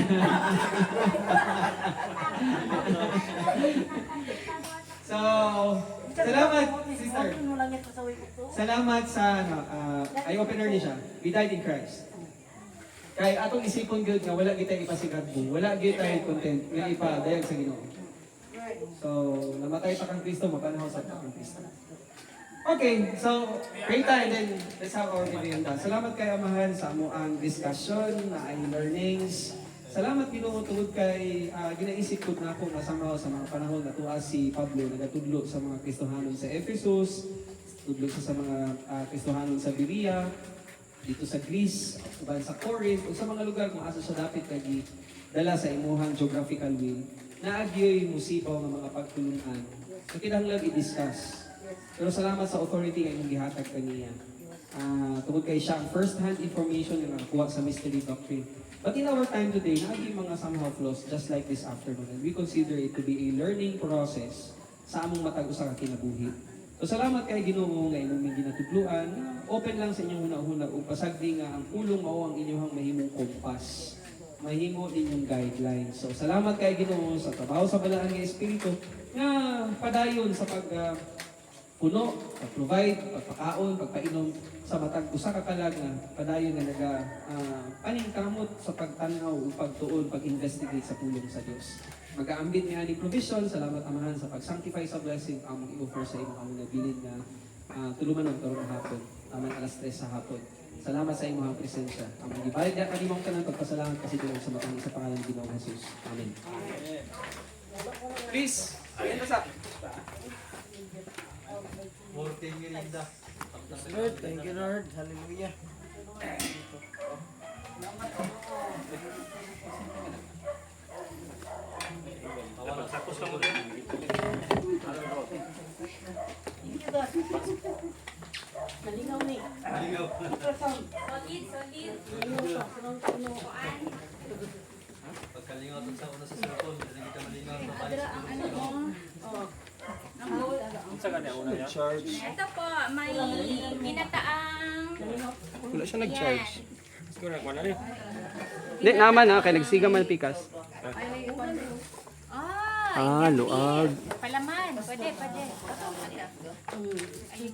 So, salamat, sister. Ano lang yan pasaway ko to? Salamat sa eye-opener niya siya. We died in Christ. Kay atong isipon gyud nga wala kita ipasikadbo, wala gyud tayo content nga ipadayag sa Ginoo. So, namatay pa kang Kristo, mapanaw sa kang Kristo. Okay, so pray tayo and then let's have our merienda. Salamat kay Amahan sa amo ang discussion na ay learnings. Salamat Ginoo tungod kay ginaisip ko na ako masamaw sa mga panahon na tuwa si Pablo nagatudlo sa mga Kristohanon sa Ephesus, tudlo siya sa mga Kristohanon sa Berea, dito sa Greece, uban sa Corinth, o sa mga lugar kung asa siya dapat kagi dala sa imuhang geographical will, na agyoy musipaw ng mga pagtulunan. So kinahanglan i-discuss. Pero salamat sa authority nga imong gihatag kaniya. Tungod kay siya ang first-hand information nga nakuha sa mystery doctrine. But in our time today, naagi mga somehow flaws just like this afternoon. And we consider it to be a learning process sa among matag usa ka kinabuhi. So salamat kay Ginoo nga imong ginatudluan. Open lang sa inyong hunahuna ug pasagdi nga ang pulong mao ang inyong mahimong kompas. Mahimo ninyong guidelines. So salamat kay Ginoo sa trabaho sa balaan nga espiritu nga padayon sa puno, pag-provide, pagpakaon, pagpainom sa matag usa ka kalag nga padayon nga naga paningkamot sa pagtanaw ug pagtuon, pag-investigate sa pulong sa Dios. Mag-aambit niya ni provision, salamat Amahan sa pag-sanctify sa blessing among i-offer sa imong among nabilin na tuluman ng karon hapon, aman alas 3 sa hapon. Salamat sa imong presensya. Among gibayad niya kanimong tanan pagpasalamat kasi Ginoo sa matang sa pangalan ni Ginoong Jesus. Amen. Please, ayan na sa. Morte merienda. Lord, thank you Lord. Hallelujah. Dapat sakos ka mo din. Nalingaw ni. Aligaw. Pagkalingaw tong sa una sa cellphone, hindi kita malingaw sa Unsa ka niya una niya? Ito po, may binataang... Wala siya nag-charge. Siguro nagwana rin. Hindi naman kay nagsiga man pikas. Ah, luag. palaman. Pwede.